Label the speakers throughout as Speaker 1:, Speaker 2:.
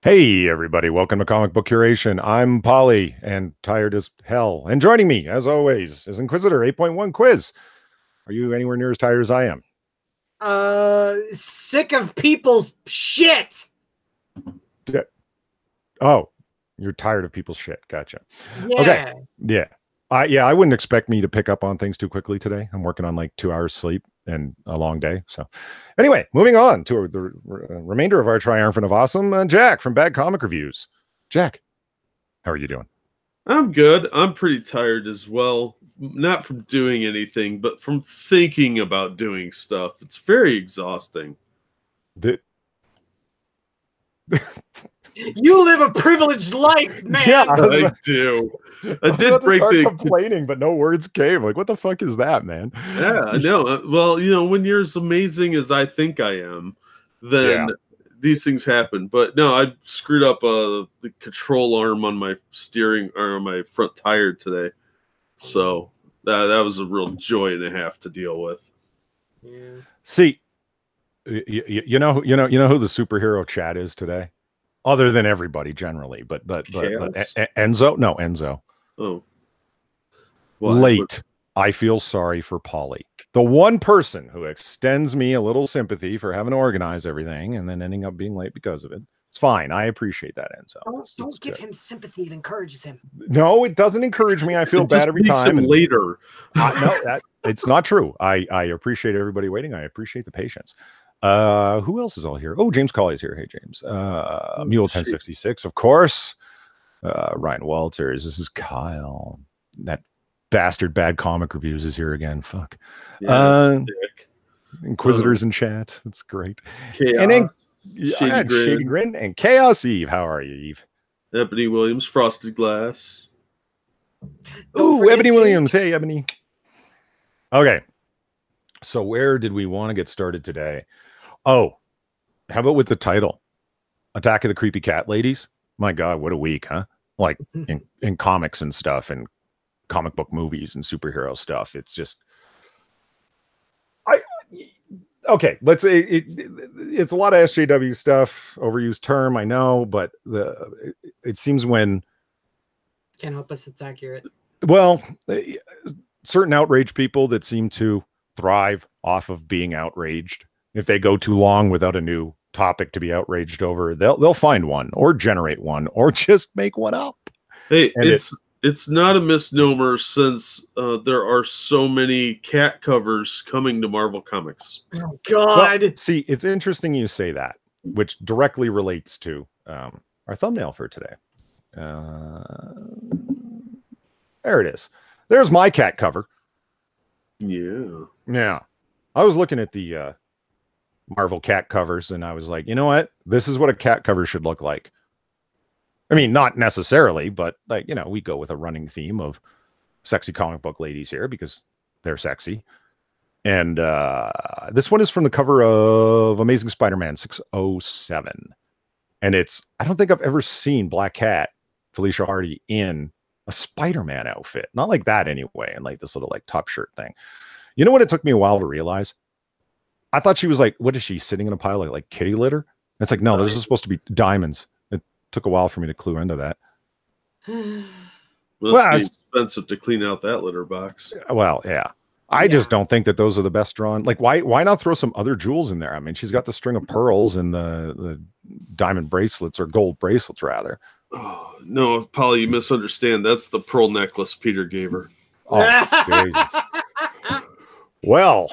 Speaker 1: Hey, everybody. Welcome to Comic Book Curation. I'm Polly and tired as hell. And joining me, as always, is Inquisitor 8.1 Quiz. Are you anywhere near as tired as I am?
Speaker 2: Sick of people's shit.
Speaker 1: Oh, you're tired of people's shit. Gotcha.
Speaker 2: Yeah.
Speaker 1: Okay. Yeah. I wouldn't expect me to pick up on things too quickly today. I'm working on like 2 hours sleep and a long day. So anyway, moving on to the remainder of our triumphant of awesome, Jack from Bad Comic Reviews. Jack, how are you doing?
Speaker 3: I'm good. I'm pretty tired as well. Not from doing anything, but from thinking about doing stuff. It's very exhausting.
Speaker 2: You live a privileged life, man.
Speaker 3: Yeah, I do. I did break the
Speaker 1: complaining, but no words came. Like, what the fuck is that, man?
Speaker 3: Yeah, I know. Well, you know, when you're as amazing as I think I am, then these things happen. But no, I screwed up the control arm on my steering or on my front tire today. So that was a real joy and a half to deal with.
Speaker 2: Yeah.
Speaker 1: See, you know who the superhero chat is today, other than everybody generally, but Enzo. No, Enzo.
Speaker 3: Oh,
Speaker 1: late. I feel sorry for Polly, the one person who extends me a little sympathy for having to organize everything and then ending up being late because of it. It's fine. I appreciate that, Enzo.
Speaker 2: Don't give him sympathy. It encourages him.
Speaker 1: No, it doesn't encourage me. I feel bad every time.
Speaker 3: Later.
Speaker 1: No, it's not true. I appreciate everybody waiting. I appreciate the patience. Who else is all here? Oh, James Colley's here. Hey, James. Mule 1066, of course. Ryan Walters. This is Kyle. That bastard Bad Comic Reviews is here again. Fuck.
Speaker 3: Yeah,
Speaker 1: Inquisitors in chat. It's great.
Speaker 3: Chaos.
Speaker 1: And then
Speaker 3: Shady
Speaker 1: Grin and Chaos Eve. How are you, Eve?
Speaker 3: Ebony Williams, Frosted Glass.
Speaker 1: Ooh, Ebony Williams. Hey, Ebony. Okay. So where did we want to get started today? Oh, how about with the title? Attack of the Creepy Cat Ladies? My God, what a week, huh? Like in comics and stuff and comic book movies and superhero stuff. It's just okay, let's say it's a lot of SJW stuff, overused term, I know, but it seems when
Speaker 2: can't help us, it's accurate.
Speaker 1: Well, certain outraged people that seem to thrive off of being outraged. If they go too long without a new topic to be outraged over, they'll find one or generate one or just make one up.
Speaker 3: Hey, it's not a misnomer since there are so many cat covers coming to Marvel Comics.
Speaker 2: Oh God!
Speaker 1: Well, see, it's interesting you say that, which directly relates to our thumbnail for today. There it is. There's my cat cover. Yeah. I was looking at the Marvel cat covers and I was like, you know what? This is what a cat cover should look like. I mean, not necessarily, but like, you know, we go with a running theme of sexy comic book ladies here because they're sexy. And this one is from the cover of Amazing Spider-Man 607. And I don't think I've ever seen Black Cat, Felicia Hardy, in a Spider-Man outfit. Not like that anyway, and like this little like top shirt thing. You know what it took me a while to realize? I thought she was like, what is she, sitting in a pile of like kitty litter? And it's like, no, those are supposed to be diamonds. It took a while for me to clue into that.
Speaker 3: Well, it's expensive to clean out that litter box.
Speaker 1: Well, yeah. I just don't think that those are the best drawn. Like, why not throw some other jewels in there? I mean, she's got the string of pearls and the diamond bracelets, or gold bracelets rather.
Speaker 3: Oh, no, Polly, you misunderstand. That's the pearl necklace Peter gave her.
Speaker 1: Oh, Jesus. Well,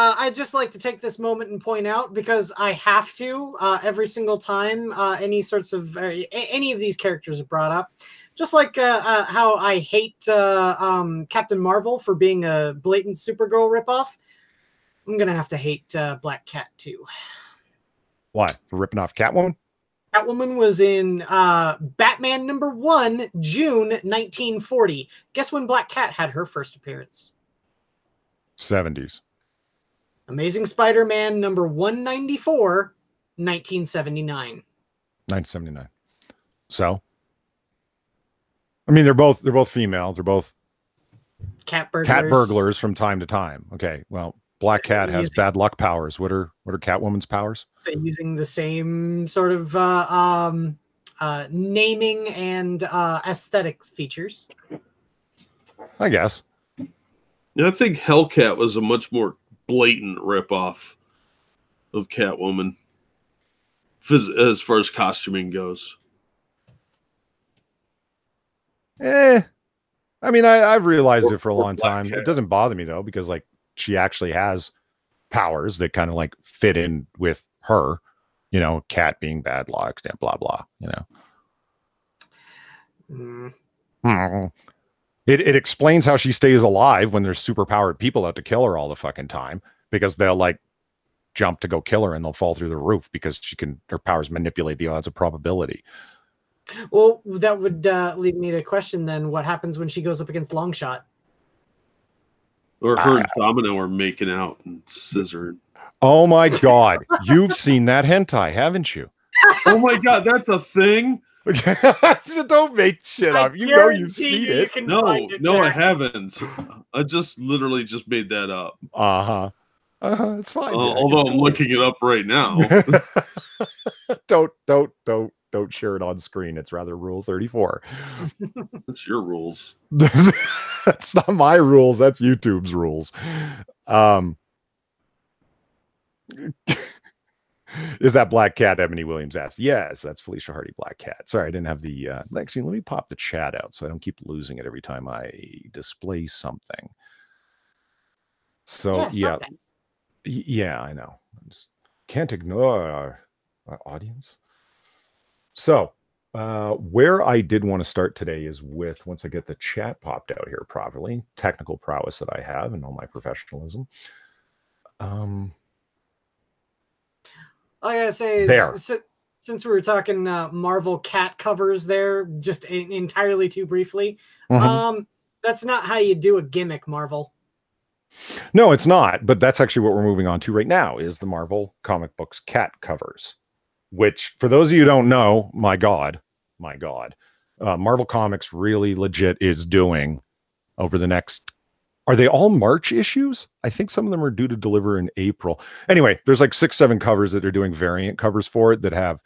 Speaker 2: I'd just like to take this moment and point out, because I have to every single time any sorts of any of these characters are brought up, just like how I hate Captain Marvel for being a blatant Supergirl ripoff. I'm gonna have to hate Black Cat too.
Speaker 1: Why? For ripping off Catwoman?
Speaker 2: Catwoman was in Batman #1, June 1940. Guess when Black Cat had her first appearance?
Speaker 1: 70s.
Speaker 2: Amazing Spider-Man #194, 1979.
Speaker 1: 1979. So, I mean, they're both female. They're both
Speaker 2: cat burglars.
Speaker 1: Cat burglars from time to time. Okay, well, Black Cat has bad luck powers. What are Catwoman's powers?
Speaker 2: So using the same sort of naming and aesthetic features.
Speaker 1: I guess.
Speaker 3: Yeah, I think Hellcat was a much more blatant ripoff of Catwoman as far as costuming goes.
Speaker 1: I mean, I've realized it for a long time. It doesn't bother me though, because like she actually has powers that kind of like fit in with her, you know, Cat being bad luck, blah blah, you know. It explains how she stays alive when there's superpowered people out to kill her all the fucking time, because they'll like jump to go kill her and they'll fall through the roof because her powers manipulate the odds of probability.
Speaker 2: Well, that would lead me to question then, what happens when she goes up against Longshot?
Speaker 3: Or her and Domino are making out and scissoring.
Speaker 1: Oh my God. You've seen that hentai, haven't you?
Speaker 3: Oh my God, that's a thing?
Speaker 1: Don't make shit up. You know you've seen it.
Speaker 3: No, I haven't. I literally just made that up.
Speaker 1: It's fine.
Speaker 3: Although I'm looking it up right now.
Speaker 1: Don't share it on screen. It's rather Rule 34.
Speaker 3: That's your rules.
Speaker 1: That's not my rules. That's YouTube's rules. Is that Black Cat? Ebony Williams asked. Yes, that's Felicia Hardy Black Cat. Sorry, I didn't have the actually, let me pop the chat out so I don't keep losing it every time I display something. So yeah, I know. I just can't ignore our audience. So where I did want to start today is with, once I get the chat popped out here properly, technical prowess that I have and all my professionalism.
Speaker 2: I gotta say, since we were talking Marvel Cat covers there, just entirely too briefly, that's not how you do a gimmick, Marvel.
Speaker 1: No, it's not. But that's actually what we're moving on to right now, is the Marvel comic books cat covers, which, for those of you who don't know, my God, Marvel Comics really legit is doing over the next, are they all March issues? I think some of them are due to deliver in April. Anyway, there's like 6-7 covers that they're doing variant covers for it that have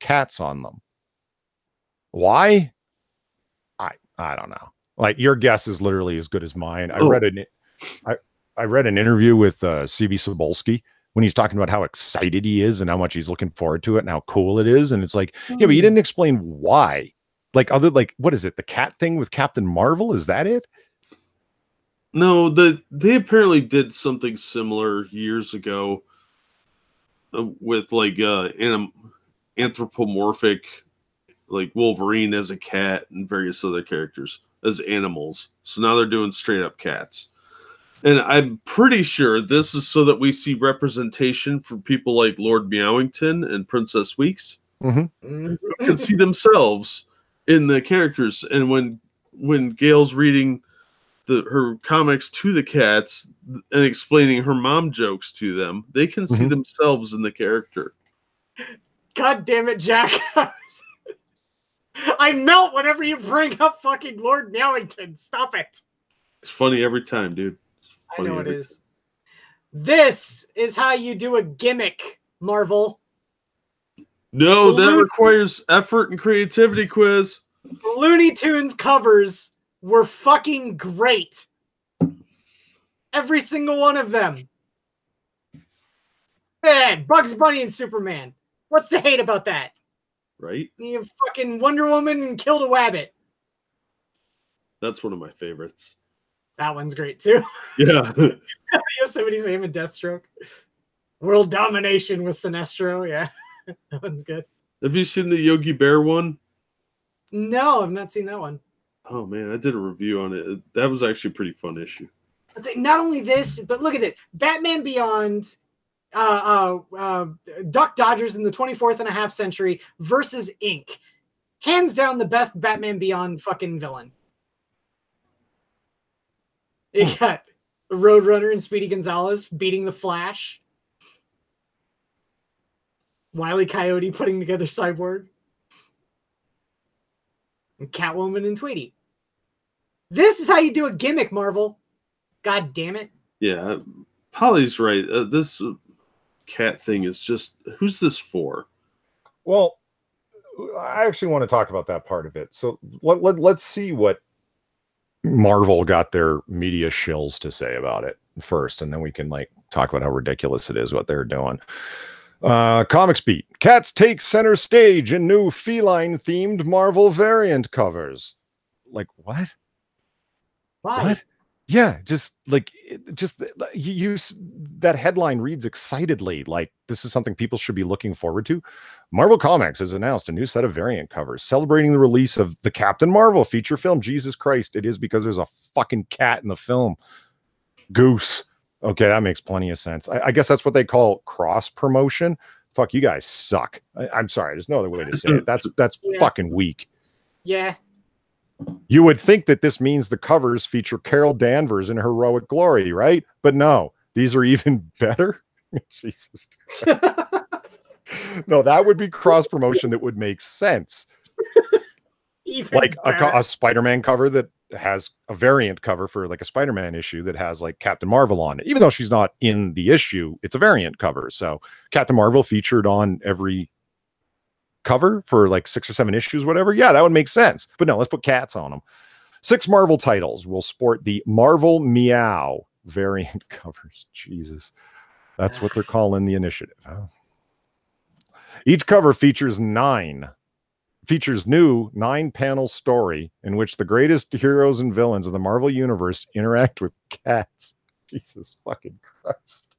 Speaker 1: cats on them. Why? I don't know. Like, your guess is literally as good as mine. I read an interview with CB Cebulski when he's talking about how excited he is and how much he's looking forward to it and how cool it is. And it's like, yeah, but you didn't explain why. Like, what is it? The cat thing with Captain Marvel? Is that it?
Speaker 3: No, they apparently did something similar years ago with like anthropomorphic, like Wolverine as a cat and various other characters as animals. So now they're doing straight up cats. And I'm pretty sure this is so that we see representation for people like Lord Meowington and Princess Weeks, who can see themselves in the characters. And when Gail's reading her comics to the cats and explaining her mom jokes to them, they can see themselves in the character.
Speaker 2: God damn it, Jack. I melt whenever you bring up fucking Lord Meowington. Stop it.
Speaker 3: It's funny every time, dude.
Speaker 2: I know it is. This is how you do a gimmick, Marvel.
Speaker 3: No, that requires effort and creativity, Quiz.
Speaker 2: The Looney Tunes covers were fucking great. Every single one of them. Man, Bugs Bunny and Superman. What's to hate about that?
Speaker 3: Right?
Speaker 2: You fucking Wonder Woman and killed a wabbit.
Speaker 3: That's one of my favorites.
Speaker 2: That one's great too.
Speaker 3: Yeah.
Speaker 2: Yosemite Sam and Deathstroke. World domination with Sinestro. Yeah. That one's good.
Speaker 3: Have you seen the Yogi Bear one?
Speaker 2: No, I've not seen that one.
Speaker 3: Oh man, I did a review on it. That was actually a pretty fun issue.
Speaker 2: Let's say not only this, but look at this. Batman Beyond, Duck Dodgers in the 24th and a half century versus Inc. Hands down the best Batman Beyond fucking villain. You got Roadrunner and Speedy Gonzalez beating the Flash. Wile E. Coyote putting together Cyborg. And Catwoman and Tweety. This is how you do a gimmick, Marvel. God damn it.
Speaker 3: Yeah. Polly's right. This cat thing is just, who's this for?
Speaker 1: Well, I actually want to talk about that part of it. So let's see what Marvel got their media shills to say about it first, and then we can like talk about how ridiculous it is what they're doing. Comics Beat. Cats take center stage in new feline-themed Marvel variant covers. Like, what?
Speaker 2: Why?
Speaker 1: What? Yeah, just like, that headline reads excitedly like this is something people should be looking forward to. Marvel Comics has announced a new set of variant covers celebrating the release of the Captain Marvel feature film. Jesus Christ, it is because there's a fucking cat in the film. Goose. Okay, that makes plenty of sense. I guess that's what they call cross promotion. Fuck, you guys suck. I'm sorry. There's no other way to say it. That's fucking weak.
Speaker 2: Yeah.
Speaker 1: You would think that this means the covers feature Carol Danvers in heroic glory, right? But no, these are even better. Jesus Christ. No, that would be cross promotion that would make sense.
Speaker 2: Even
Speaker 1: like a Spider-Man cover that has a variant cover for like a Spider-Man issue that has like Captain Marvel on it. Even though she's not in the issue, it's a variant cover. So Captain Marvel featured on every cover for like 6 or 7 issues, whatever. Yeah, that would make sense. But no, let's put cats on them. 6 Marvel titles will sport the Marvel Meow variant covers. Jesus. That's what they're calling the initiative. Huh? Each cover features new 9-panel story in which the greatest heroes and villains of the Marvel universe interact with cats. Jesus fucking Christ.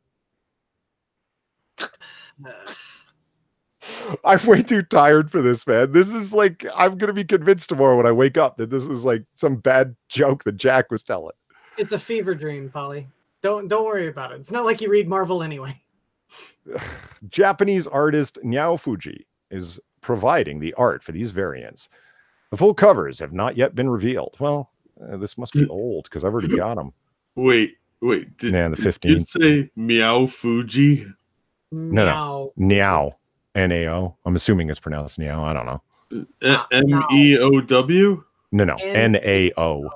Speaker 1: I'm way too tired for this, man. This is like, I'm going to be convinced tomorrow when I wake up that this is like some bad joke that Jack was telling.
Speaker 2: It's a fever dream, Polly. Don't worry about it. It's not like you read Marvel anyway.
Speaker 1: Japanese artist Nyao Fuji is providing the art for these variants. The full covers have not yet been revealed. Well, this must be old because I've already got them.
Speaker 3: Wait.
Speaker 1: The 15th.
Speaker 3: Did you say Meow Fuji?
Speaker 1: No. Nyao. N-A-O. I'm assuming it's pronounced Nyao. I don't know.
Speaker 3: M-E-O-W?
Speaker 1: No. N-A-O.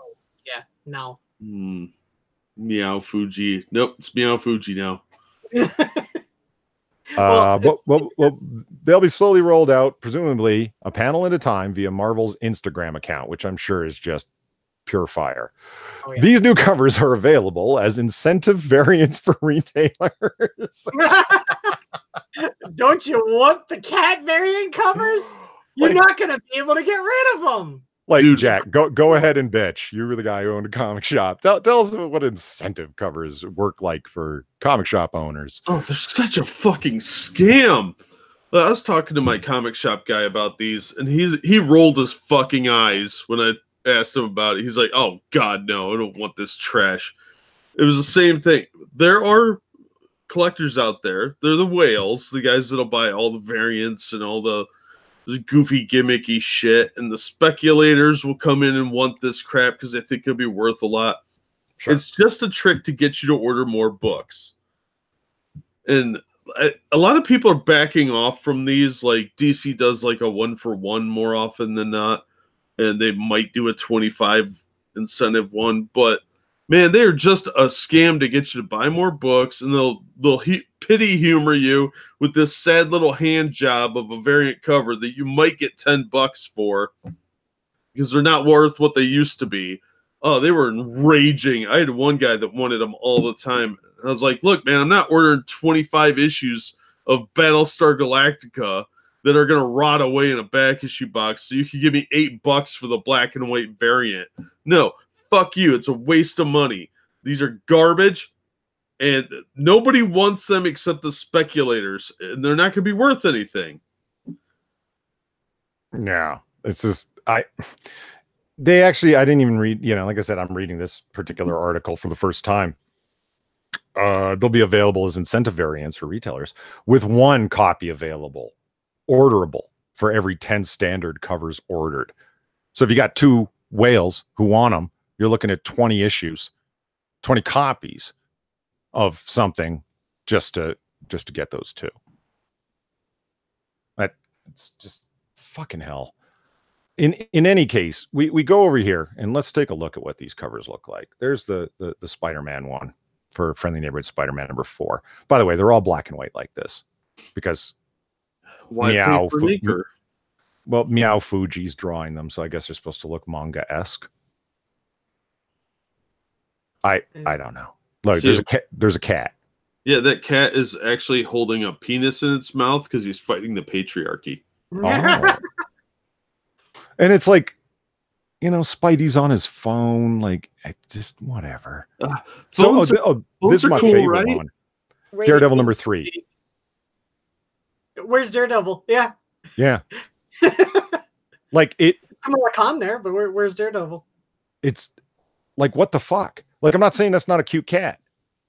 Speaker 2: Yeah, no.
Speaker 3: Meow Fuji. Nope, it's Meow Fuji now.
Speaker 1: Well, they'll be slowly rolled out, presumably a panel at a time via Marvel's Instagram account, which I'm sure is just pure fire. Oh, yeah. These new covers are available as incentive variants for retailers.
Speaker 2: Don't you want the cat variant covers? You're not going to be able to get rid of them.
Speaker 1: Like, dude, Jack, go ahead and bitch. You were the guy who owned a comic shop. Tell us what incentive covers work like for comic shop owners.
Speaker 3: Oh, they're such a fucking scam. I was talking to my comic shop guy about these, and he rolled his fucking eyes when I asked him about it. He's like, oh, God, no, I don't want this trash. It was the same thing. There are collectors out there. They're the whales, the guys that'll buy all the variants and all the goofy gimmicky shit, and the speculators will come in and want this crap because they think it'll be worth a lot. Sure. It's just a trick to get you to order more books. And a lot of people are backing off from these. Like DC does like a 1-for-1 more often than not, and they might do a 25 incentive one, but man, they're just a scam to get you to buy more books, and they'll pity humor you with this sad little hand job of a variant cover that you might get $10 for because they're not worth what they used to be. Oh, they were enraging. I had one guy that wanted them all the time. I was like, look, man, I'm not ordering 25 issues of Battlestar Galactica that are going to rot away in a back issue box so you can give me $8 for the black and white variant. No. Fuck you. It's a waste of money. These are garbage, and nobody wants them except the speculators, and they're not going to be worth anything.
Speaker 1: Yeah, it's just I didn't even read, like I said, I'm reading this particular article for the first time. They'll be available as incentive variants for retailers with 1 copy available, orderable for every 10 standard covers ordered. So if you got 2 whales who want them, you're looking at 20 issues, 20 copies of something just to get those 2. It's just fucking hell. In any case, we go over here and let's take a look at what these covers look like. There's the Spider-Man one. for Friendly Neighborhood Spider-Man #4. By the way, they're all black and white like this because
Speaker 3: Why
Speaker 1: Meow,
Speaker 3: pay for maker?
Speaker 1: well, Meow Fuji's drawing them, so I guess they're supposed to look manga-esque. I don't know. Look,
Speaker 3: See,
Speaker 1: there's a cat.
Speaker 3: Yeah, that cat is actually holding a penis in its mouth because he's fighting the patriarchy.
Speaker 1: Oh. And it's like, you know, Spidey's on his phone, like just whatever. So this is my
Speaker 3: cool,
Speaker 1: favorite
Speaker 3: right?
Speaker 1: one. Daredevil #3.
Speaker 2: Where's Daredevil? Yeah.
Speaker 1: Yeah. Like
Speaker 2: It's Kamala Khan there, but where's Daredevil?
Speaker 1: It's like, what the fuck? Like, I'm not saying that's not a cute cat.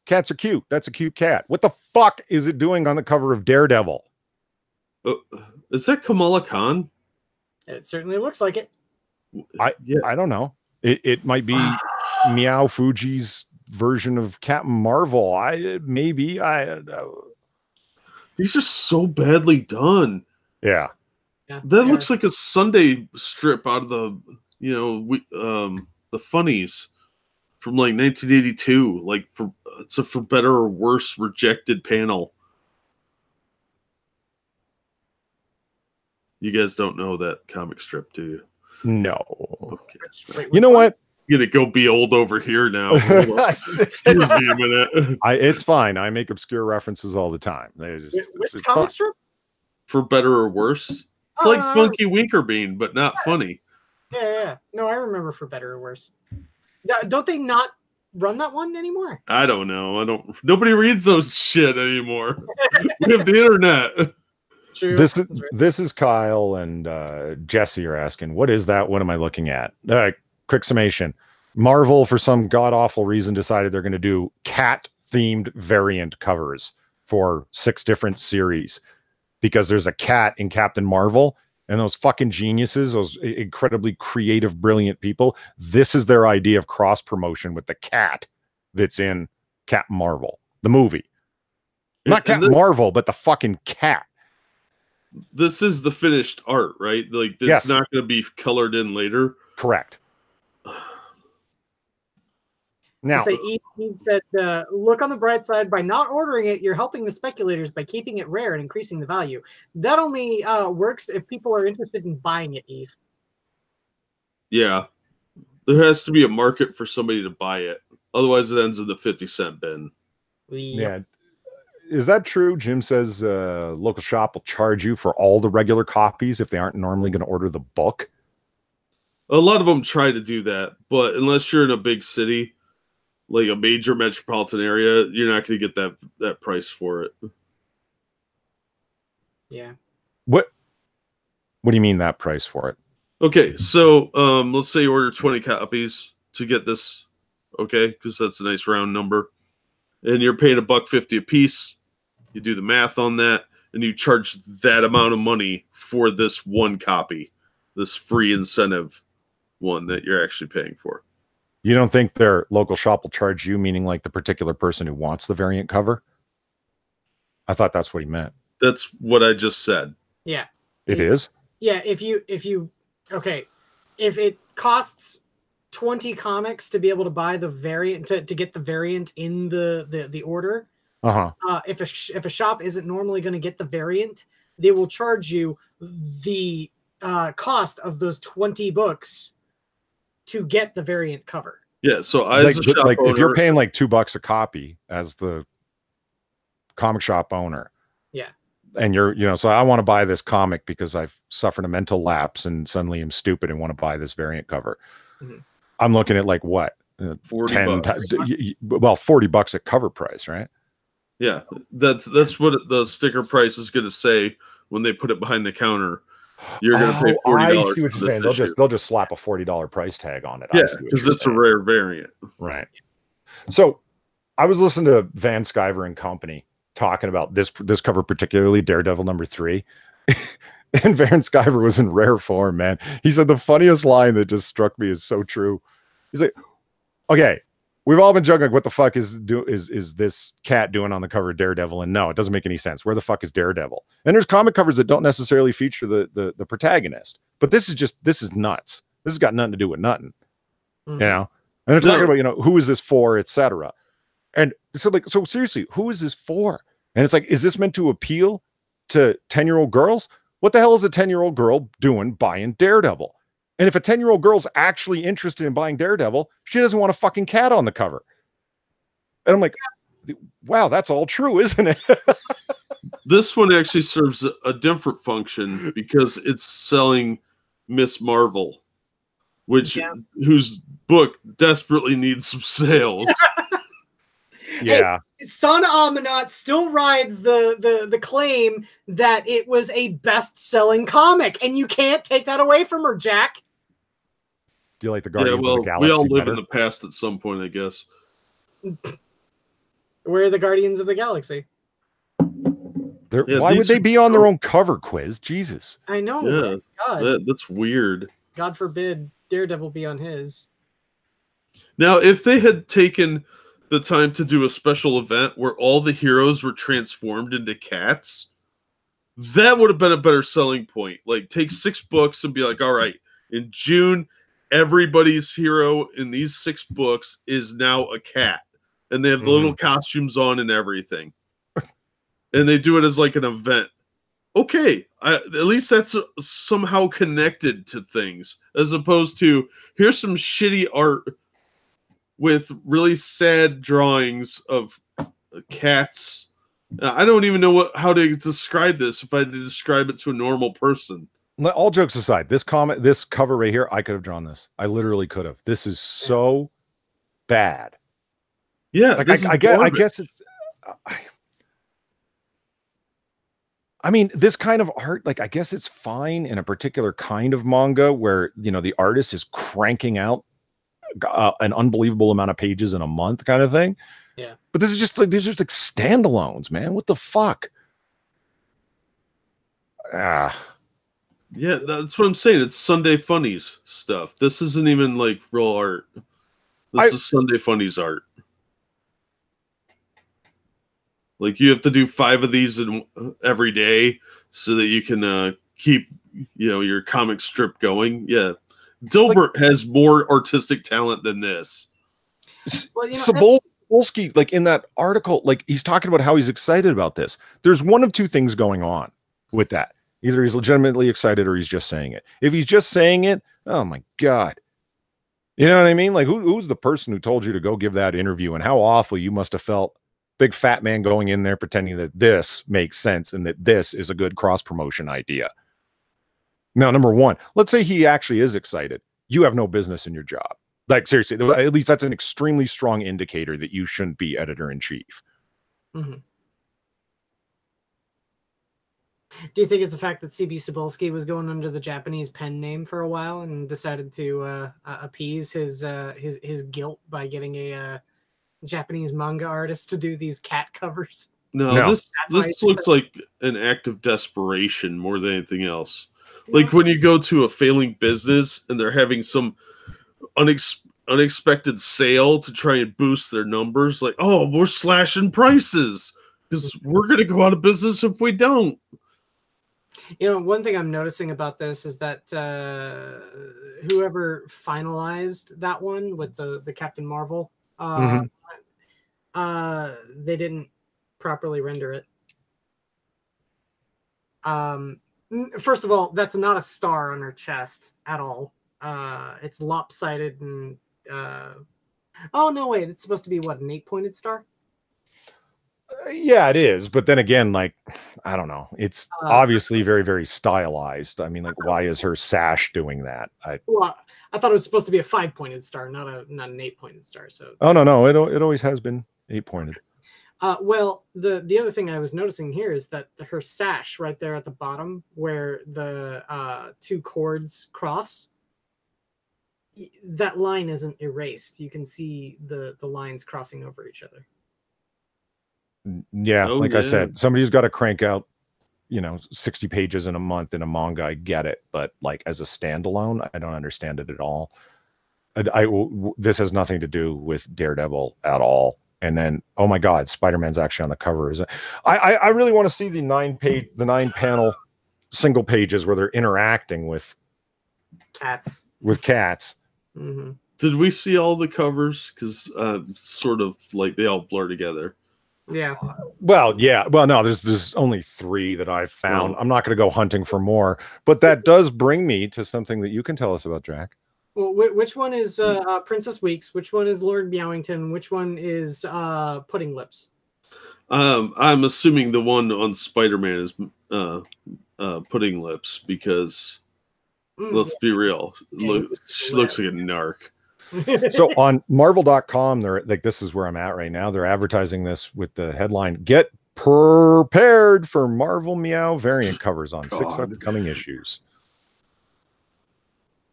Speaker 1: Cats are cute. That's a cute cat. What the fuck is it doing on the cover of Daredevil?
Speaker 3: Is that Kamala Khan?
Speaker 2: It certainly looks like it.
Speaker 1: I don't know. It might be Meow Fuji's version of Captain Marvel. Maybe. I don't know.
Speaker 3: These are so badly done.
Speaker 1: Yeah.
Speaker 3: That looks like a Sunday strip out of the, the funnies from like 1982. Like it's a For Better or Worse rejected panel. You guys don't know that comic strip, do you?
Speaker 1: No.
Speaker 3: Okay.
Speaker 2: Wait,
Speaker 1: You know what?
Speaker 3: I'm gonna go be old over here now. Excuse me a minute.
Speaker 1: It's fine. I make obscure references all the time.
Speaker 2: Which comic strip?
Speaker 3: For Better or Worse. It's like Funky Winkerbean, but not funny.
Speaker 2: Yeah. No, I remember For Better or Worse. Don't they not run that one anymore?
Speaker 3: I don't know. Nobody reads those shit anymore. We have the internet.
Speaker 2: True.
Speaker 1: This is Kyle and Jesse are asking, what is that? What am I looking at? Quick summation. Marvel, for some god-awful reason, decided they're going to do cat-themed variant covers for 6 different series because there's a cat in Captain Marvel, and those fucking geniuses, those incredibly creative, brilliant people, this is their idea of cross-promotion with the cat that's in Captain Marvel, the movie. Not Captain Marvel, but the fucking cat.
Speaker 3: This is the finished art, right? Like, it's not going to be colored in later.
Speaker 1: Correct. Now,
Speaker 2: Eve said, look on the bright side. By not ordering it, you're helping the speculators by keeping it rare and increasing the value. That only works if people are interested in buying it, Eve.
Speaker 3: Yeah. There has to be a market for somebody to buy it. Otherwise, it ends in the 50-cent bin.
Speaker 1: Yeah. Is that true? Jim says local shop will charge you for all the regular copies if they aren't normally going to order the book.
Speaker 3: A lot of them try to do that, but unless you're in a big city, like a major metropolitan area, you're not going to get that price for it.
Speaker 2: Yeah.
Speaker 1: What do you mean that price for it?
Speaker 3: Okay, so let's say you order 20 copies to get this, okay, because that's a nice round number, and you're paying $1.50 a piece. You do the math on that, and you charge that amount of money for this one copy, this free incentive one that you're actually paying for.
Speaker 1: You don't think their local shop will charge you, meaning like the particular person who wants the variant cover? I thought that's what he meant.
Speaker 3: That's what I just said.
Speaker 2: Yeah.
Speaker 1: It is?
Speaker 2: Yeah, if it costs 20 comics to be able to buy the variant, to get the variant in the order, if a shop isn't normally going to get the variant, they will charge you the cost of those 20 books to get the variant cover.
Speaker 3: Yeah, so as a shop owner,
Speaker 1: if you're paying like $2 a copy as the comic shop owner, and so I want to buy this comic because I've suffered a mental lapse and suddenly I'm stupid and want to buy this variant cover. Mm-hmm. I'm looking at like what? $40 at cover price, right?
Speaker 3: Yeah, that's what the sticker price is going to say when they put it behind the counter. You're going to pay $40.
Speaker 1: I see what you're saying. They'll just slap a $40 price tag on it.
Speaker 3: Yeah, because it's a rare variant,
Speaker 1: right? So I was listening to Van Sciver and company talking about this cover, particularly Daredevil #3. And Van Sciver was in rare form, man. He said the funniest line that just struck me is so true. He's like, okay, we've all been joking, like, what the fuck is this cat doing on the cover of Daredevil? And no, it doesn't make any sense. Where the fuck is Daredevil? And there's comic covers that don't necessarily feature the protagonist. But this is nuts. This has got nothing to do with nothing. Mm. You know? And they're talking about, who is this for, etc. And So like, so seriously, who is this for? And it's like, is this meant to appeal to 10-year-old girls? What the hell is a 10-year-old girl doing buying Daredevil? And if a 10-year-old girl's actually interested in buying Daredevil, she doesn't want a fucking cat on the cover. And I'm like, wow, that's all true, isn't it?
Speaker 3: This one actually serves a different function because it's selling Miss Marvel, whose book desperately needs some sales.
Speaker 1: Yeah.
Speaker 2: Hey, Son Amonat still rides the claim that it was a best-selling comic, and you can't take that away from her, Jack.
Speaker 1: Do you like the Guardians of the Galaxy?
Speaker 3: We all live
Speaker 1: better?
Speaker 3: in the past at some point, I guess.
Speaker 2: Where are the Guardians of the Galaxy?
Speaker 1: Why would they be on their own cover, Quiz? Jesus.
Speaker 2: I know.
Speaker 3: Yeah,
Speaker 2: God.
Speaker 3: that's weird.
Speaker 2: God forbid Daredevil be on his.
Speaker 3: Now, if they had taken the time to do a special event where all the heroes were transformed into cats, that would have been a better selling point. Like, take 6 books and be like, all right, in June, everybody's hero in these 6 books is now a cat. And they have the little costumes on and everything. And they do it as like an event. Okay, at least that's somehow connected to things, as opposed to, here's some shitty art with really sad drawings of cats. I don't even know how to describe this if I had to describe it to a normal person.
Speaker 1: All jokes aside, this cover right here, I could have drawn this. I literally could have. This is so bad.
Speaker 3: Yeah,
Speaker 1: like I guess it's. I mean, this kind of art, like, I guess it's fine in a particular kind of manga where, you know, the artist is cranking out an unbelievable amount of pages in a month kind of thing.
Speaker 2: Yeah.
Speaker 1: But this is just like, these are just like standalones, man. What the fuck?
Speaker 3: Yeah, that's what I'm saying. It's Sunday Funnies stuff. This isn't even like real art. This is Sunday Funnies art. Like, you have to do 5 of these every day so that you can keep, you know, your comic strip going. Yeah. Dilbert has more artistic talent than this.
Speaker 2: Well, you know,
Speaker 1: Sapolsky, like in that article, like he's talking about how he's excited about this. There's one of two things going on with that. Either he's legitimately excited or he's just saying it. If he's just saying it, oh my God. You know what I mean? Like, who's the person who told you to go give that interview, and how awful you must have felt? Big fat man going in there pretending that this makes sense and that this is a good cross-promotion idea. Now, number one, let's say he actually is excited. You have no business in your job. Like, seriously, at least that's an extremely strong indicator that you shouldn't be editor-in-chief.
Speaker 2: Mm-hmm. Do you think it's the fact that C.B. Cebulski was going under the Japanese pen name for a while and decided to appease his guilt by getting a Japanese manga artist to do these cat covers?
Speaker 3: No. This looks like an act of desperation more than anything else. Like when you go to a failing business and they're having some unexpected sale to try and boost their numbers, like, oh, we're slashing prices because we're going to go out of business if we don't.
Speaker 2: You know, one thing I'm noticing about this is that whoever finalized that one with the Captain Marvel, they didn't properly render it. First of all, that's not a star on her chest at all. It's lopsided and oh no, wait, it's supposed to be what, an 8-pointed star?
Speaker 1: Yeah, it is. But then again, like, I don't know. It's obviously very, very stylized. I mean, like, why is her sash doing that?
Speaker 2: Well, I thought it was supposed to be a 5-pointed star, not an 8-pointed star. So
Speaker 1: no, it always has been 8-pointed.
Speaker 2: Well, the other thing I was noticing here is that her sash right there at the bottom, where the 2 cords cross, that line isn't erased. You can see the lines crossing over each other.
Speaker 1: Yeah, I said, somebody's got to crank out, 60 pages in a month in a manga. I get it, but like as a standalone, I don't understand it at all. This has nothing to do with Daredevil at all. And then, oh my God, Spider-Man's actually on the cover. I really want to see the 9-panel single pages where they're interacting with
Speaker 2: cats.
Speaker 1: With cats.
Speaker 2: Mm-hmm.
Speaker 3: Did we see all the covers? Because sort of like they all blur together.
Speaker 2: Yeah.
Speaker 1: Well, yeah. Well, no, there's only 3 that I've found.
Speaker 3: Oh.
Speaker 1: I'm not going to go hunting for more, but that does bring me to something that you can tell us about, Jack.
Speaker 2: Well, which one is Princess Weeks? Which one is Lord Meowington? Which one is Pudding Lips?
Speaker 3: I'm assuming the one on Spider-Man is Pudding Lips because let's be real, she looks like a narc.
Speaker 1: So on Marvel.com, they're like, this is where I'm at right now. They're advertising this with the headline, "Get prepared for Marvel Meow variant covers on 6 upcoming issues."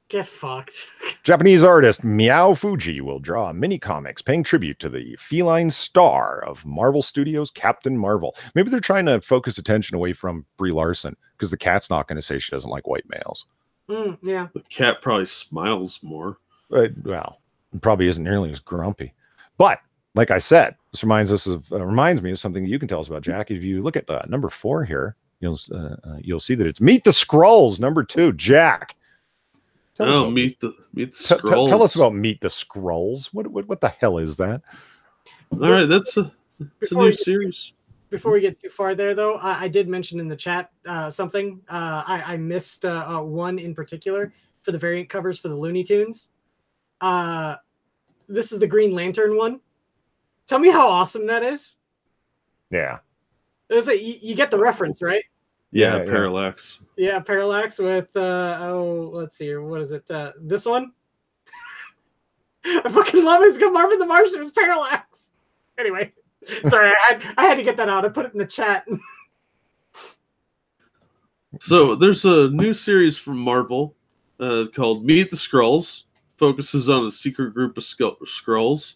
Speaker 2: Get fucked.
Speaker 1: Japanese artist Meow Fuji will draw mini comics paying tribute to the feline star of Marvel Studios, Captain Marvel. Maybe they're trying to focus attention away from Brie Larson because the cat's not going to say she doesn't like white males.
Speaker 2: Yeah.
Speaker 3: The cat probably smiles more.
Speaker 1: Well, it probably isn't nearly as grumpy. But like I said, this reminds me of something you can tell us about, Jack. If you look at number 4 here, you'll see that it's Meet the Skrulls, number 2. Jack.
Speaker 3: Meet the Skrulls.
Speaker 1: Tell us about Meet the Skrulls. What the hell is that?
Speaker 3: All right, it's a new series.
Speaker 2: Before we get too far there, though, I did mention in the chat something. I missed one in particular for the variant covers for the Looney Tunes. This is the Green Lantern one. Tell me how awesome that is.
Speaker 1: Yeah.
Speaker 2: You get the reference, right?
Speaker 3: Yeah, Parallax.
Speaker 2: Yeah, Parallax with let's see here. What is it? This one? I fucking love it. It's got Marvin the Martian. It's Parallax. Anyway, sorry, I had to get that out. I put it in the chat.
Speaker 3: So there's a new series from Marvel called Meet the Skrulls. Focuses on a secret group of Skrulls.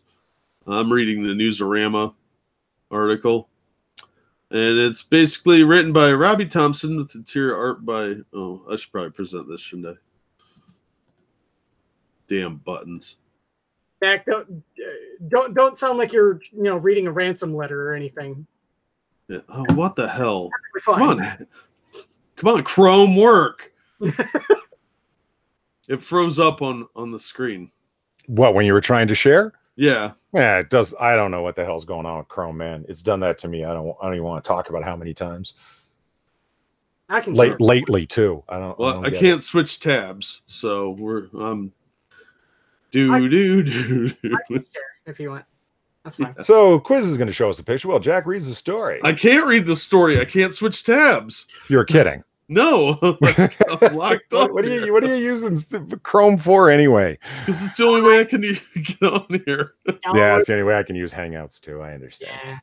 Speaker 3: I'm reading the Newsarama article. And it's basically written by Robbie Thompson with interior art by... Oh, I should probably present this, shouldn't I? Damn buttons.
Speaker 2: Jack, don't sound like you're reading a ransom letter or anything.
Speaker 3: Yeah. Oh, what the hell?
Speaker 2: Come
Speaker 3: on, Chrome, work. It froze up on the screen.
Speaker 1: What, when you were trying to share?
Speaker 3: Yeah.
Speaker 1: Yeah, it does. I don't know what the hell's going on with Chrome, man. It's done that to me. I don't even want to talk about how many times.
Speaker 2: I can
Speaker 1: lately too.
Speaker 3: I can't switch tabs, so I can share
Speaker 2: if you want. That's fine.
Speaker 1: Yeah. So Quiz is going to show us a picture. Well, Jack reads the story.
Speaker 3: I can't read the story. I can't switch tabs.
Speaker 1: You're kidding.
Speaker 3: No, I'm locked up.
Speaker 1: What are you using Chrome for anyway?
Speaker 3: Because it's the only way I can get on here.
Speaker 1: Yeah, it's the only way I can use Hangouts too. I understand.
Speaker 2: Yeah,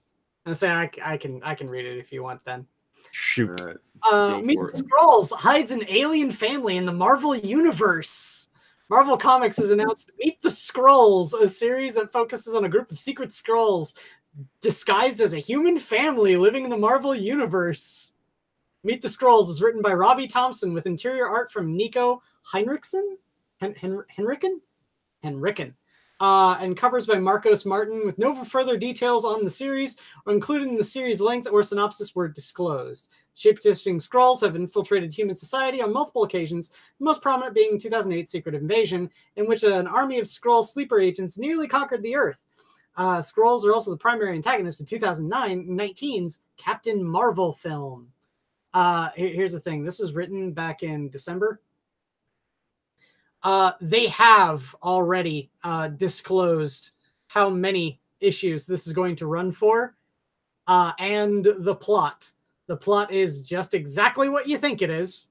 Speaker 2: I say I can read it if you want. Then
Speaker 1: shoot.
Speaker 2: Meet the Skrulls hides an alien family in the Marvel universe. Marvel Comics has announced Meet the Skrulls, a series that focuses on a group of secret Skrulls disguised as a human family living in the Marvel universe. Meet the Skrulls is written by Robbie Thompson with interior art from Nico Henriksen? Henriken? And covers by Marcos Martin, with no further details on the series or included in the series length or synopsis were disclosed. Shape-shifting Skrulls have infiltrated human society on multiple occasions, the most prominent being 2008 Secret Invasion, in which an army of Skrull sleeper agents nearly conquered the Earth. Skrulls are also the primary antagonist of 2019's Captain Marvel film. Here's the thing. This was written back in December. They have already disclosed how many issues this is going to run for, and the plot. The plot is just exactly what you think it is,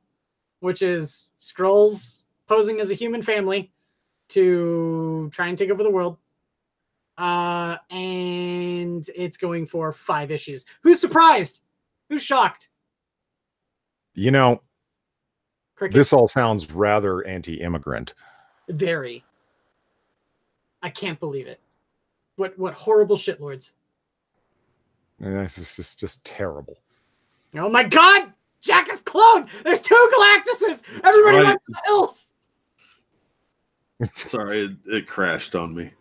Speaker 2: which is Skrulls posing as a human family to try and take over the world. And it's going for 5 issues. Who's surprised? Who's shocked? Cricket.
Speaker 1: This all sounds rather anti-immigrant.
Speaker 2: Very. I can't believe it. What horrible shitlords.
Speaker 1: And that's just terrible.
Speaker 2: Oh my god! Jack is cloned! There's 2 Galactuses! Everybody runs the hills!
Speaker 3: Sorry, it crashed on me.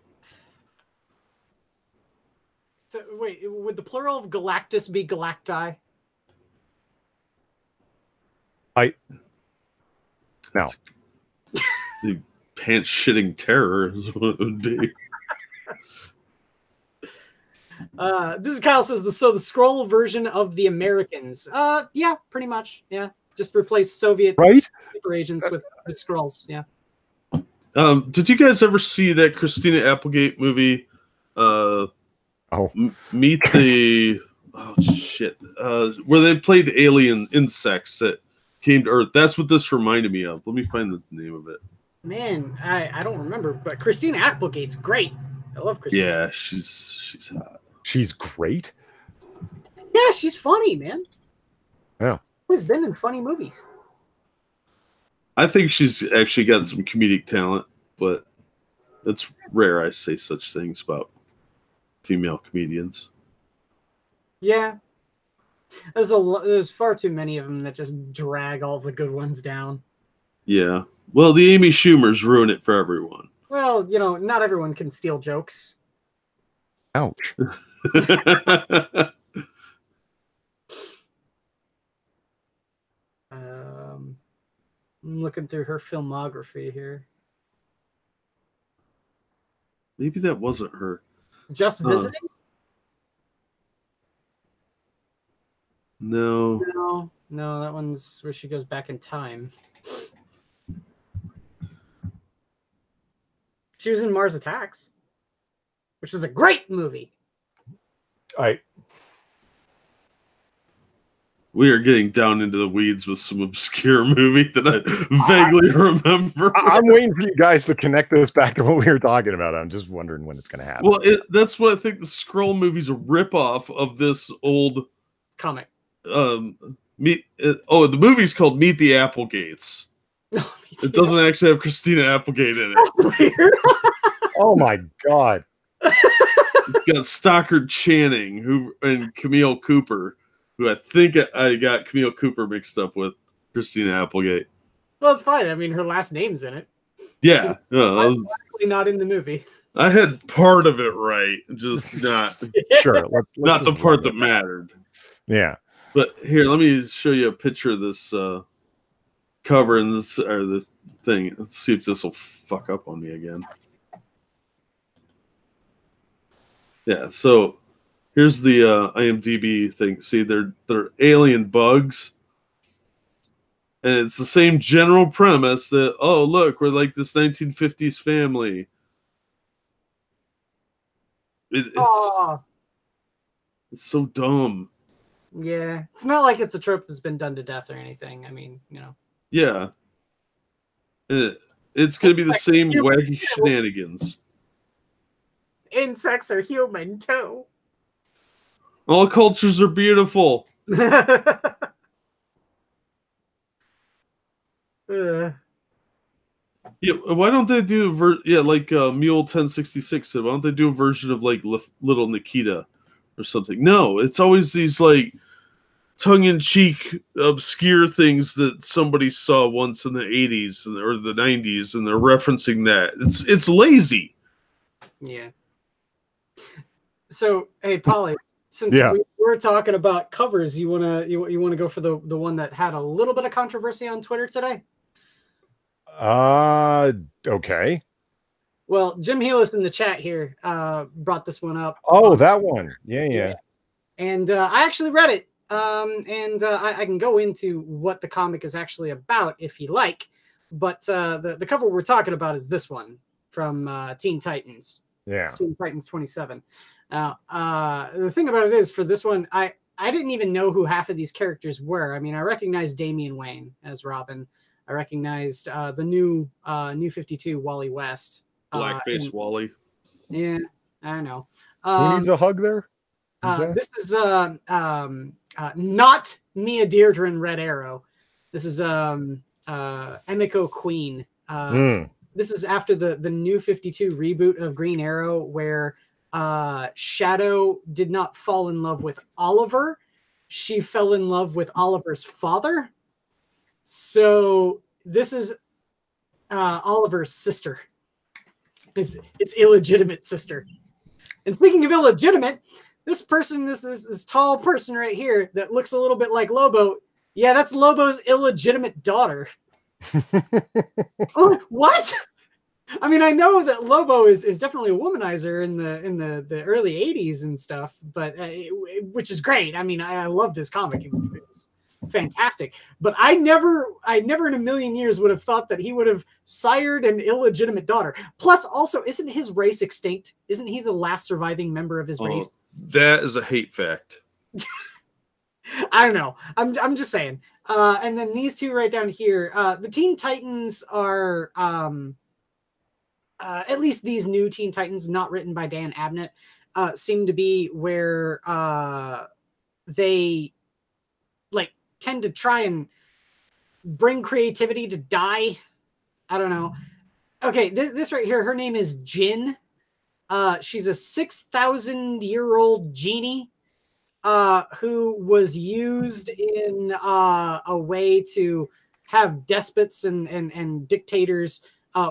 Speaker 2: So, wait, would the plural of Galactus be Galacti?
Speaker 1: No.
Speaker 3: pants shitting terror is what it would be.
Speaker 2: This is Kyle says the scroll version of the Americans. Yeah, pretty much. Yeah, just replace Soviet super agents with the scrolls. Yeah.
Speaker 3: Did you guys ever see that Christina Applegate movie? Meet the where they played alien insects that came to Earth. That's what this reminded me of. Let me find the name of it.
Speaker 2: Man, I don't remember, but Christina Applegate's great. I love Christina.
Speaker 3: Yeah, she's hot.
Speaker 1: She's great.
Speaker 2: Yeah, she's funny, man.
Speaker 1: Yeah,
Speaker 2: she's been in funny movies.
Speaker 3: I think she's actually got some comedic talent, but it's rare I say such things about female comedians.
Speaker 2: Yeah, there's far too many of them that just drag all the good ones down.
Speaker 3: Yeah, well, the Amy Schumers ruin it for everyone.
Speaker 2: Well, not everyone can steal jokes.
Speaker 1: Ouch.
Speaker 2: I'm looking through her filmography here.
Speaker 3: Maybe that wasn't her.
Speaker 2: Just Visiting?
Speaker 3: No,
Speaker 2: that one's where she goes back in time. She was in Mars Attacks, which is a great movie.
Speaker 3: We are getting down into the weeds with some obscure movie that I vaguely remember.
Speaker 1: I'm waiting for you guys to connect this back to what we were talking about. I'm just wondering when it's going to happen.
Speaker 3: Well, that's what I think. The Skrull movie's a ripoff of this old
Speaker 2: comic.
Speaker 3: The movie's called Meet the Applegates. It doesn't actually have Christina Applegate in it.
Speaker 2: That's weird.
Speaker 1: Oh my god!
Speaker 3: It's got Stockard Channing and Camille Cooper, who I think I got Camille Cooper mixed up with Christina Applegate.
Speaker 2: Well, it's fine. I mean, her last name's in it.
Speaker 3: Yeah,
Speaker 2: actually not in the movie.
Speaker 3: I had part of it right, just not
Speaker 1: sure.
Speaker 3: Not the part that mattered.
Speaker 1: Yeah.
Speaker 3: But here, let me show you a picture of this cover and this or the thing. Let's see if this will fuck up on me again. Yeah, so here's the IMDb thing. See, they're alien bugs, and it's the same general premise that look, we're like this 1950s family. It's so dumb.
Speaker 2: Yeah, it's not like it's a trope that's been done to death or anything. I mean,
Speaker 3: Yeah. It's going to be the same wacky shenanigans.
Speaker 2: Insects are human, too.
Speaker 3: All cultures are beautiful.
Speaker 2: Yeah,
Speaker 3: why don't they do like Mule 1066 said, why don't they do a version of like Little Nikita or something? No, it's always these like tongue-in-cheek obscure things that somebody saw once in the 80s or the 90s, and they're referencing that. It's lazy.
Speaker 2: Yeah. So, hey, Polly, since we're talking about covers, you wanna go for the one that had a little bit of controversy on Twitter today?
Speaker 1: Okay.
Speaker 2: Well, Jim Healis in the chat here brought this one up.
Speaker 1: Oh, that one. Yeah.
Speaker 2: And I actually read it. I can go into what the comic is actually about if you like. But the cover we're talking about is this one from Teen Titans.
Speaker 1: Yeah.
Speaker 2: It's Teen Titans 27. The thing about it is, for this one, I didn't even know who half of these characters were. I mean, I recognized Damian Wayne as Robin. I recognized the new 52 Wally West.
Speaker 3: Blackface Wally.
Speaker 2: Yeah, I know.
Speaker 1: Who needs a hug there?
Speaker 2: This is not Mia Deirdre in Red Arrow. This is Emiko Queen. This is after the new 52 reboot of Green Arrow, where Shadow did not fall in love with Oliver. She fell in love with Oliver's father. So this is Oliver's sister. His illegitimate sister. And speaking of illegitimate, this person, this tall person right here that looks a little bit like Lobo, yeah, that's Lobo's illegitimate daughter. Oh, what? I mean, I know that Lobo is definitely a womanizer in the early '80s and stuff, but which is great. I mean, I loved his comic; it was fantastic. But I never in a million years would have thought that he would have sired an illegitimate daughter. Plus, also, isn't his race extinct? Isn't he the last surviving member of his race?
Speaker 3: That is a hate fact.
Speaker 2: I don't know. I'm just saying. And then these two right down here, the Teen Titans are. At least these new Teen Titans, not written by Dan Abnett, seem to be where they like tend to try and bring creativity to die. I don't know. Okay, this right here, her name is Jin. She's a 6,000-year-old genie who was used in a way to have despots and dictators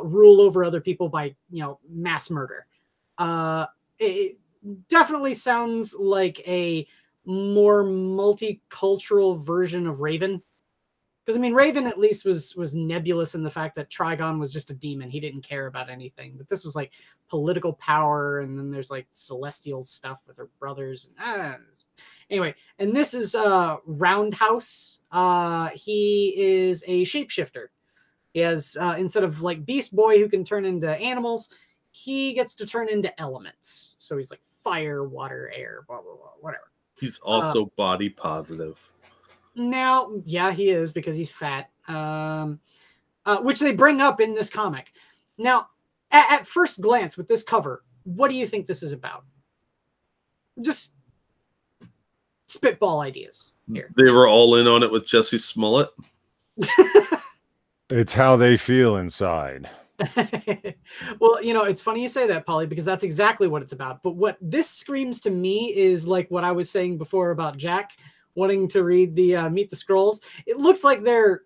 Speaker 2: rule over other people by, mass murder. It definitely sounds like a more multicultural version of Raven. Because, I mean, Raven at least was nebulous in the fact that Trigon was just a demon. He didn't care about anything. But this was like political power, and then there's like celestial stuff with her brothers. Anyway, and this is Roundhouse. He is a shapeshifter. He has, instead of like Beast Boy who can turn into animals, he gets to turn into elements. So he's like fire, water, air, blah, blah, blah, whatever.
Speaker 3: He's also body positive.
Speaker 2: Now, yeah, he is because he's fat, which they bring up in this comic. Now, at first glance with this cover, what do you think this is about? Just spitball ideas here.
Speaker 3: They were all in on it with Jesse Smollett.
Speaker 1: It's how they feel inside.
Speaker 2: Well, it's funny you say that, Polly, because that's exactly what it's about. But what this screams to me is like what I was saying before about Jack wanting to read the Meet the Scrolls. It looks like they're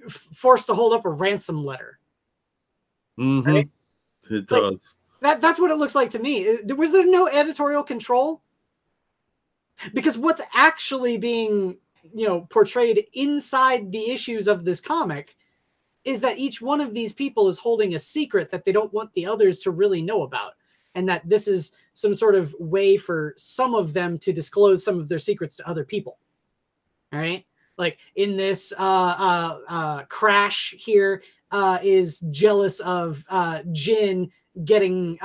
Speaker 2: forced to hold up a ransom letter.
Speaker 3: Mm-hmm.
Speaker 2: Right?
Speaker 3: It does.
Speaker 2: That's what it looks like to me. Was there no editorial control? Because what's actually being portrayed inside the issues of this comic is that each one of these people is holding a secret that they don't want the others to really know about. And that this is some sort of way for some of them to disclose some of their secrets to other people. All right. Like in this Crash here is jealous of Jin getting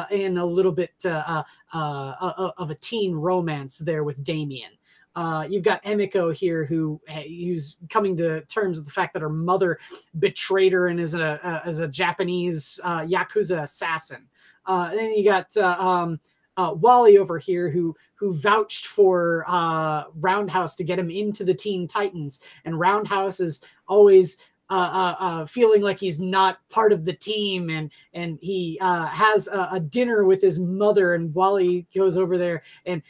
Speaker 2: in a little bit of a teen romance there with Damien. You've got Emiko here who's coming to terms with the fact that her mother betrayed her and is a Japanese Yakuza assassin. Then you got Wally over here who vouched for Roundhouse to get him into the Teen Titans, and Roundhouse is always feeling like he's not part of the team, and he has a dinner with his mother, and Wally goes over there and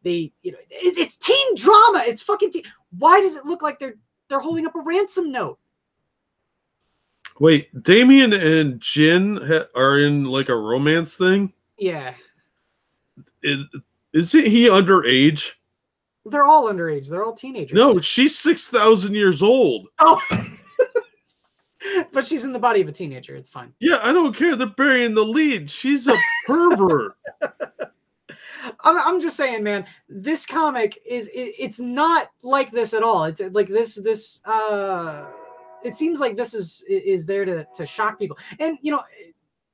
Speaker 2: they it's teen drama. It's fucking teen. Why does it look like they're holding up a ransom note?
Speaker 3: Wait, Damien and Jin are in like a romance thing?
Speaker 2: Yeah.
Speaker 3: Isn't he underage?
Speaker 2: They're all underage. They're all teenagers.
Speaker 3: No, she's 6,000 years old.
Speaker 2: Oh. But she's in the body of a teenager. It's fine.
Speaker 3: Yeah, I don't care. They're burying the lead. She's a pervert.
Speaker 2: I'm just saying, man, this comic it's not like this at all. It's like this it seems like this is there to shock people. And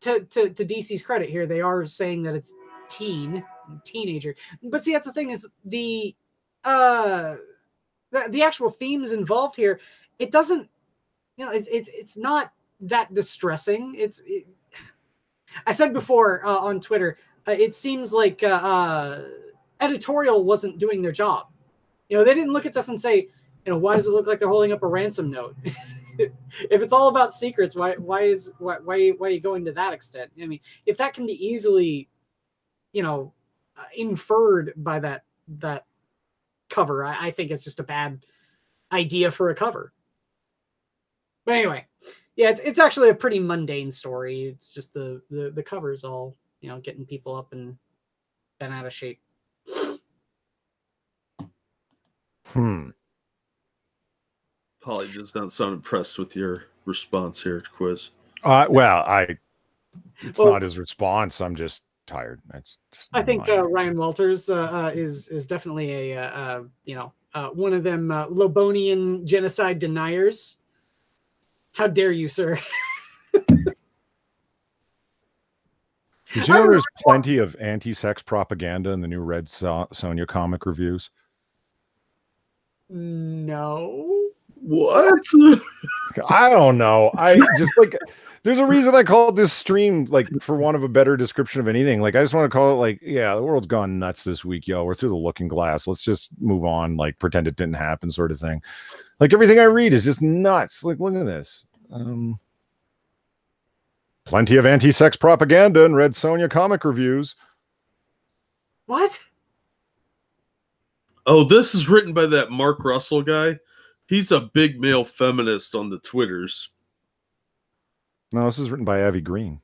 Speaker 2: to DC's credit here, they are saying that it's teenager. But see, that's the thing, is the actual themes involved here, it doesn't, it's not that distressing. I said before on Twitter, it seems like editorial wasn't doing their job. They didn't look at this and say, why does it look like they're holding up a ransom note? If it's all about secrets, why are you going to that extent? I mean, if that can be easily, inferred by that cover, I think it's just a bad idea for a cover. But anyway, yeah, it's actually a pretty mundane story. It's just the cover's all, getting people up and bent out of shape.
Speaker 3: Polly does not sound impressed with your response here, Quiz.
Speaker 1: It's not his response. I'm just tired. That's just
Speaker 2: I think Ryan Walters is definitely a one of them Lobonian genocide deniers. How dare you, sir?
Speaker 1: Did you know there's plenty of anti-sex propaganda in the new Red Sonja comic reviews?
Speaker 2: No.
Speaker 3: What?
Speaker 1: I don't know. I just like, there's a reason I call this stream, like, for want of a better description of anything. Like, I just want to call it like, yeah, the world's gone nuts this week, yo. We're through the looking glass. Let's just move on, like, pretend it didn't happen, sort of thing. Like, everything I read is just nuts. Like, look at this. Plenty of anti-sex propaganda in Red Sonja comic reviews.
Speaker 2: What?
Speaker 3: Oh, this is written by that Mark Russell guy. He's a big male feminist on the Twitters.
Speaker 1: No, this is written by Avi Green.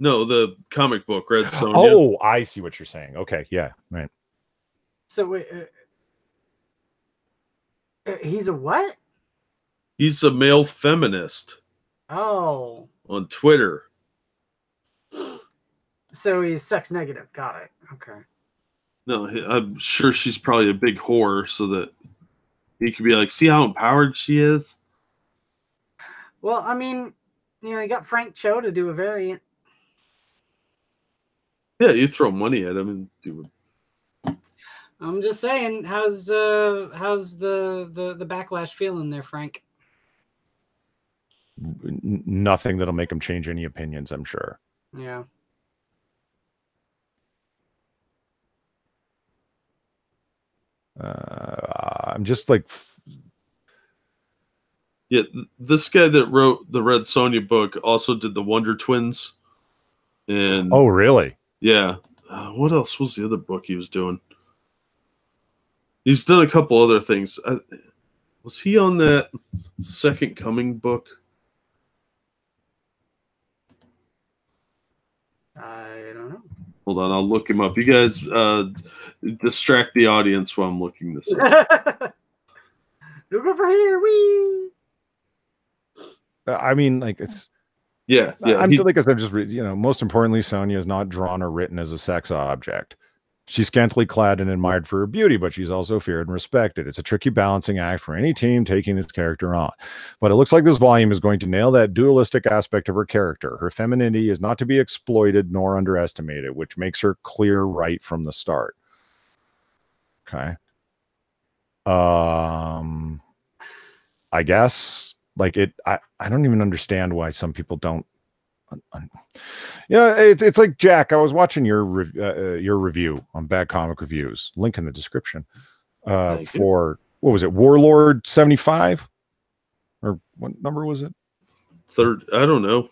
Speaker 3: No, the comic book, Red Sonja.
Speaker 1: Oh, I see what you're saying. Okay, yeah, right.
Speaker 2: So wait, he's a what?
Speaker 3: He's a male feminist.
Speaker 2: Oh.
Speaker 3: On Twitter.
Speaker 2: So he's sex negative. Got it. Okay.
Speaker 3: No, I'm sure she's probably a big whore so that he could be like, see how empowered she is?
Speaker 2: Well, I mean, you got Frank Cho to do a variant.
Speaker 3: Yeah, you throw money at him and do it.
Speaker 2: I'm just saying, how's the backlash feeling there, Frank?
Speaker 1: Nothing that'll make him change any opinions, I'm sure.
Speaker 2: Yeah.
Speaker 1: I'm just like,
Speaker 3: yeah, this guy that wrote the Red Sonja book also did the Wonder Twins. And
Speaker 1: oh, really?
Speaker 3: Yeah. What else was the other book he was doing? He's done a couple other things. Was he on that Second Coming book?
Speaker 2: I don't know.
Speaker 3: Hold on, I'll look him up. You guys distract the audience while I'm looking this up.
Speaker 2: Look over here, wee.
Speaker 1: I mean, like, it's
Speaker 3: yeah.
Speaker 1: Like I said, just most importantly, Sonja is not drawn or written as a sex object. She's scantily clad and admired for her beauty, but she's also feared and respected. It's a tricky balancing act for any team taking this character on. But it looks like this volume is going to nail that dualistic aspect of her character. Her femininity is not to be exploited nor underestimated, which makes her clear right from the start. Okay. I guess, like, I don't even understand why some people don't. Yeah, it's like, Jack, I was watching your review on Bad Comic Reviews, link in the description, for what was it, Warlord 75, or what number was it?
Speaker 3: Third, I don't know.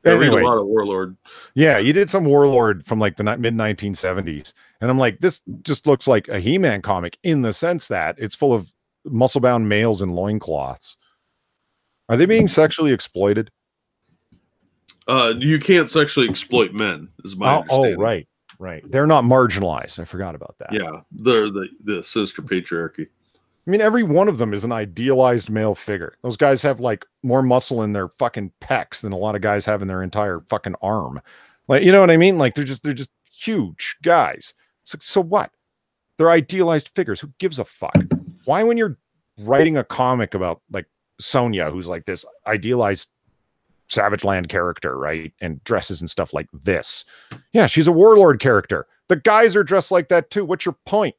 Speaker 1: Anyway,
Speaker 3: I read a lot of Warlord.
Speaker 1: Yeah, you did some Warlord from like the mid 1970s, and I'm like, this just looks like a He-Man comic in the sense that it's full of muscle-bound males in loincloths. Are they being sexually exploited?
Speaker 3: You can't sexually exploit men, is my understanding.
Speaker 1: Oh, right. They're not marginalized. I forgot about that.
Speaker 3: Yeah, they're the sinister patriarchy.
Speaker 1: I mean, every one of them is an idealized male figure. Those guys have like more muscle in their fucking pecs than a lot of guys have in their entire fucking arm. Like, you know what I mean? Like, they're just huge guys. So what? They're idealized figures. Who gives a fuck? Why, when you're writing a comic about like Sonja, who's like this idealized Savage Land character, right, and dresses and stuff like this, yeah, she's a warlord character. The guys are dressed like that too. What's your point?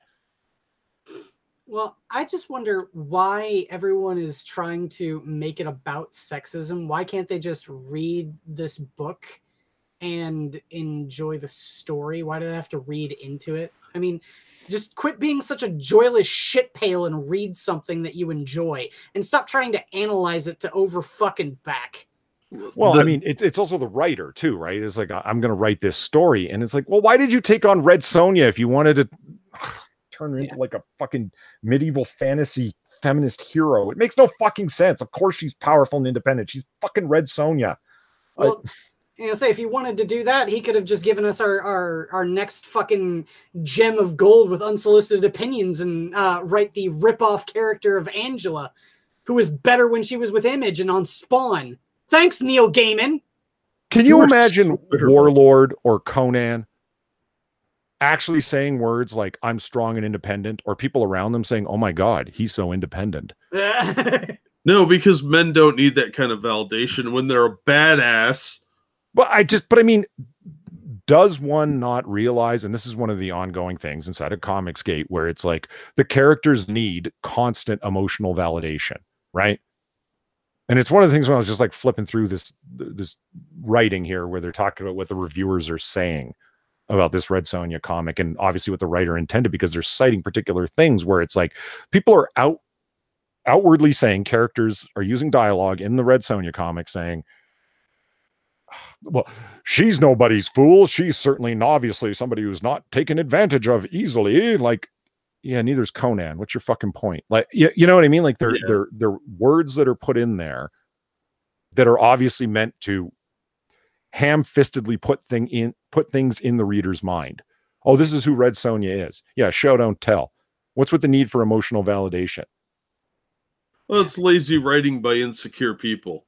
Speaker 2: Well, I just wonder why everyone is trying to make it about sexism. Why can't they just read this book and enjoy the story? Why do they have to read into it? I mean, just quit being such a joyless shit pail and read something that you enjoy, and stop trying to analyze it to over fucking back.
Speaker 1: Well, I mean, it's also the writer too, right? It's like, I'm going to write this story, and it's like, well, why did you take on Red Sonja if you wanted to turn her into like a fucking medieval fantasy feminist hero? It makes no fucking sense. Of course she's powerful and independent. She's fucking Red Sonja.
Speaker 2: Well, say if he wanted to do that, he could have just given us our next fucking gem of gold with unsolicited opinions and write the rip-off character of Angela, who was better when she was with Image and on Spawn. Thanks, Neil Gaiman.
Speaker 1: Can you imagine Warlord or Conan actually saying words like "I'm strong and independent," or people around them saying, "Oh my God, he's so independent"?
Speaker 3: No, because men don't need that kind of validation when they're a badass.
Speaker 1: But I mean, does one not realize, and this is one of the ongoing things inside of Comicsgate, where it's like the characters need constant emotional validation, right? And it's one of the things when I was just like flipping through this writing here, where they're talking about what the reviewers are saying about this Red Sonja comic, and obviously what the writer intended, because they're citing particular things where it's like people are outwardly saying, characters are using dialogue in the Red Sonja comic saying, well, she's nobody's fool. She's certainly and obviously somebody who's not taken advantage of easily. Like, yeah, neither's Conan. What's your fucking point? Like, you know what I mean? Like, they're words that are put in there that are obviously meant to ham-fistedly put things in the reader's mind. Oh, this is who Red Sonja is. Yeah, show don't tell. What's with the need for emotional validation?
Speaker 3: Well, it's lazy writing by insecure people.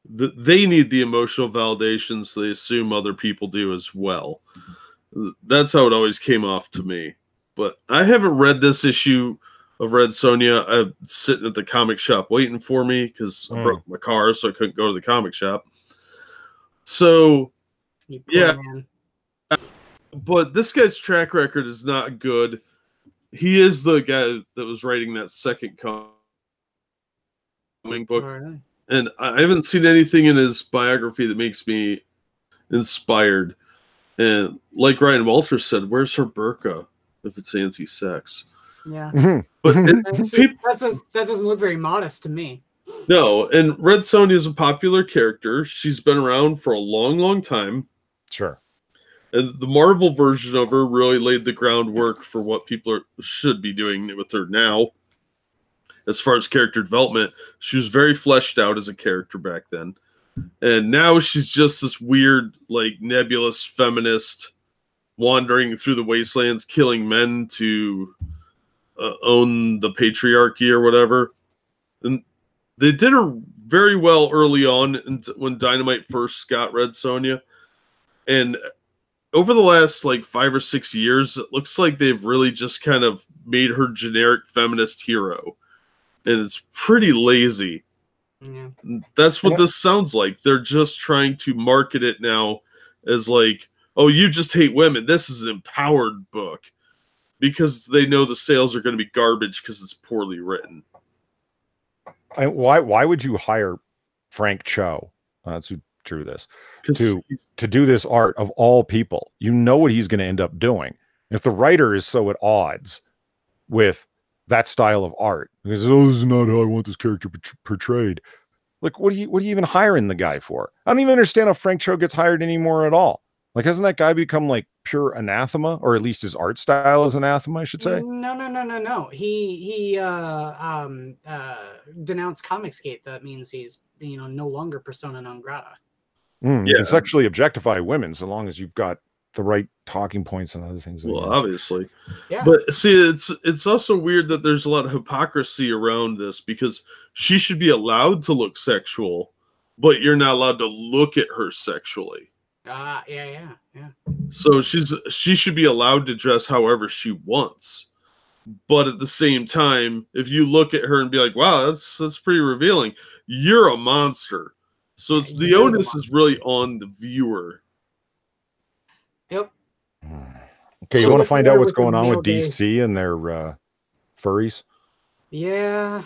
Speaker 3: They need the emotional validation, so they assume other people do as well. That's how it always came off to me. But I haven't read this issue of Red Sonja. I'm sitting at the comic shop waiting for me because I broke my car, so I couldn't go to the comic shop. So, yeah. But this guy's track record is not good. He is the guy that was writing that second comic book. Right. And I haven't seen anything in his biography that makes me inspired. And like Ryan Walters said, where's her burqa if it's anti-sex?
Speaker 2: Yeah.
Speaker 3: But
Speaker 2: that doesn't look very modest to me.
Speaker 3: No, and Red Sonja is a popular character. She's been around for a long, long time.
Speaker 1: Sure.
Speaker 3: And the Marvel version of her really laid the groundwork for what people should be doing with her now. As far as character development, she was very fleshed out as a character back then. And now she's just this weird, like, nebulous feminist wandering through the wastelands, killing men to own the patriarchy or whatever. And they did her very well early on when Dynamite first got Red Sonja. And over the last, like, 5 or 6 years, it looks like they've really just kind of made her generic feminist hero. And it's pretty lazy. Yeah. That's what this sounds like. They're just trying to market it now as like, oh, you just hate women. This is an empowered book. Because they know the sales are going to be garbage because it's poorly written.
Speaker 1: Why would you hire Frank Cho? That's who drew this. To do this art of all people. You know what he's going to end up doing. If the writer is so at odds with that style of art, because oh, this is not how I want this character portrayed. Like, what are you even hiring the guy for? I don't even understand how Frank Cho gets hired anymore at all. Like, hasn't that guy become like pure anathema, or at least his art style is anathema, I should say?
Speaker 2: No. He denounced Comicsgate. That means he's no longer persona non grata.
Speaker 1: You can sexually objectify women so long as you've got the right talking points and other things.
Speaker 3: Well, obviously. Yeah. But see, it's also weird that there's a lot of hypocrisy around this, because she should be allowed to look sexual, but you're not allowed to look at her sexually.
Speaker 2: Yeah.
Speaker 3: So she should be allowed to dress however she wants. But at the same time, if you look at her and be like, wow, that's pretty revealing, you're a monster. So the onus is really on the viewer.
Speaker 2: Yep.
Speaker 1: Okay, you want to find out what's going on with DC and their furries?
Speaker 2: Yeah.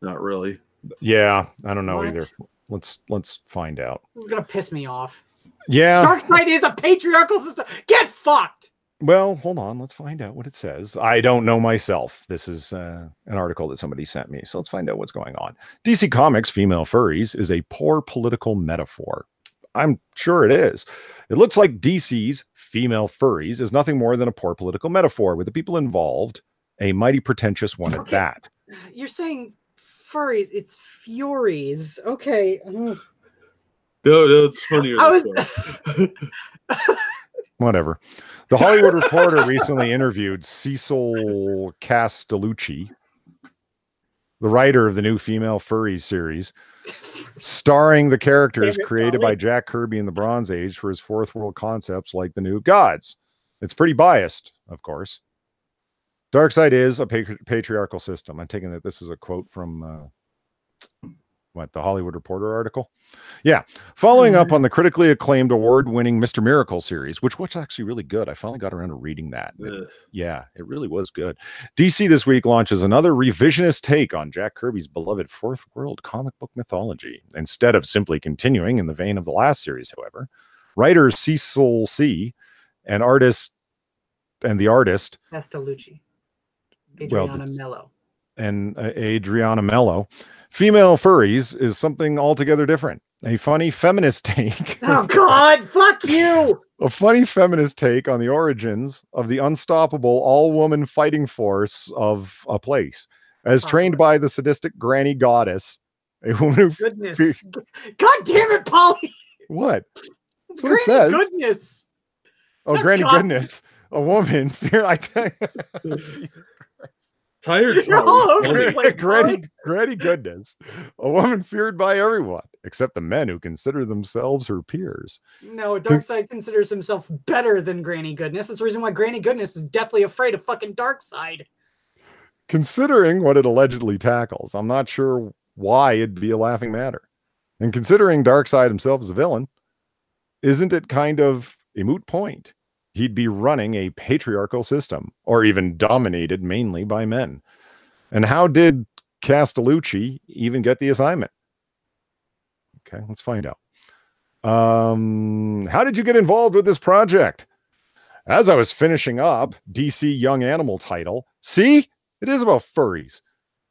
Speaker 3: Not really.
Speaker 1: Yeah, I don't know either. Let's find out.
Speaker 2: This is gonna piss me off.
Speaker 1: Yeah.
Speaker 2: Darkseid is a patriarchal system. Get fucked.
Speaker 1: Well, hold on. Let's find out what it says. I don't know myself. This is an article that somebody sent me. So let's find out what's going on. DC Comics' female furries is a poor political metaphor. I'm sure it is. It looks like DC's female furries is nothing more than a poor political metaphor, with the people involved a mighty pretentious one at that.
Speaker 2: You're saying furries, it's furies. Okay.
Speaker 3: No, it's funnier.
Speaker 1: Whatever. The Hollywood Reporter recently interviewed Cecil Castellucci, the writer of the new female furry series. starring the characters
Speaker 2: Damn it,
Speaker 1: created
Speaker 2: Polly.
Speaker 1: by Jack Kirby in the Bronze Age for his fourth world concepts like the New Gods. It's pretty biased, of course. Darkseid is a patriarchal system. I'm taking that this is a quote from the Hollywood Reporter article. Yeah. Following up on the critically acclaimed award-winning Mr. Miracle series, which was actually really good. I finally got around to reading that. It really was good. DC this week launches another revisionist take on Jack Kirby's beloved fourth world comic book mythology. Instead of simply continuing in the vein of the last series, however, writer Cecil C. and the artist
Speaker 2: Castellucci. Adriana Mello.
Speaker 1: And Adriana Mello. Female Furries is something altogether different. A funny feminist take.
Speaker 2: Oh, God, fuck you!
Speaker 1: A funny feminist take on the origins of the unstoppable all-woman fighting force of a place. As trained by the sadistic granny goddess. A woman who...
Speaker 2: Goodness. God damn it, Polly!
Speaker 1: What?
Speaker 2: It's
Speaker 1: what it
Speaker 2: Granny
Speaker 1: says.
Speaker 2: Goodness.
Speaker 1: Oh,
Speaker 2: Not
Speaker 1: Granny
Speaker 2: God.
Speaker 1: Goodness. A woman. I tell you. Jesus Christ.
Speaker 3: Tired.
Speaker 2: You're all over the place,
Speaker 1: Granny Goodness. A woman feared by everyone, except the men who consider themselves her peers.
Speaker 2: No, Darkseid considers himself better than Granny Goodness. That's the reason why Granny Goodness is deathly afraid of fucking Darkseid.
Speaker 1: Considering what it allegedly tackles, I'm not sure why it'd be a laughing matter. And considering Darkseid himself as a villain, isn't it kind of a moot point? He'd be running a patriarchal system, or even dominated mainly by men. And how did Castellucci even get the assignment? Okay, let's find out. How did you get involved with this project? As I was finishing up DC Young Animal title, see, it is about furries.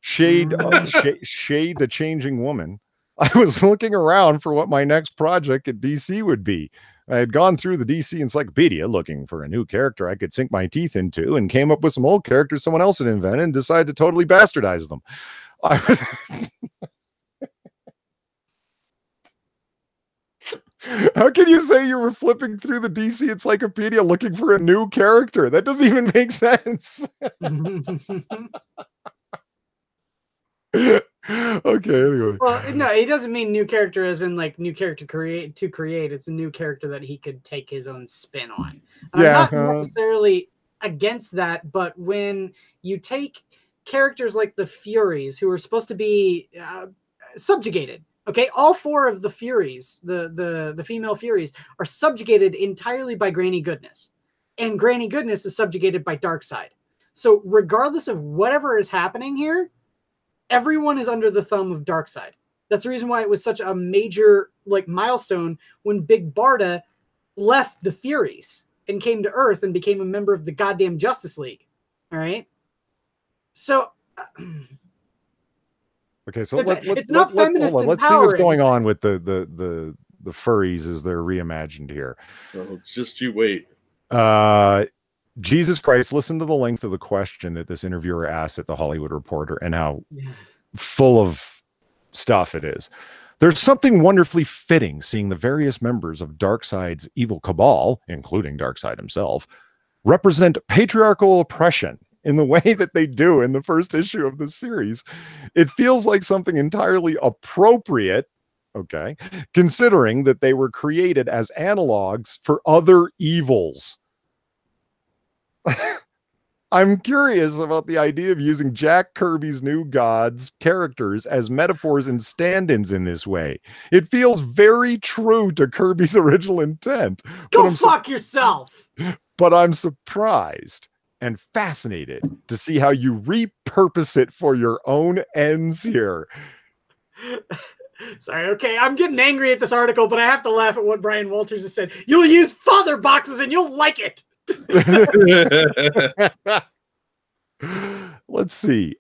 Speaker 1: Shade the Changing Woman. I was looking around for what my next project at DC would be. I had gone through the DC encyclopedia looking for a new character I could sink my teeth into and came up with some old characters someone else had invented and decided to totally bastardize them. I was... How can you say you were flipping through the DC encyclopedia looking for a new character? That doesn't even make sense. Okay, anyway.
Speaker 2: Well, no, he doesn't mean new character as in like new character to create. It's a new character that he could take his own spin on.
Speaker 1: Yeah,
Speaker 2: I'm not necessarily against that, but when you take characters like the Furies, who are supposed to be subjugated, okay, all four of the Furies, the female Furies, are subjugated entirely by Granny Goodness, and Granny Goodness is subjugated by Darkseid. So regardless of whatever is happening here, everyone is under the thumb of Darkseid. That's the reason why it was such a major milestone when Big Barda left the Furies and came to Earth and became a member of the goddamn Justice League. All right. So
Speaker 1: okay, so
Speaker 2: it's not feminist empowering.
Speaker 1: Let's see what's going on with the furries as they're reimagined here.
Speaker 3: Oh, just you wait.
Speaker 1: Jesus Christ, listen to the length of the question that this interviewer asked at the Hollywood Reporter and how full of stuff it is. There's something wonderfully fitting seeing the various members of Darkseid's evil cabal, including Darkseid himself, represent patriarchal oppression in the way that they do in the first issue of the series. It feels like something entirely appropriate, okay, considering that they were created as analogs for other evils. I'm curious about the idea of using Jack Kirby's New Gods characters as metaphors and stand-ins in this way. It feels very true to Kirby's original intent.
Speaker 2: Go fuck yourself!
Speaker 1: But I'm surprised and fascinated to see how you repurpose it for your own ends here.
Speaker 2: Sorry, okay, I'm getting angry at this article, but I have to laugh at what Brian Walters has said. You'll use father boxes and you'll like it!
Speaker 1: Let's see.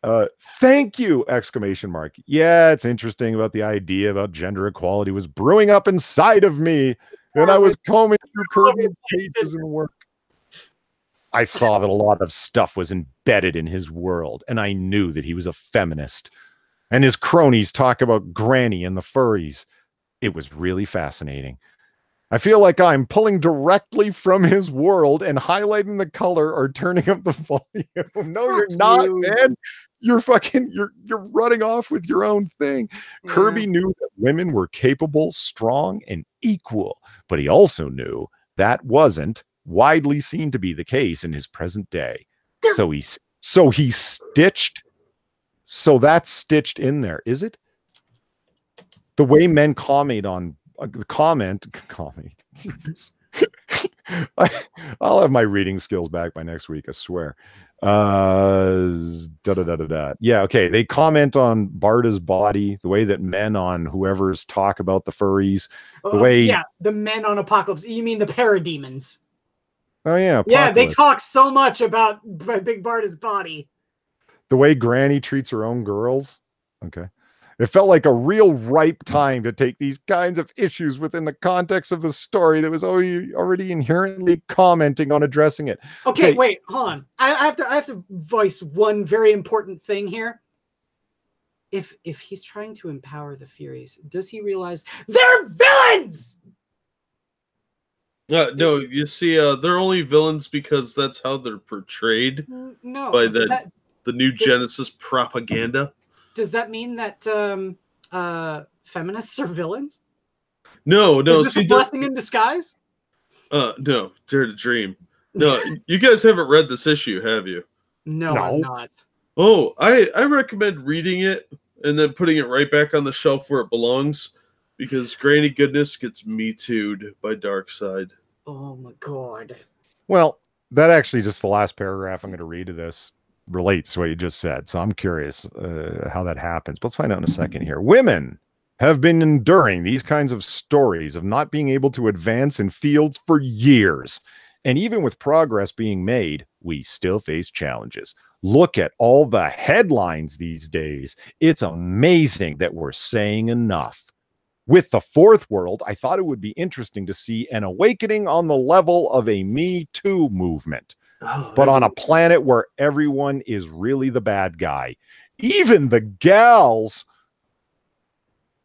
Speaker 1: Thank you! Exclamation mark. Yeah, it's interesting about the idea about gender equality was brewing up inside of me, and I was combing through Kirby's pages and work. I saw that a lot of stuff was embedded in his world, and I knew that he was a feminist. And his cronies talk about Granny and the furries. It was really fascinating. I feel like I'm pulling directly from his world and highlighting the color or turning up the volume. No, you're not, man. You're running off with your own thing. Yeah. Kirby knew that women were capable, strong, and equal, but he also knew that wasn't widely seen to be the case in his present day. So he stitched. So that's stitched in there, is it? The way men comment on comment. Jesus. I'll have my reading skills back by next week, I swear. Yeah, okay. They comment on Barda's body, the way that men on whoever's talk about the furries, the way
Speaker 2: yeah, the men on Apocalypse. You mean the parademons?
Speaker 1: Oh yeah, Apocalypse.
Speaker 2: Yeah, they talk so much about Big Barda's body.
Speaker 1: The way Granny treats her own girls. Okay. It felt like a real ripe time to take these kinds of issues within the context of the story that was already inherently commenting on addressing it.
Speaker 2: Okay, wait, hold on. I have to voice one very important thing here. If he's trying to empower the Furies, does he realize they're villains?
Speaker 3: No, you see, they're only villains because that's how they're portrayed by the new Genesis propaganda.
Speaker 2: Does that mean that feminists are villains?
Speaker 3: No.
Speaker 2: Is this a blessing in disguise?
Speaker 3: No, dare to dream. No, you guys haven't read this issue, have you?
Speaker 2: No, I've not.
Speaker 3: Oh, I recommend reading it and then putting it right back on the shelf where it belongs, because Granny Goodness gets Me Too'd by Darkseid.
Speaker 2: Oh my god.
Speaker 1: Well, that actually, just the last paragraph I'm going to read to this relates to what you just said. So I'm curious how that happens. But let's find out in a second here. Women have been enduring these kinds of stories of not being able to advance in fields for years. And even with progress being made, we still face challenges. Look at all the headlines these days. It's amazing that we're saying enough. With the fourth world, I thought it would be interesting to see an awakening on the level of a Me Too movement. But on a planet where everyone is really the bad guy, even the gals,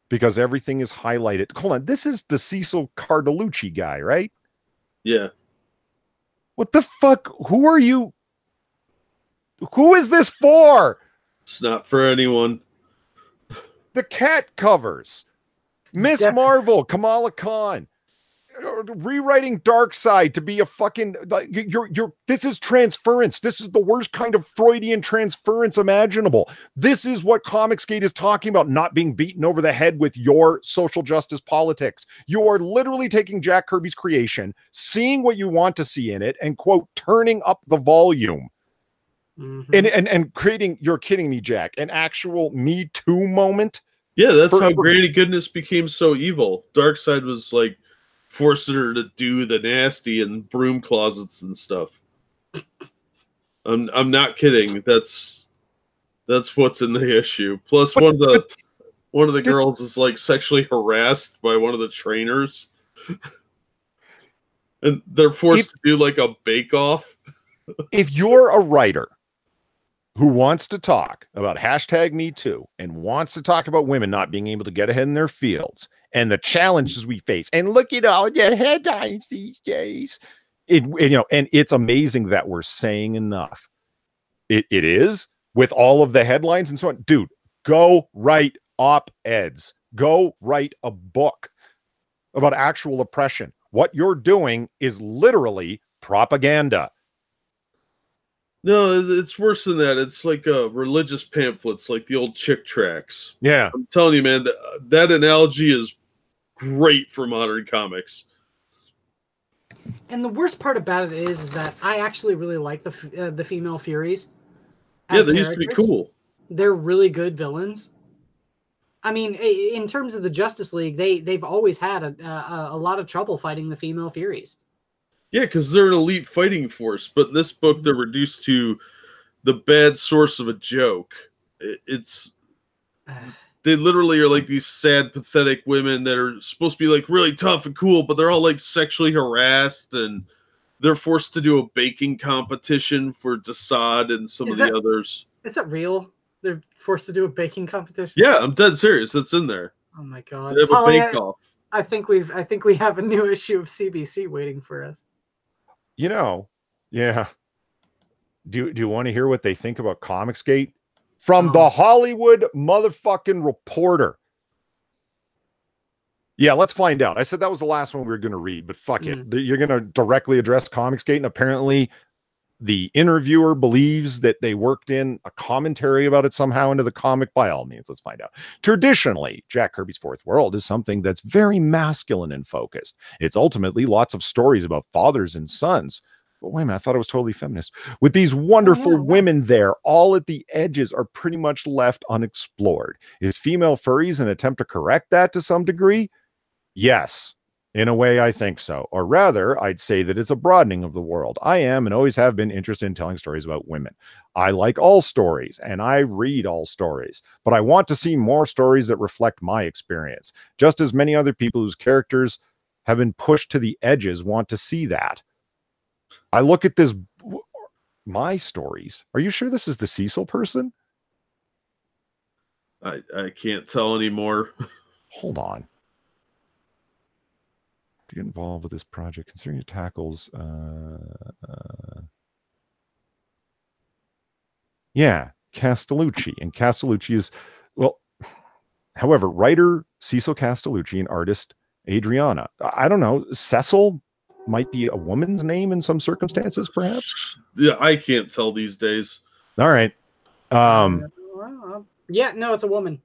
Speaker 1: because everything is highlighted. Hold on, this is the Cecil Cardalucci guy, right?
Speaker 3: Yeah.
Speaker 1: What the fuck? Who are you? Who is this for?
Speaker 3: It's not for anyone.
Speaker 1: The cat covers. Miss Marvel, Kamala Khan. Rewriting Darkseid to be a fucking this is transference. This is the worst kind of Freudian transference imaginable. This is what Comicsgate is talking about, not being beaten over the head with your social justice politics. You are literally taking Jack Kirby's creation, seeing what you want to see in it, and quote, turning up the volume. And creating, you're kidding me, Jack, an actual Me Too moment.
Speaker 3: Yeah, that's how Granny Goodness became so evil. Darkseid was like forcing her to do the nasty in broom closets and stuff. I'm not kidding. That's what's in the issue. Plus, one of the girls is like sexually harassed by one of the trainers, and they're forced to do like a bake-off.
Speaker 1: If you're a writer who wants to talk about hashtag Me Too and wants to talk about women not being able to get ahead in their fields and the challenges we face, and look at all the headlines these days, and it's amazing that we're saying enough. It is, with all of the headlines and so on. Dude, go write op-eds. Go write a book about actual oppression. What you're doing is literally propaganda.
Speaker 3: No, it's worse than that. It's like religious pamphlets, like the old chick tracts.
Speaker 1: Yeah.
Speaker 3: I'm telling you, man, that analogy is great for modern comics.
Speaker 2: And the worst part about it is that I actually really like the female Furies.
Speaker 3: Yeah, they used to be cool.
Speaker 2: They're really good villains. I mean, in terms of the Justice League, they've always had a lot of trouble fighting the female Furies.
Speaker 3: Yeah, because they're an elite fighting force, but in this book they're reduced to the bad source of a joke. They literally are like these sad, pathetic women that are supposed to be like really tough and cool, but they're all like sexually harassed, and they're forced to do a baking competition for Desaad and some of the others.
Speaker 2: Is that real? They're forced to do a baking competition?
Speaker 3: Yeah, I'm dead serious. It's in there.
Speaker 2: Oh my god!
Speaker 3: They have a bake-off.
Speaker 2: I think we have a new issue of CBC waiting for us.
Speaker 1: Yeah. Do you want to hear what they think about Comicsgate? From the Hollywood motherfucking Reporter. Yeah, let's find out. I said that was the last one we were going to read, but fuck it. You're going to directly address Comicsgate, and apparently the interviewer believes that they worked in a commentary about it somehow into the comic. By all means, let's find out. Traditionally, Jack Kirby's Fourth World is something that's very masculine and focused. It's ultimately lots of stories about fathers and sons. But wait a minute, I thought it was totally feminist. With these wonderful women there, all at the edges are pretty much left unexplored. Is female furries an attempt to correct that to some degree? Yes. In a way, I think so. Or rather, I'd say that it's a broadening of the world. I am and always have been interested in telling stories about women. I like all stories and I read all stories, but I want to see more stories that reflect my experience. Just as many other people whose characters have been pushed to the edges want to see that. I look at this, my stories. Are you sure this is the Cecil person?
Speaker 3: I can't tell anymore.
Speaker 1: Hold on. To get involved with this project, considering it tackles Castellucci. And Castellucci is, well, however, writer Cecil Castellucci and artist Adriana. I don't know, Cecil might be a woman's name in some circumstances, perhaps.
Speaker 3: Yeah, I can't tell these days.
Speaker 1: All right.
Speaker 2: Yeah, no, it's a woman.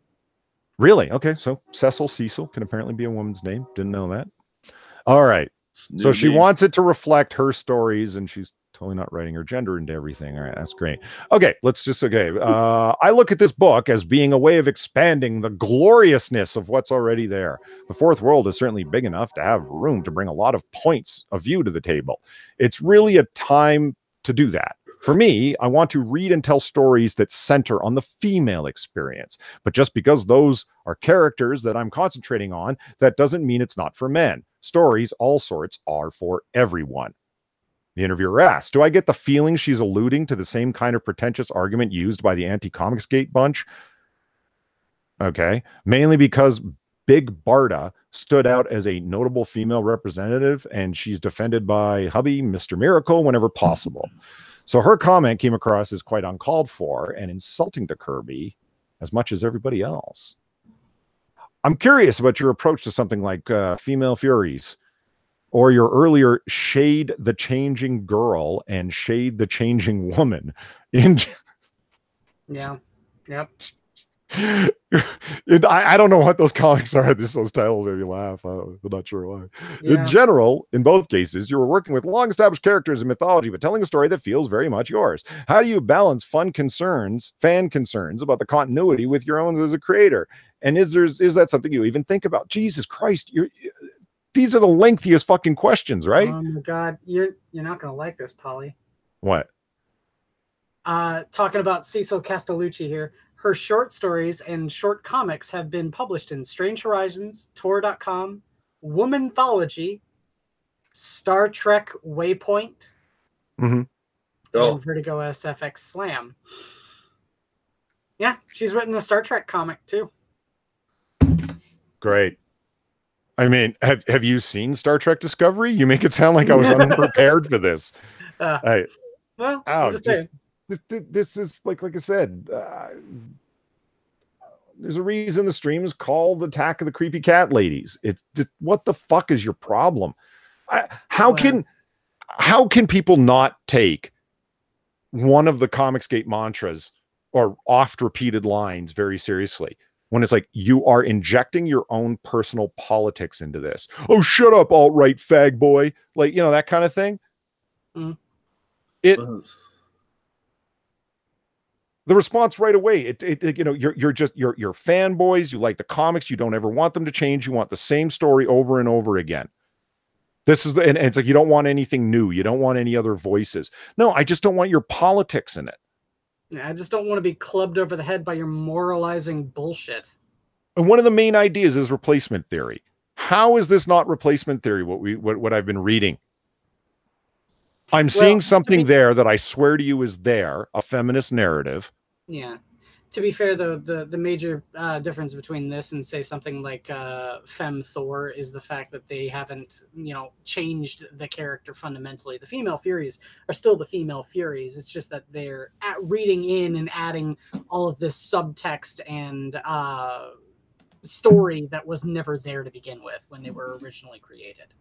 Speaker 1: Really? Okay, so Cecil can apparently be a woman's name. Didn't know that. All right. So she wants it to reflect her stories, and she's totally not writing her gender into everything. All right, that's great. Okay, I look at this book as being a way of expanding the gloriousness of what's already there. The Fourth World is certainly big enough to have room to bring a lot of points of view to the table. It's really a time to do that. For me, I want to read and tell stories that center on the female experience. But just because those are characters that I'm concentrating on, that doesn't mean it's not for men. Stories, all sorts, are for everyone. The interviewer asked, do I get the feeling she's alluding to the same kind of pretentious argument used by the anti-Comicsgate bunch? Okay. Mainly because Big Barda stood out as a notable female representative, and she's defended by hubby, Mr. Miracle, whenever possible. So her comment came across as quite uncalled for and insulting to Kirby as much as everybody else. I'm curious about your approach to something like Female Furies, or your earlier Shade the Changing Girl and Shade the Changing Woman.
Speaker 2: Yeah. Yep.
Speaker 1: I don't know what those comics are. Those titles made me laugh. I'm not sure why. Yeah. In general, in both cases, you were working with long-established characters in mythology, but telling a story that feels very much yours. How do you balance fan concerns about the continuity with your own as a creator? And is that something you even think about? Jesus Christ, these are the lengthiest fucking questions, right?
Speaker 2: Oh my God, you're not gonna like this, Polly.
Speaker 1: What?
Speaker 2: Talking about Cecil Castellucci here. Her short stories and short comics have been published in Strange Horizons, Tor.com, Womanthology, Star Trek Waypoint, and Vertigo SFX Slam. Yeah, she's written a Star Trek comic too.
Speaker 1: Great. I mean, have you seen Star Trek Discovery? You make it sound like I was unprepared for this.
Speaker 2: Well,
Speaker 1: this is like I said, there's a reason the stream is called Attack of the Creepy Cat Ladies. It's just, what the fuck is your problem? How can people not take one of the Comicsgate mantras or oft repeated lines very seriously when it's like, you are injecting your own personal politics into this? Oh, shut up, alt-right fag boy. Like, that kind of thing. The response right away, you're fanboys. You like the comics. You don't ever want them to change. You want the same story over and over again. And it's like, you don't want anything new. You don't want any other voices. No, I just don't want your politics in it.
Speaker 2: Yeah, I just don't want to be clubbed over the head by your moralizing bullshit.
Speaker 1: And one of the main ideas is replacement theory. How is this not replacement theory? What I've been reading. I'm seeing something there that I swear to you is there, a feminist narrative.
Speaker 2: Yeah. To be fair, though, the major difference between this and, say, something like Femme Thor is the fact that they haven't, changed the character fundamentally. The female Furies are still the female Furies. It's just that they're reading in and adding all of this subtext and story that was never there to begin with when they were originally created.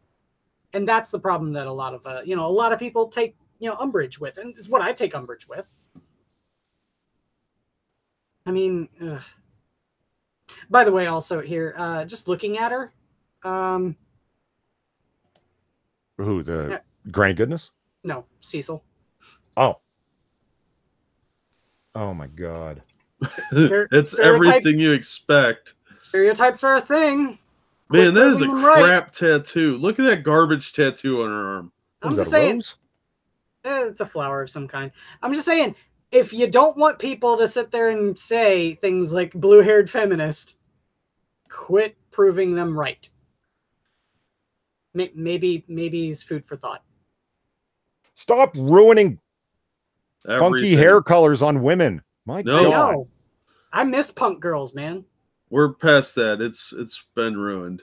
Speaker 2: And that's the problem that a lot of a lot of people take umbrage with, and it's what I take umbrage with. I mean, by the way, also here, just looking at her,
Speaker 1: who, the Granny Goodness?
Speaker 2: No, Cecil.
Speaker 1: Oh my God.
Speaker 3: It's everything you expect.
Speaker 2: Stereotypes are a thing.
Speaker 3: Man, that is a crap tattoo. Look at that garbage tattoo on her arm.
Speaker 2: I'm just saying, it's a flower of some kind. I'm just saying, if you don't want people to sit there and say things like blue-haired feminist, quit proving them right. Maybe it's food for thought.
Speaker 1: Stop ruining funky hair colors on women. My God.
Speaker 2: No. I miss punk girls, man.
Speaker 3: We're past that. It's been ruined.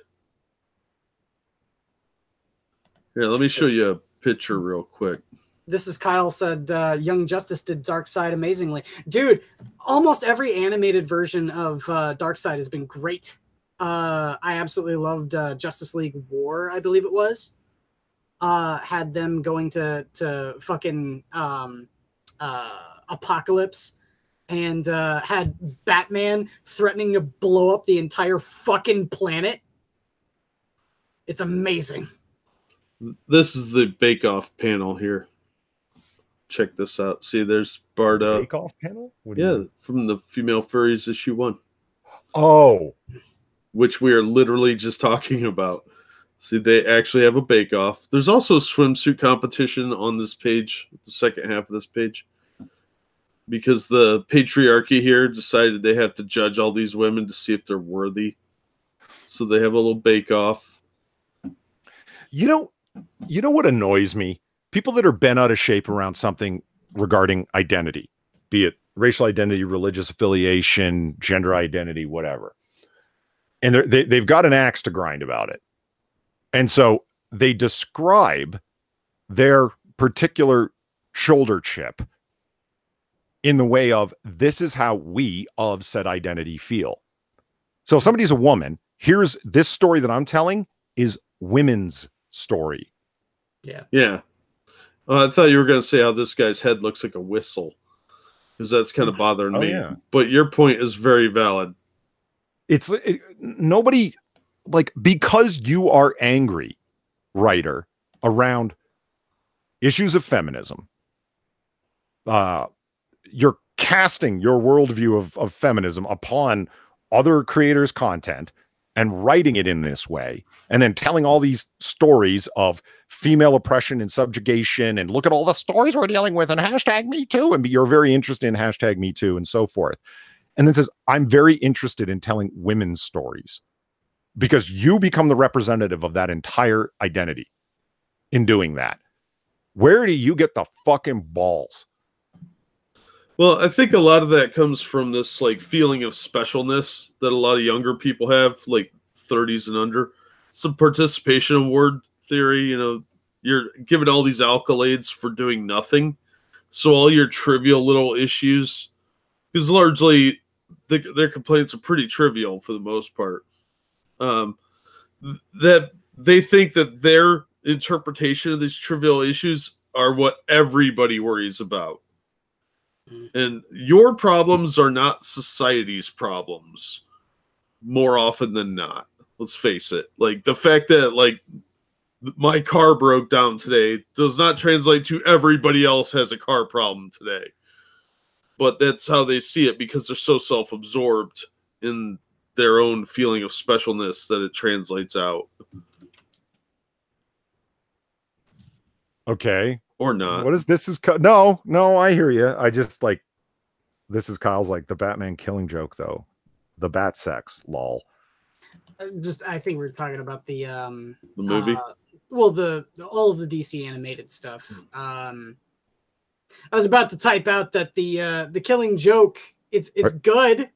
Speaker 3: Here, let me show you a picture real quick.
Speaker 2: This is Kyle said, Young Justice did Darkseid amazingly. Dude, almost every animated version of Darkseid has been great. I absolutely loved Justice League War, I believe it was. Had them going to fucking Apocalypse, and had Batman threatening to blow up the entire fucking planet. It's amazing.
Speaker 3: This is the Bake Off panel here. Check this out. See, there's Barda.
Speaker 1: Bake Off panel?
Speaker 3: Yeah, from the Female Furries issue 1.
Speaker 1: Oh.
Speaker 3: Which we are literally just talking about. See, they actually have a Bake Off. There's also a swimsuit competition on this page, the second half of this page. Because the patriarchy here decided they have to judge all these women to see if they're worthy. So they have a little Bake Off.
Speaker 1: You know what annoys me? People that are bent out of shape around something regarding identity, be it racial identity, religious affiliation, gender identity, whatever. And they've got an axe to grind about it. And so they describe their particular shoulder chip in the way of, this is how we of said identity feel. So if somebody's a woman, here's this story that I'm telling is women's story.
Speaker 2: Yeah.
Speaker 3: Yeah. I thought you were going to say how this guy's head looks like a whistle, because that's kind of bothering me.
Speaker 1: Yeah.
Speaker 3: But your point is very valid.
Speaker 1: Nobody, like, because you are angry, writer, around issues of feminism, you're casting your worldview of feminism upon other creators' content and writing it in this way, and then telling all these stories of female oppression and subjugation, and look at all the stories we're dealing with, and hashtag me too, and you're very interested in hashtag me too, and so forth. And then says, I'm very interested in telling women's stories, because you become the representative of that entire identity in doing that. Where do you get the fucking balls?
Speaker 3: Well, I think a lot of that comes from this like feeling of specialness that a lot of younger people have, like 30s and under. Some participation award theory, you're given all these accolades for doing nothing. So all your trivial little issues, because largely their complaints are pretty trivial for the most part, that they think that their interpretation of these trivial issues are what everybody worries about. And your problems are not society's problems more often than not. Let's face it. Like, the fact that, like, my car broke down today does not translate to everybody else has a car problem today. But that's how they see it, because they're so self-absorbed in their own feeling of specialness that it translates out.
Speaker 1: Okay.
Speaker 3: Or not.
Speaker 1: What is this? No, I hear you. I just like, this is Kyle's like the Batman killing joke though. The bat sex, lol.
Speaker 2: I think we were talking about the
Speaker 3: movie.
Speaker 2: All of the DC animated stuff. I was about to type out that the killing joke, it's good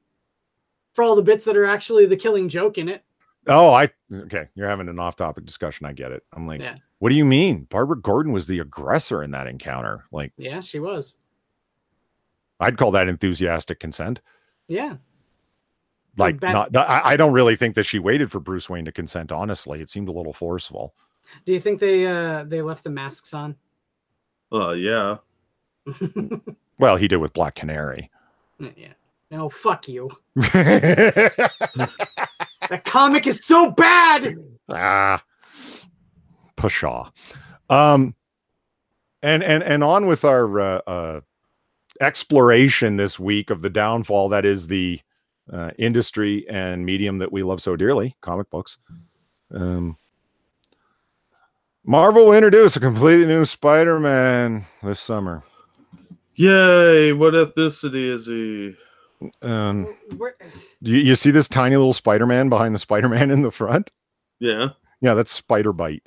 Speaker 2: for all the bits that are actually the killing joke in it.
Speaker 1: Oh, okay. You're having an off-topic discussion. I get it. I'm like, yeah. What do you mean? Barbara Gordon was the aggressor in that encounter. Like,
Speaker 2: yeah, she was.
Speaker 1: I'd call that enthusiastic consent.
Speaker 2: Yeah.
Speaker 1: Like, I don't really think that she waited for Bruce Wayne to consent. Honestly, it seemed a little forceful.
Speaker 2: Do you think they left the masks on?
Speaker 3: Yeah.
Speaker 1: Well, he did with Black Canary.
Speaker 2: Yeah. No, fuck you. That comic is so bad.
Speaker 1: Pshaw. And on with our exploration this week of the downfall that is the industry and medium that we love so dearly, comic books. Marvel will introduce a completely new Spider-Man this summer.
Speaker 3: Yay! What ethnicity is he?
Speaker 1: You see this tiny little Spider-Man behind the Spider-Man in the front?
Speaker 3: Yeah.
Speaker 1: Yeah, that's Spider-Bite.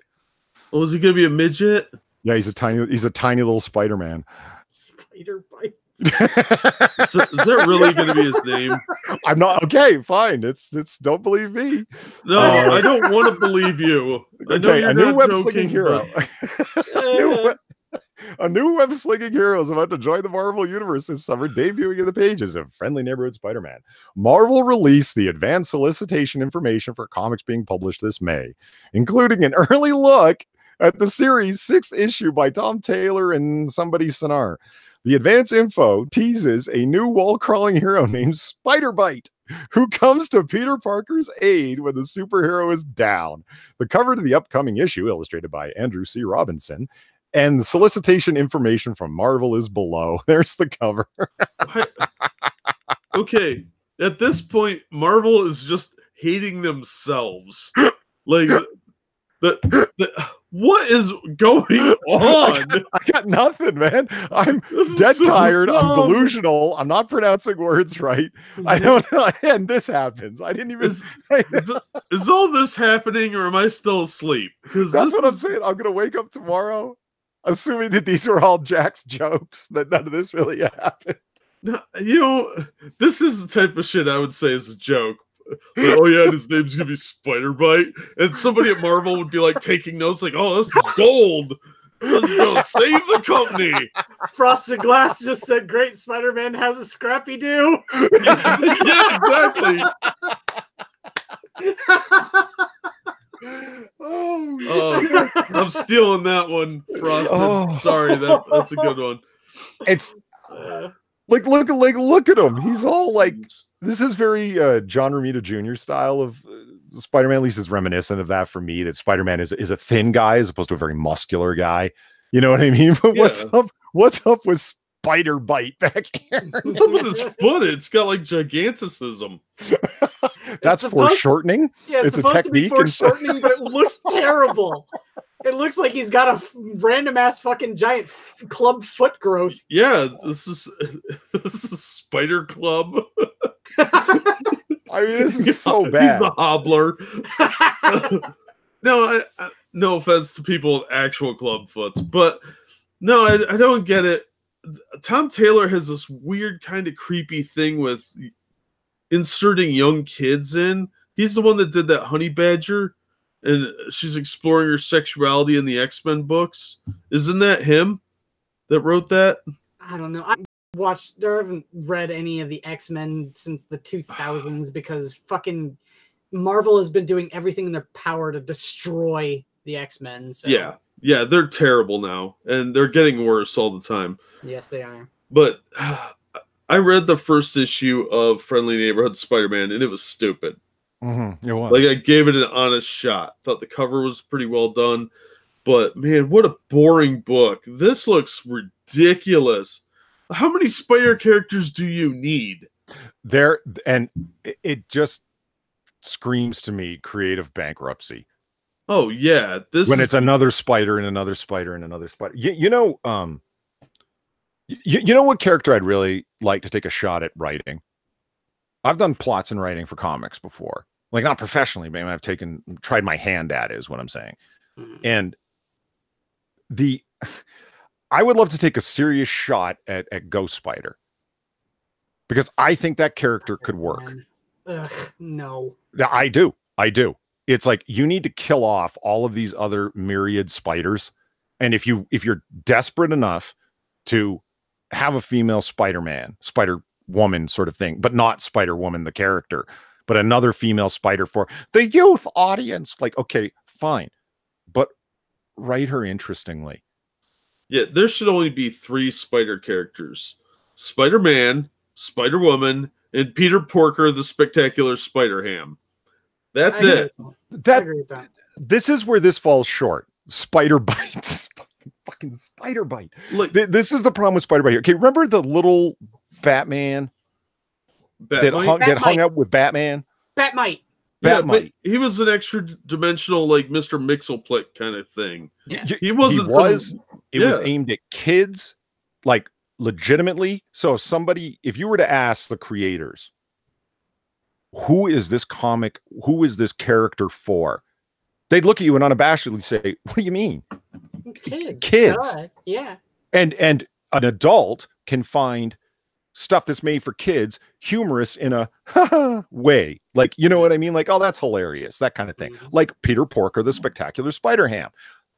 Speaker 3: Oh, is he gonna be a midget?
Speaker 1: Yeah, he's a tiny little Spider-Man.
Speaker 2: Spider-Bite.
Speaker 3: Is that really gonna be his name?
Speaker 1: I'm not okay, fine. It's don't believe me.
Speaker 3: No, I don't want to believe you. I know you're
Speaker 1: a new
Speaker 3: not
Speaker 1: web-slinging hero.
Speaker 3: But...
Speaker 1: A new web-slinging hero is about to join the Marvel Universe this summer, debuting in the pages of Friendly Neighborhood Spider-Man. Marvel released the advanced solicitation information for comics being published this May, including an early look at the series' 6th issue by Tom Taylor and somebody Sonar. The advance info teases a new wall-crawling hero named Spider-Bite, who comes to Peter Parker's aid when the superhero is down. The cover to the upcoming issue, illustrated by Andrew C. Robinson, and the solicitation information from Marvel is below. There's the cover.
Speaker 3: Okay, at this point, Marvel is just hating themselves. Like, what is going on?
Speaker 1: I got nothing, man. I'm dead tired. I'm delusional. I'm not pronouncing words right. I don't know. And this happens. I didn't even.
Speaker 3: Is all this happening, or am I still asleep? Because
Speaker 1: that's what I'm saying. I'm gonna wake up tomorrow, assuming that these were all Jack's jokes. That none of this really happened.
Speaker 3: No, you know, this is the type of shit I would say is a joke. Like, oh yeah, his name's gonna be Spider-Bite, and somebody at Marvel would be like taking notes, like, "Oh, this is gold. This is gonna save the company."
Speaker 2: Frosted Glass just said, "Great, Spider-Man has a scrappy do."
Speaker 3: Yeah, exactly. I'm stealing that one, Frosted.
Speaker 1: Oh.
Speaker 3: Sorry, that's a good one.
Speaker 1: It's look at him. He's all like. This is very John Romita Jr. style of Spider-Man. At least is reminiscent of that for me. That Spider-Man is a thin guy as opposed to a very muscular guy. You know what I mean? But
Speaker 3: Yeah.
Speaker 1: what's up with Spider-Bite back here?
Speaker 3: What's up with his foot? It's got like giganticism.
Speaker 1: That's foreshortening.
Speaker 2: Yeah, it's supposed to be foreshortening, but it looks terrible. It looks like he's got a random ass fucking giant club foot growth.
Speaker 3: Yeah, this is Spider Club.
Speaker 1: I mean, this is so bad.
Speaker 3: He's a hobbler. No, no offense to people with actual club foots, but no, I don't get it. Tom Taylor has this weird kind of creepy thing with inserting young kids in. He's the one that did that Honey Badger, and she's exploring her sexuality in the X-Men books. Isn't that him that wrote that?
Speaker 2: I don't know. I haven't read any of the X-Men since the 2000s because fucking Marvel has been doing everything in their power to destroy the X-Men. So.
Speaker 3: Yeah, they're terrible now, and they're getting worse all the time.
Speaker 2: Yes, they are.
Speaker 3: But I read the first issue of Friendly Neighborhood Spider-Man, and it was stupid.
Speaker 1: Mm-hmm, it was.
Speaker 3: Like, I gave it an honest shot. Thought the cover was pretty well done, but man, what a boring book. This looks ridiculous. How many Spider characters do you need?
Speaker 1: And it just screams to me creative bankruptcy.
Speaker 3: Oh yeah,
Speaker 1: it's another spider and another spider and another spider. You know what character I'd really like to take a shot at writing? I've done plots and writing for comics before, like not professionally, but I've tried my hand at it, is what I'm saying. And I would love to take a serious shot at Ghost Spider, because I think that character could work.
Speaker 2: Ugh, no.
Speaker 1: I do. It's like you need to kill off all of these other myriad spiders, and if you're desperate enough to have a female Spider-Man, Spider-Woman sort of thing, but not Spider-Woman the character, but another female spider for the youth audience. Like, okay, fine, but write her interestingly.
Speaker 3: Yeah, there should only be 3 spider characters: Spider-Man, Spider-Woman, and Peter Porker, the Spectacular Spider-Ham. That's it.
Speaker 2: I agree with that.
Speaker 1: This is where this falls short. Spider bites. Fucking spider bite.
Speaker 3: Like,
Speaker 1: This is the problem with spider bite. Okay, remember the little Batman that hung out with Batman?
Speaker 2: Batmite.
Speaker 3: Yeah,
Speaker 1: Batmite.
Speaker 3: but he was an extra dimensional, like Mr. Mixelplick kind of thing.
Speaker 2: Yeah.
Speaker 3: He wasn't.
Speaker 1: It was aimed at kids, like legitimately. So if you were to ask the creators, who is this comic? Who is this character for? They'd look at you and unabashedly say, "What do you mean? Kids.
Speaker 2: God. Yeah.
Speaker 1: And an adult can find stuff that's made for kids humorous in a way. Like, you know what I mean? Like, oh, that's hilarious. That kind of thing. Like Peter Porker, the Spectacular Spider-Ham.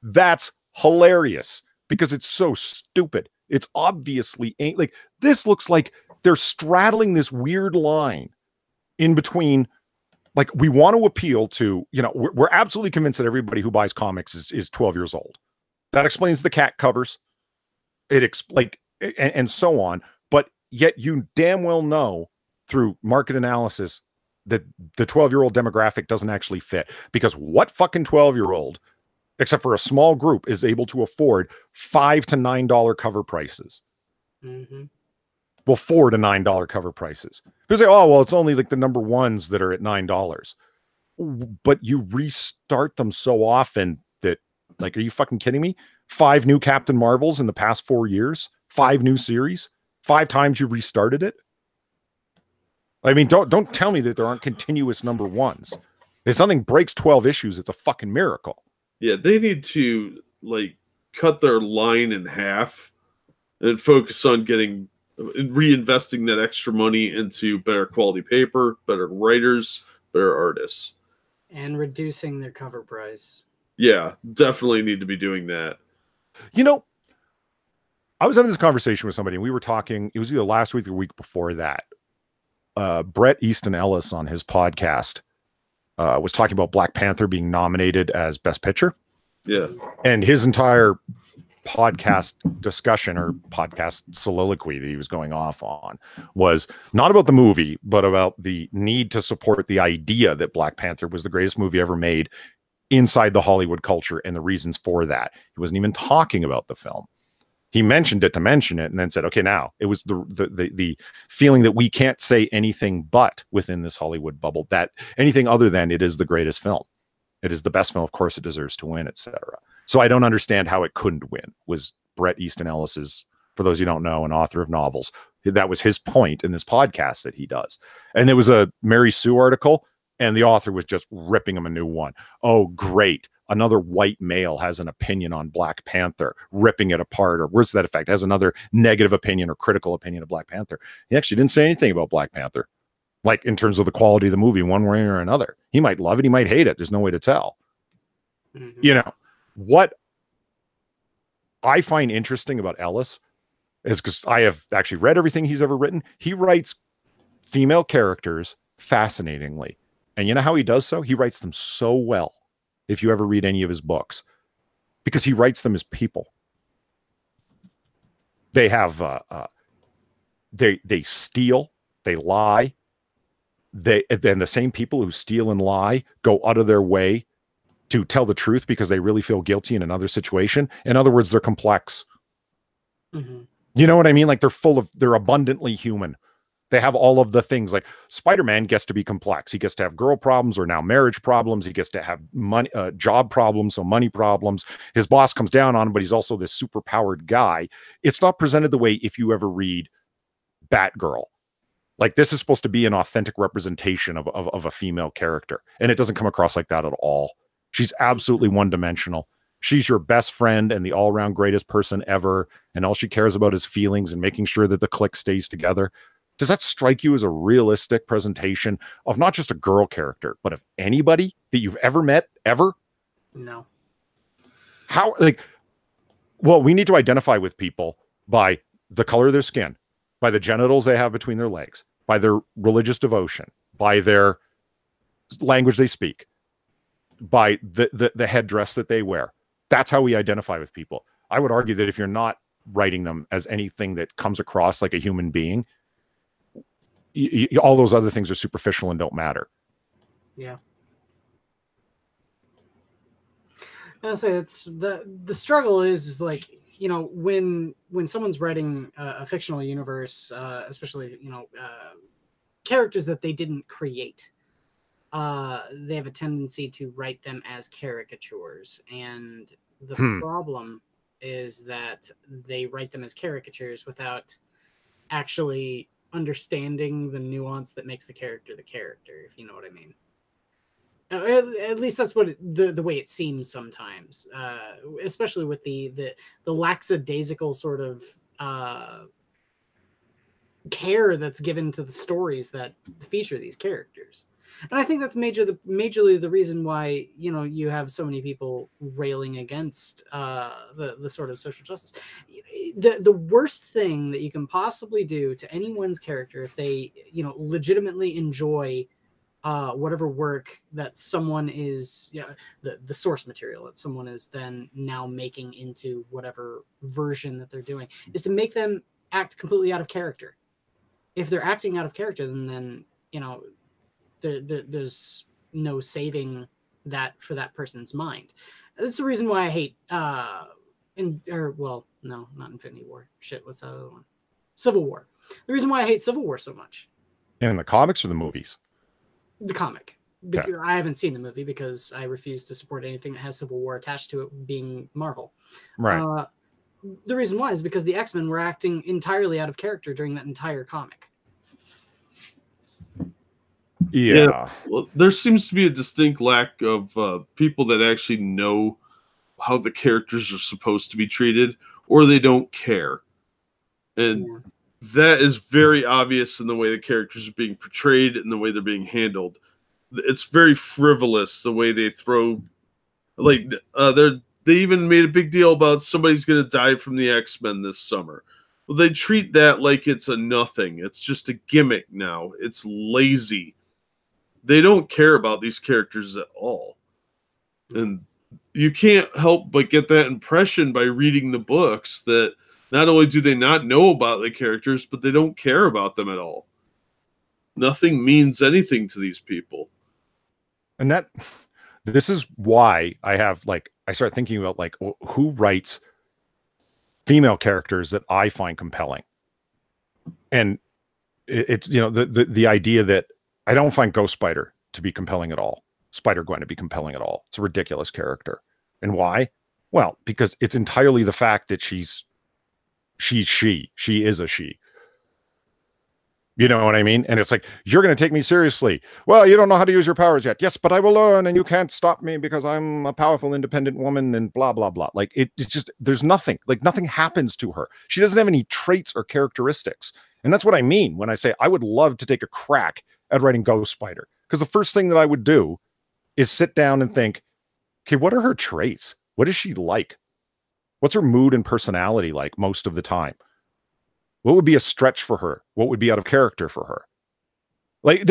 Speaker 1: That's hilarious because it's so stupid. It's obviously ain't like this looks like they're straddling this weird line in between. Like, we want to appeal to, we're absolutely convinced that everybody who buys comics is 12 years old. That explains the cat covers. And so on. But yet you damn well know through market analysis that the 12-year-old demographic doesn't actually fit. Because what fucking 12-year-old, except for a small group, is able to afford $5 to $9 cover prices?
Speaker 2: Mm-hmm.
Speaker 1: Well, $4 to $9 cover prices. People say, oh, well, it's only like the number ones that are at $9. But you restart them so often that, like, are you fucking kidding me? 5 new Captain Marvels in the past 4 years, 5 new series, 5 times you've restarted it. I mean, don't tell me that there aren't continuous number ones. If something breaks 12 issues, it's a fucking miracle.
Speaker 3: Yeah, they need to cut their line in half and focus on reinvesting that extra money into better quality paper, better writers, better artists,
Speaker 2: and reducing their cover price.
Speaker 3: Yeah, definitely need to be doing that.
Speaker 1: I was having this conversation with somebody, and we were talking, it was either last week or the week before that. Bret Easton Ellis on his podcast was talking about Black Panther being nominated as Best Picture.
Speaker 3: Yeah.
Speaker 1: And his entire podcast discussion or podcast soliloquy that he was going off on was not about the movie, but about the need to support the idea that Black Panther was the greatest movie ever made inside the Hollywood culture and the reasons for that. He wasn't even talking about the film. He mentioned it to mention it and then said, okay, now it was the feeling that we can't say anything but within this Hollywood bubble, that anything other than it is the greatest film. It is the best film. Of course it deserves to win, etc. So I don't understand how it couldn't win, was Bret Easton Ellis's, for those you don't know, an author of novels. That was his point in this podcast that he does. And there was a Mary Sue article, and the author was just ripping him a new one. Oh, great. Another white male has an opinion on Black Panther, ripping it apart, or words to that effect, has another negative opinion or critical opinion of Black Panther. He actually didn't say anything about Black Panther, like in terms of the quality of the movie, one way or another. He might love it, he might hate it. There's no way to tell. Mm-hmm. What I find interesting about Ellis is, because I have actually read everything he's ever written, he writes female characters fascinatingly. And you know how he does so? He writes them so well. If you ever read any of his books, because he writes them as people. They have, they steal, they lie. Then the same people who steal and lie go out of their way to tell the truth because they really feel guilty in another situation. In other words, they're complex. Mm-hmm. You know what I mean? Like they're abundantly human. They have all of the things. Like Spider-Man gets to be complex. He gets to have girl problems, or now marriage problems. He gets to have money, job problems, so money problems. His boss comes down on him, but he's also this super powered guy. It's not presented the way if you ever read Batgirl. Like, this is supposed to be an authentic representation of a female character, and it doesn't come across like that at all. She's absolutely one-dimensional. She's your best friend and the all-around greatest person ever, and all she cares about is feelings and making sure that the clique stays together. Does that strike you as a realistic presentation of not just a girl character, but of anybody that you've ever met, ever?
Speaker 2: No.
Speaker 1: How, well, we need to identify with people by the color of their skin, by the genitals they have between their legs, by their religious devotion, by their language they speak, by the headdress that they wear. That's how we identify with people. I would argue that if you're not writing them as anything that comes across like a human being, all those other things are superficial and don't matter.
Speaker 2: Yeah. I'll say it's the struggle is like, you know, when someone's writing a fictional universe, especially, you know, characters that they didn't create, they have a tendency to write them as caricatures. And the problem is that they write them as caricatures without actually understanding the nuance that makes the character, if you know what I mean. At least that's what the way it seems sometimes, especially with the lackadaisical sort of care that's given to the stories that feature these characters. And I think that's majorly the reason why, you know, you have so many people railing against the sort of social justice. The worst thing that you can possibly do to anyone's character, if they, you know, legitimately enjoy whatever work that someone is, you know, the source material that someone is then now making into whatever version that they're doing, is to make them act completely out of character. If they're acting out of character, then you know, there's no saving that for that person's mind. That's the reason why I hate not Infinity War. Shit, what's that other one? Civil War. The reason why I hate Civil War so much.
Speaker 1: In the comics or the movies?
Speaker 2: The comic. Because I haven't seen the movie because I refuse to support anything that has Civil War attached to it, being Marvel.
Speaker 1: Right.
Speaker 2: The reason why is because the X-Men were acting entirely out of character during that entire comic.
Speaker 1: Yeah.
Speaker 3: Well, there seems to be a distinct lack of people that actually know how the characters are supposed to be treated, or they don't care. And that is very obvious in the way the characters are being portrayed and the way they're being handled. It's very frivolous the way they throw, like they even made a big deal about somebody's going to die from the X-Men this summer. Well, they treat that like it's a nothing. It's just a gimmick now. It's lazy. They don't care about these characters at all. And you can't help but get that impression by reading the books that not only do they not know about the characters, but they don't care about them at all. Nothing means anything to these people.
Speaker 1: And this is why I start thinking about like who writes female characters that I find compelling. And it's, you know, the idea that I don't find Ghost Spider to be compelling at all. Spider-Gwen to be compelling at all. It's a ridiculous character. And why? Well, because it's entirely the fact that she is a she. You know what I mean? And it's like, you're going to take me seriously. Well, you don't know how to use your powers yet. Yes, but I will learn, and you can't stop me because I'm a powerful, independent woman and blah, blah, blah. Like, it's just, there's nothing. Like, nothing happens to her. She doesn't have any traits or characteristics. And that's what I mean when I say I would love to take a crack at writing Ghost Spider. Because the first thing that I would do is sit down and think, okay, what are her traits? What is she like? What's her mood and personality like most of the time? What would be a stretch for her? What would be out of character for her? Like,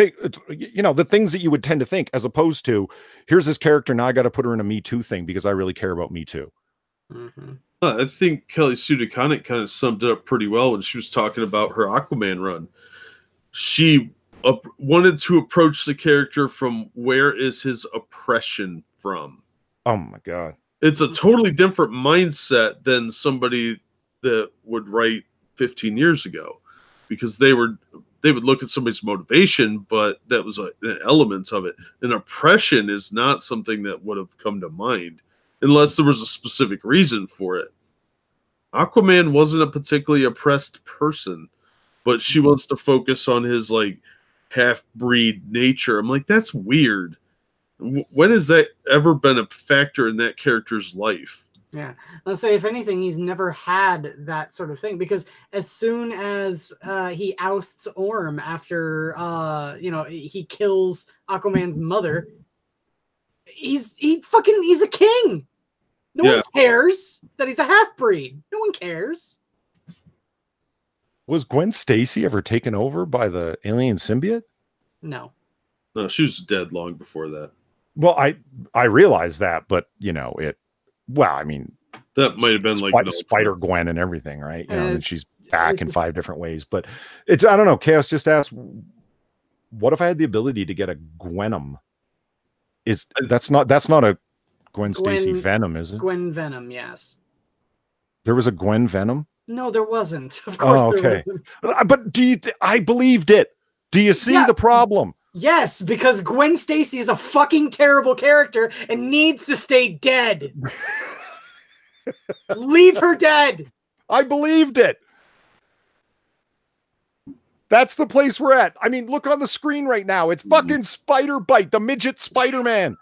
Speaker 1: you know, the things that you would tend to think, as opposed to, here's this character, now I got to put her in a Me Too thing because I really care about Me Too.
Speaker 2: Mm-hmm.
Speaker 3: I think Kelly Sue DeConnick kind of summed it up pretty well when she was talking about her Aquaman run. She wanted to approach the character from where is his oppression from.
Speaker 1: Oh my God.
Speaker 3: It's a totally different mindset than somebody that would write 15 years ago, because they would look at somebody's motivation, but that was an element of it. And oppression is not something that would have come to mind unless there was a specific reason for it. Aquaman wasn't a particularly oppressed person, but she wants to focus on his like half-breed nature. I'm like, that's weird. When has that ever been a factor in that character's life?
Speaker 2: Yeah, let's say if anything, he's never had that sort of thing, because as soon as he ousts Orm after you know, he kills Aquaman's mother, he's a king. No one cares that he's a half-breed. No one cares.
Speaker 1: Was Gwen Stacy ever taken over by the alien symbiote?
Speaker 2: No.
Speaker 3: No, she was dead long before that.
Speaker 1: Well, I realize that, but you know it. Well, I mean,
Speaker 3: that might have been like
Speaker 1: Spider Gwen and everything, right? You know, and she's back in 5 different ways. But it's I don't know. Chaos just asked, what if I had the ability to get a Gwenum? That's not a Gwen Stacy Venom, is it?
Speaker 2: Gwen Venom, yes.
Speaker 1: There was a Gwen Venom?
Speaker 2: No, there wasn't. Of course there wasn't.
Speaker 1: But I believed it. Do you see the problem?
Speaker 2: Yes, because Gwen Stacy is a fucking terrible character and needs to stay dead. Leave her dead.
Speaker 1: I believed it. That's the place we're at. I mean, look on the screen right now. It's fucking Spider Bite, the midget Spider-Man.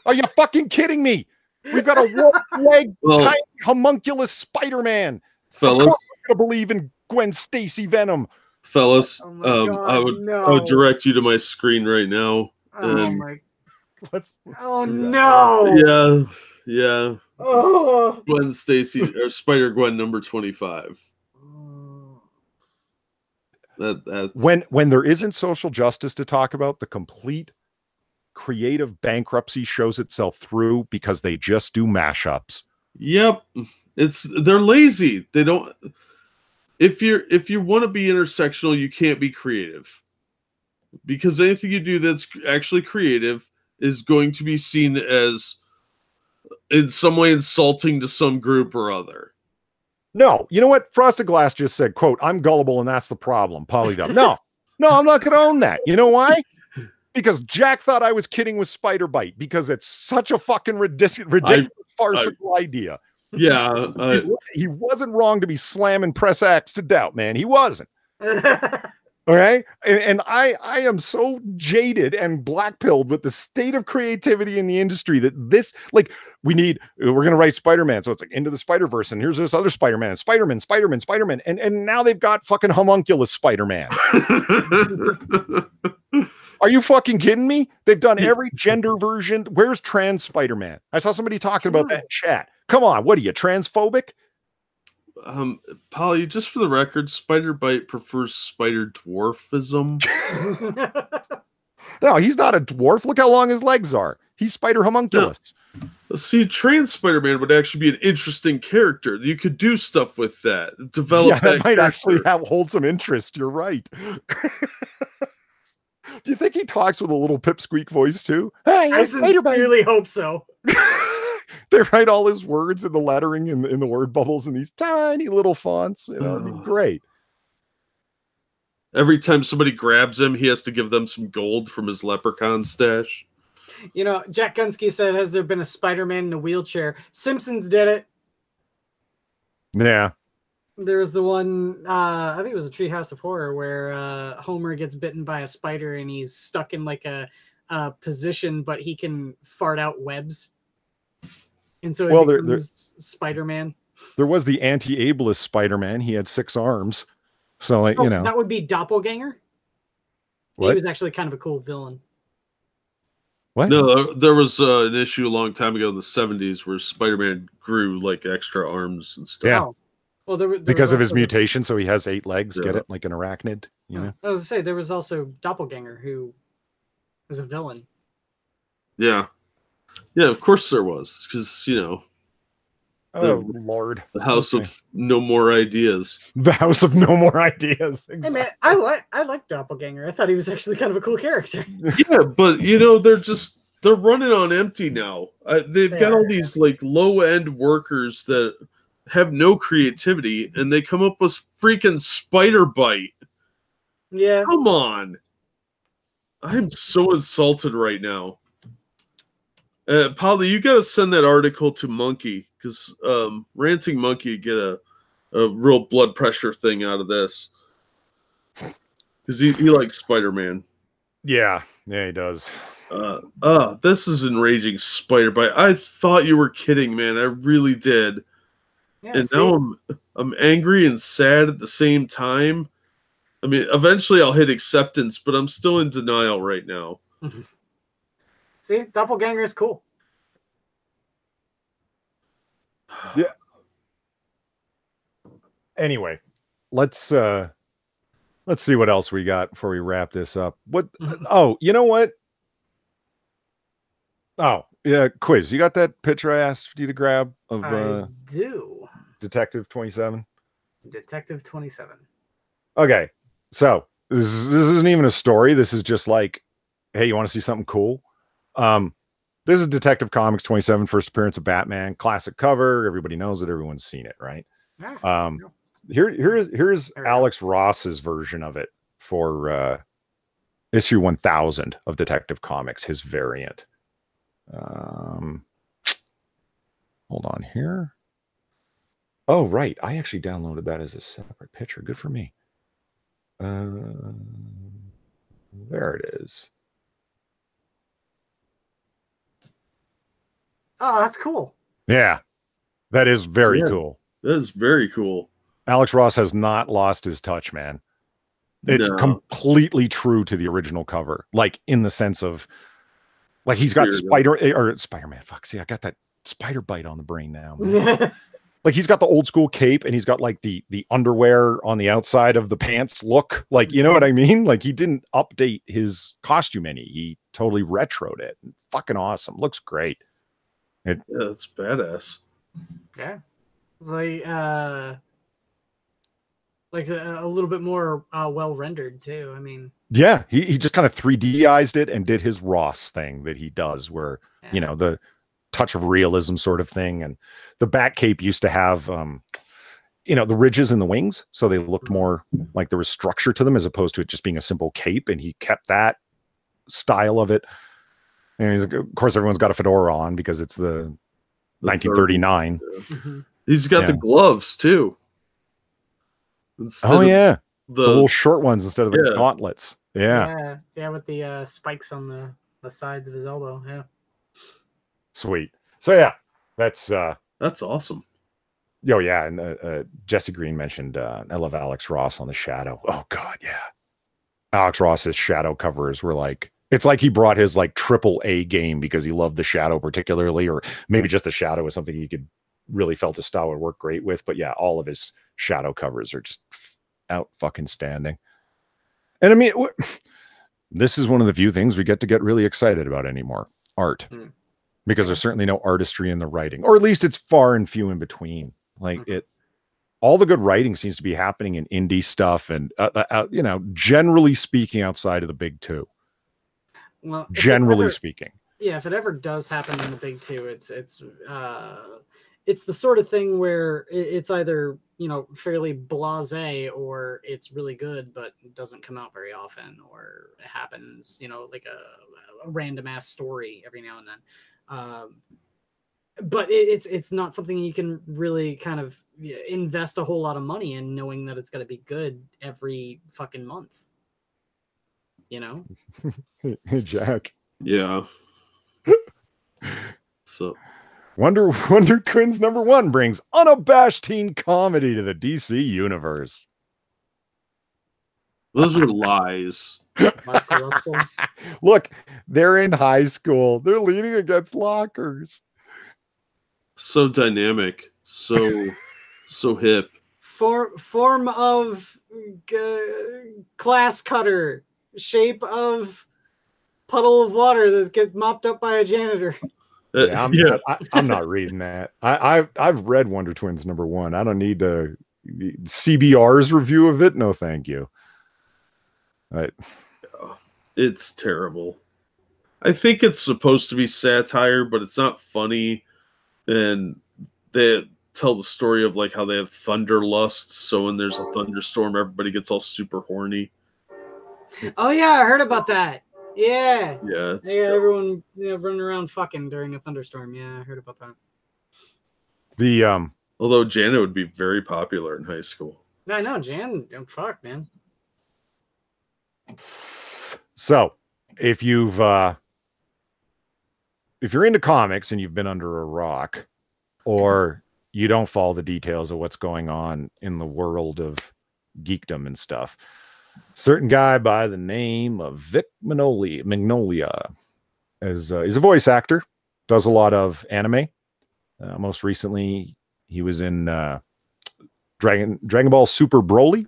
Speaker 1: Are you fucking kidding me? We've got a wolf-leg, tiny, homunculus Spider-Man.
Speaker 3: Fellas,
Speaker 1: I believe in Gwen Stacy Venom.
Speaker 3: Fellas, I would direct you to my screen right now.
Speaker 2: Oh my!
Speaker 1: Let's
Speaker 2: no!
Speaker 3: Yeah.
Speaker 2: Oh.
Speaker 3: Gwen Stacy or Spider Gwen number 25. That's
Speaker 1: when there isn't social justice to talk about, the complete creative bankruptcy shows itself through because they just do mashups.
Speaker 3: Yep, they're lazy. They don't. If you want to be intersectional, you can't be creative, because anything you do that's actually creative is going to be seen as in some way insulting to some group or other.
Speaker 1: No, you know what? Frosted Glass just said, quote, "I'm gullible and that's the problem." Polydub. No, I'm not going to own that. You know why? Because Jack thought I was kidding with Spider Bite, because it's such a fucking ridiculous farcical idea.
Speaker 3: Yeah.
Speaker 1: He wasn't wrong to be slamming Press X to doubt, man. He wasn't. Okay. And I am so jaded and black-pilled with the state of creativity in the industry that this, like, we're going to write Spider-Man. So it's like Into the Spider-Verse, and here's this other Spider-Man, Spider-Man. And now they've got fucking homunculus Spider-Man. Are you fucking kidding me? They've done every gender version. Where's trans Spider-Man? I saw somebody talking about that in chat. Come on, what are you, transphobic?
Speaker 3: Polly, just for the record, Spider Bite prefers spider dwarfism.
Speaker 1: No, he's not a dwarf. Look how long his legs are. He's spider homunculus.
Speaker 3: No. See, trans Spider-Man would actually be an interesting character. You could do stuff with that. Develop that
Speaker 1: might actually hold some interest. You're right. Do you think he talks with a little pipsqueak voice too? Hey,
Speaker 2: I sincerely hope so.
Speaker 1: They write all his words in the lettering in the word bubbles in these tiny little fonts. You know, it'd be great.
Speaker 3: Every time somebody grabs him, he has to give them some gold from his leprechaun stash.
Speaker 2: You know, Jack Gunsky said, "Has there been a Spider-Man in a wheelchair?" Simpsons did it.
Speaker 1: Yeah.
Speaker 2: There was the one, I think it was a Treehouse of Horror, where Homer gets bitten by a spider and he's stuck in like a position, but he can fart out webs. And so it becomes Spider-Man.
Speaker 1: There was the anti-ableist Spider-Man. He had 6 arms. So, like, you know.
Speaker 2: That would be Doppelganger.
Speaker 1: What?
Speaker 2: He was actually kind of a cool villain.
Speaker 1: What?
Speaker 3: No, there was an issue a long time ago in the 70s where Spider-Man grew like extra arms and stuff.
Speaker 1: Yeah.
Speaker 2: Oh. Well, there
Speaker 1: because of his mutation, so he has 8 legs. Yeah. Get it? Like an arachnid, you know?
Speaker 2: I was to say, there was also Doppelganger, who was a villain.
Speaker 3: Yeah. Yeah, of course there was. Because, you know.
Speaker 1: Oh, Lord.
Speaker 3: The House of No More Ideas.
Speaker 1: The House of No More Ideas.
Speaker 2: Exactly. Hey, man, I like Doppelganger. I thought he was actually kind of a cool character.
Speaker 3: Yeah, but, you know, they're running on empty now. They've got all these, like, low-end workers that have no creativity, and they come up with freaking Spider Bite.
Speaker 2: Yeah.
Speaker 3: Come on. I'm so insulted right now. Polly, you got to send that article to Monkey, because Ranting Monkey get a real blood pressure thing out of this. Because he likes Spider-Man.
Speaker 1: Yeah, he does.
Speaker 3: This is enraging, Spider Bite. I thought you were kidding, man. I really did. Yeah, and now I'm angry and sad at the same time. I mean, eventually I'll hit acceptance, but I'm still in denial right now.
Speaker 2: See, Doppelganger is cool.
Speaker 1: Yeah. Anyway, let's see what else we got before we wrap this up. Oh, you know what? Oh, yeah, quiz. You got that picture I asked you to grab of
Speaker 2: I do.
Speaker 1: Detective 27?
Speaker 2: Detective 27.
Speaker 1: Okay. So this isn't even a story. This is just like, hey, you want to see something cool? This is Detective Comics 27, first appearance of Batman, classic cover. Everybody knows it. Everyone's seen it, right? Here's Alex Ross's version of it for issue 1000 of Detective Comics, his variant. Hold on here. Oh, right. I actually downloaded that as a separate picture. Good for me. There it is.
Speaker 2: Oh, that's cool.
Speaker 1: Yeah, that is very cool.
Speaker 3: That is very cool.
Speaker 1: Alex Ross has not lost his touch, man. It's completely true to the original cover, like in the sense of, like he's got Spider-Man. Fuck, see, I got that spider bite on the brain now, man. Like he's got the old school cape and he's got like the underwear on the outside of the pants look. Like, you know what I mean? Like he didn't update his costume any. He totally retroed it. Fucking awesome. Looks great.
Speaker 3: Yeah, that's badass.
Speaker 2: Yeah. It's like a little bit more well rendered too. I mean,
Speaker 1: yeah, he just kind of 3D'ized it and did his Ross thing that he does where, you know, the touch of realism sort of thing. And the bat cape used to have you know, the ridges in the wings, so they looked more like there was structure to them as opposed to it just being a simple cape, and he kept that style of it. And he's, of course everyone's got a fedora on because it's the 1939.
Speaker 3: He's got the gloves too.
Speaker 1: Oh yeah, the little short ones instead of the gauntlets.
Speaker 2: Yeah, with the spikes on the sides of his elbow. Yeah,
Speaker 1: sweet. So yeah, that's
Speaker 3: awesome.
Speaker 1: Oh yeah, and Jesse Green mentioned I love Alex Ross on the Shadow. Oh god, yeah. Alex Ross's Shadow covers were like, it's like he brought his like AAA game because he loved the Shadow particularly, or maybe just the Shadow was something he could really felt his style would work great with. But yeah, all of his Shadow covers are just out fucking standing. And I mean, this is one of the few things we get to get really excited about anymore. Art. Because there's certainly no artistry in the writing, or at least it's far and few in between. Like all the good writing seems to be happening in indie stuff, and you know, generally speaking, outside of the big two.
Speaker 2: Well,
Speaker 1: generally speaking,
Speaker 2: yeah, if it ever does happen in the big two, it's the sort of thing where it's either, you know, fairly blasé, or it's really good but it doesn't come out very often, or it happens, you know, like a random ass story every now and then. But it's not something you can really kind of invest a whole lot of money in, knowing that it's going to be good every fucking month. You know?
Speaker 1: Hey, Jack.
Speaker 3: Yeah. So
Speaker 1: Wonder Twins #1 brings unabashed teen comedy to the DC universe.
Speaker 3: Those are lies.
Speaker 1: Look, they're in high school. They're leaning against lockers.
Speaker 3: So dynamic, so hip.
Speaker 2: Form of class cutter, shape of puddle of water that gets mopped up by a janitor.
Speaker 1: Yeah, I'm not reading that. I've read Wonder Twins #1. I don't need the CBR's review of it. No, thank you.
Speaker 3: It's terrible. I think it's supposed to be satire, but it's not funny. And they tell the story of like how they have thunderlust. So when there's a thunderstorm, everybody gets all super horny.
Speaker 2: Oh yeah, I heard about that. Yeah.
Speaker 3: Yeah.
Speaker 2: Everyone running around fucking during a thunderstorm. Yeah, I heard about that.
Speaker 3: Although Janet would be very popular in high school.
Speaker 2: I know, Jan. Fuck, man.
Speaker 1: So, if you're into comics and you've been under a rock, or you don't follow the details of what's going on in the world of geekdom and stuff, certain guy by the name of Vic Mignogna is a voice actor, does a lot of anime. Most recently, he was in Dragon Ball Super Broly.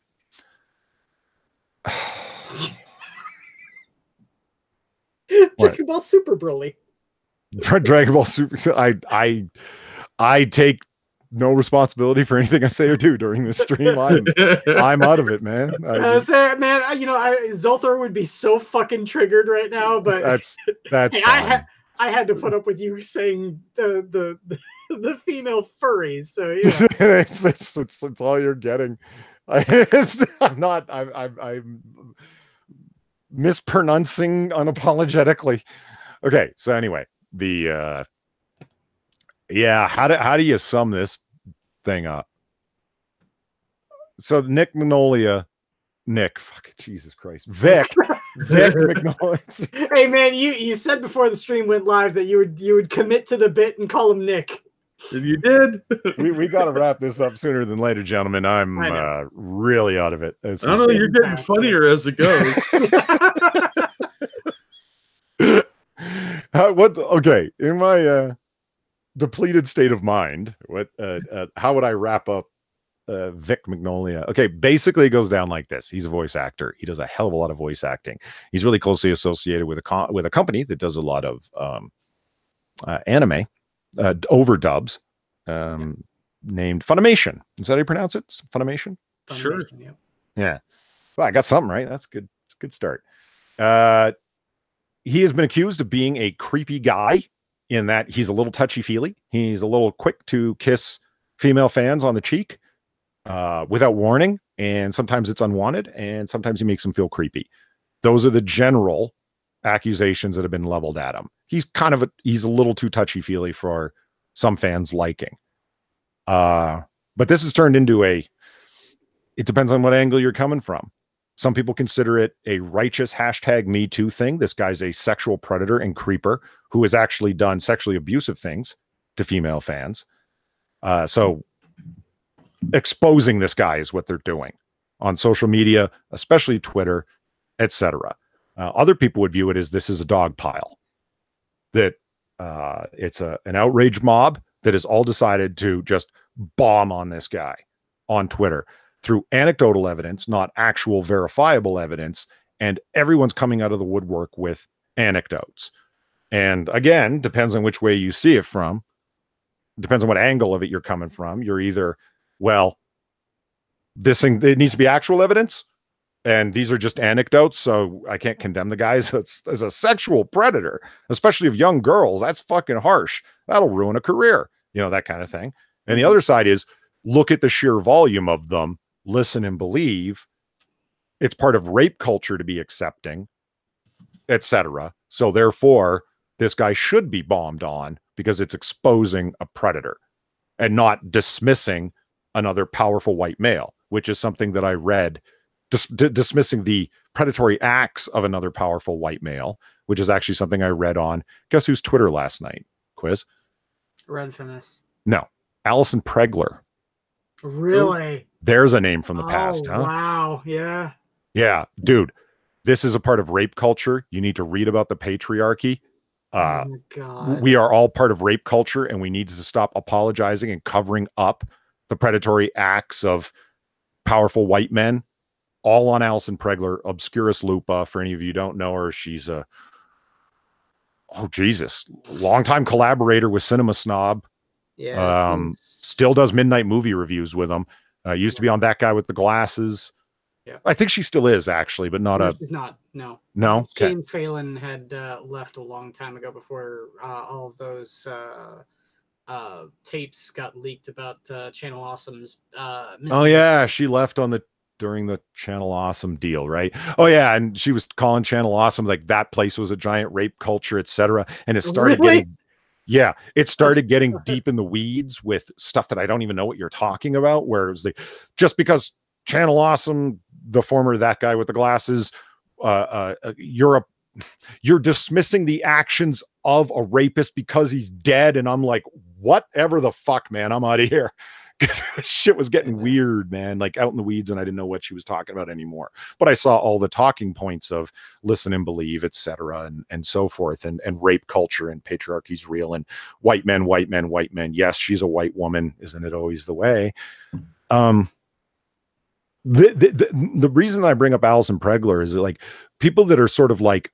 Speaker 2: Dragon Ball Super Broly.
Speaker 1: Dragon Ball Super. I take no responsibility for anything I say or do during this stream. I'm out of it, man.
Speaker 2: Zolthar would be so fucking triggered right now, but
Speaker 1: that's
Speaker 2: hey,
Speaker 1: fine.
Speaker 2: I had to put up with you saying the female furries. So yeah,
Speaker 1: it's all you're getting. I'm mispronouncing unapologetically. Okay, so anyway, how do you sum this thing up? So Vic Mignogna,
Speaker 2: Hey man, you said before the stream went live that you would commit to the bit and call him Nick.
Speaker 3: And you did.
Speaker 1: we got to wrap this up sooner than later, gentlemen. I'm really out of it.
Speaker 3: I don't know. You're getting funnier as it goes.
Speaker 1: Okay, in my depleted state of mind, how would I wrap up Vic Mignogna? Okay, basically it goes down like this. He's a voice actor. He does a hell of a lot of voice acting. He's really closely associated with a company that does a lot of anime overdubs, named Funimation. Is that how you pronounce it? Funimation?
Speaker 3: Sure.
Speaker 1: Yeah. Well, I got something right. That's good. It's a good start. He has been accused of being a creepy guy in that he's a little touchy-feely. He's a little quick to kiss female fans on the cheek without warning, and sometimes it's unwanted, and sometimes he makes them feel creepy. Those are the general accusations that have been leveled at him. He's he's a little too touchy-feely for some fans' liking. But this has turned into it depends on what angle you're coming from. Some people consider it a righteous #MeToo thing. This guy's a sexual predator and creeper who has actually done sexually abusive things to female fans. So exposing this guy is what they're doing on social media, especially Twitter, etc. Other people would view it as this is a dog pile. That it's an outrage mob that has all decided to just bomb on this guy on Twitter through anecdotal evidence, not actual verifiable evidence, and everyone's coming out of the woodwork with anecdotes. And again, depends on which way you see it from. Depends on what angle of it you're coming from. You're either, well, this thing, it needs to be actual evidence, and these are just anecdotes, so I can't condemn the guy as a sexual predator, especially of young girls. That's fucking harsh. That'll ruin a career, that kind of thing. And the other side is, look at the sheer volume of them, listen and believe. It's part of rape culture to be accepting, etc. So therefore, this guy should be bombed on because it's exposing a predator and not dismissing another powerful white male, which is something that I read, dismissing the predatory acts of another powerful white male, which is actually something I read on, guess whose Twitter last night? Quiz?
Speaker 2: Red Finesse.
Speaker 1: No, Alison Pregler.
Speaker 2: Really?
Speaker 1: There's a name from the past, huh?
Speaker 2: Wow, yeah.
Speaker 1: Yeah, dude, this is a part of rape culture. You need to read about the patriarchy.
Speaker 2: Oh my God.
Speaker 1: We are all part of rape culture, and we need to stop apologizing and covering up the predatory acts of powerful white men. All on Alison Pregler, Obscurus Lupa. For any of you who don't know her, she's longtime collaborator with Cinema Snob.
Speaker 2: Yeah.
Speaker 1: Still does midnight movie reviews with them. Used to be on That Guy with the Glasses.
Speaker 2: Yeah.
Speaker 1: I think she still is, actually, but
Speaker 2: she's not. No.
Speaker 1: No?
Speaker 2: Shane Phelan had left a long time ago before all of those tapes got leaked about Channel Awesome's
Speaker 1: she left during the Channel Awesome deal, right? Oh yeah, and she was calling Channel Awesome like that place was a giant rape culture, etc. And it started getting deep in the weeds with stuff that I don't even know what you're talking about, where it was like, just because Channel Awesome, the former That Guy with the Glasses, you're dismissing the actions of a rapist because he's dead. And I'm like, whatever the fuck, man, I'm out of here. Because shit was getting weird, man, like out in the weeds, and I didn't know what she was talking about anymore. But I saw all the talking points of listen and believe, etc., and so forth, and rape culture and patriarchy's real, and white men. Yes, she's a white woman. Isn't it always the way? The reason I bring up Alison Pregler is that, like, people that are sort of like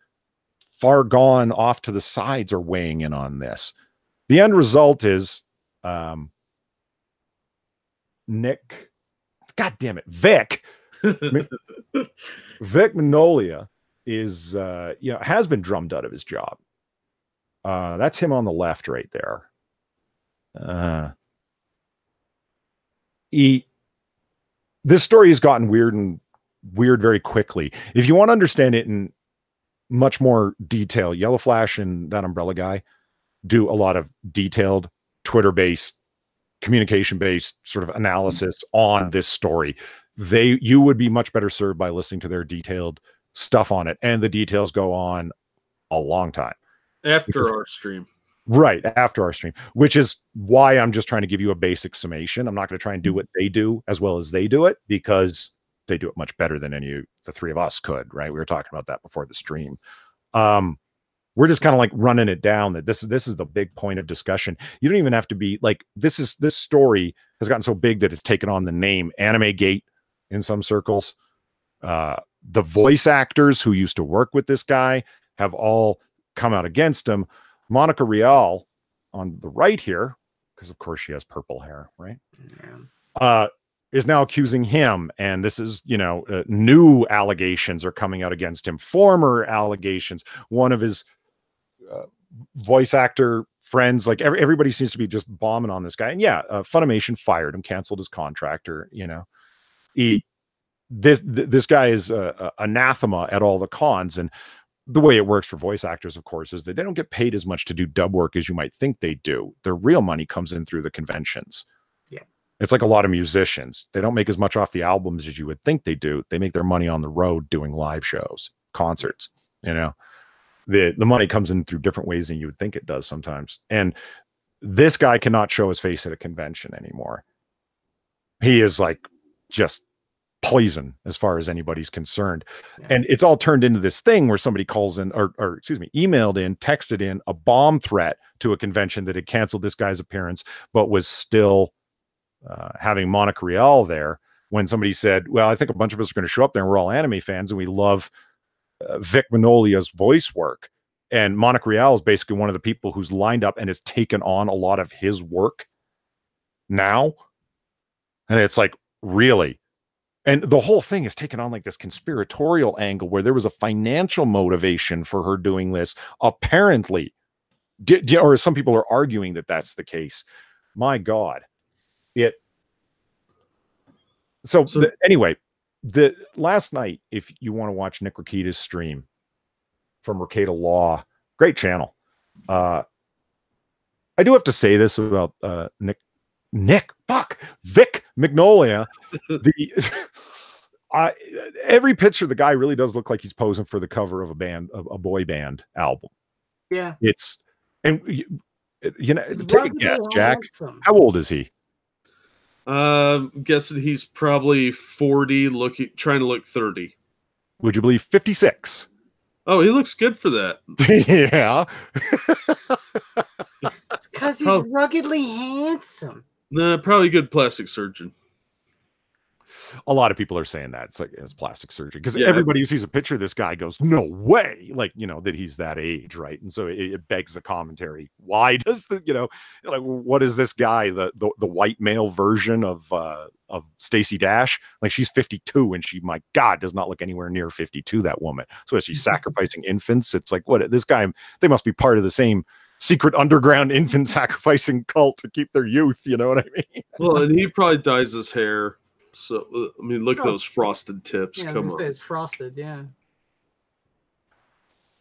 Speaker 1: far gone off to the sides are weighing in on this. The end result is Nick, God damn it, Vic Mignogna is has been drummed out of his job. That's him on the left right there. This story has gotten weird very quickly. If you want to understand it in much more detail, Yellow Flash and that Umbrella guy do a lot of detailed Twitter-based, communication-based sort of analysis on this story. You would be much better served by listening to their detailed stuff on it, and the details go on a long time
Speaker 3: after our stream.
Speaker 1: Right, after our stream, which is why I'm just trying to give you a basic summation. I'm not going to try and do what they do as well as they do it, because they do it much better than the three of us could, right? We were talking about that before the stream. We're just kind of like running it down that this is the big point of discussion. You don't even have to be like, this story has gotten so big that it's taken on the name Anime Gate in some circles. The voice actors who used to work with this guy have all come out against him. Monica Rial on the right here, because of course she has purple hair, right? Yeah. Is now accusing him, and this is, new allegations are coming out against him. Former allegations. One of his voice actor friends, like everybody seems to be just bombing on this guy. And Funimation fired him, canceled his contract, or this guy is anathema at all the cons. And the way it works for voice actors, of course, is that they don't get paid as much to do dub work as you might think they do. Their real money comes in through the conventions.
Speaker 2: Yeah. It's
Speaker 1: like a lot of musicians. They don't make as much off the albums as you would think they do. They make their money on the road doing live shows, concerts, The money comes in through different ways than you would think it does sometimes. And this guy cannot show his face at a convention anymore. He is like just poison as far as anybody's concerned. Yeah. And it's all turned into this thing where somebody calls in or emailed in, texted in a bomb threat to a convention that had canceled this guy's appearance, but was still having Monica Rial there, when somebody said, well, I think a bunch of us are going to show up there and we're all anime fans and we love Vic Mignogna's voice work. And Monica Rial is basically one of the people who's lined up and has taken on a lot of his work now. And it's like, really? And the whole thing is taken on like this conspiratorial angle where there was a financial motivation for her doing this, apparently. Or some people are arguing that that's the case. My God. Anyway, the last night, if you want to watch Nick Rakita's stream from Rakita Law, great channel. I do have to say this about Vic Mignogna. Every picture, the guy really does look like he's posing for the cover of a boy band album.
Speaker 2: Yeah,
Speaker 1: take a guess, Jack. How old is he?
Speaker 3: Guessing he's probably 40, trying to look 30.
Speaker 1: Would you believe 56?
Speaker 3: Oh, he looks good for that.
Speaker 1: Yeah.
Speaker 2: It's because he's ruggedly handsome.
Speaker 3: Nah, probably a good plastic surgeon.
Speaker 1: A lot of people are saying that it's plastic surgery, because everybody who sees a picture of this guy goes, no way, that he's that age, right? And so it begs the commentary. Why does what is this guy, the white male version of Stacey Dash? Like, she's 52 and she, my God, does not look anywhere near 52, that woman. So as she's sacrificing infants, it's like, what, this guy, they must be part of the same secret underground infant sacrificing cult to keep their youth, you know what I mean?
Speaker 3: Well, and he probably dyes his hair. So, I mean, look at those frosted tips.
Speaker 2: Yeah,
Speaker 3: come on.
Speaker 2: It's frosted, yeah.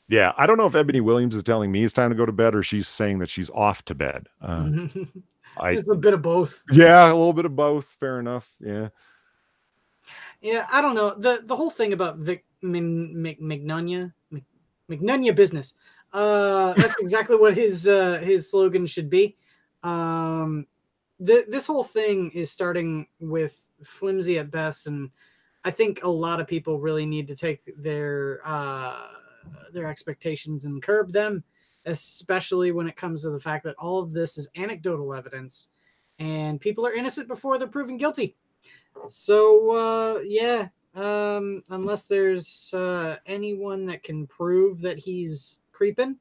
Speaker 1: Yeah, I don't know if Ebony Williams is telling me it's time to go to bed, or she's saying that she's off to bed.
Speaker 2: It's a bit of both.
Speaker 1: Yeah, a little bit of both. Fair enough. Yeah.
Speaker 2: Yeah, I don't know. The whole thing about Vic Mignogna business. That's exactly what his slogan should be. This whole thing is starting with flimsy at best, and I think a lot of people really need to take their expectations and curb them, especially when it comes to the fact that all of this is anecdotal evidence, and people are innocent before they're proven guilty. So, unless there's anyone that can prove that he's creeping,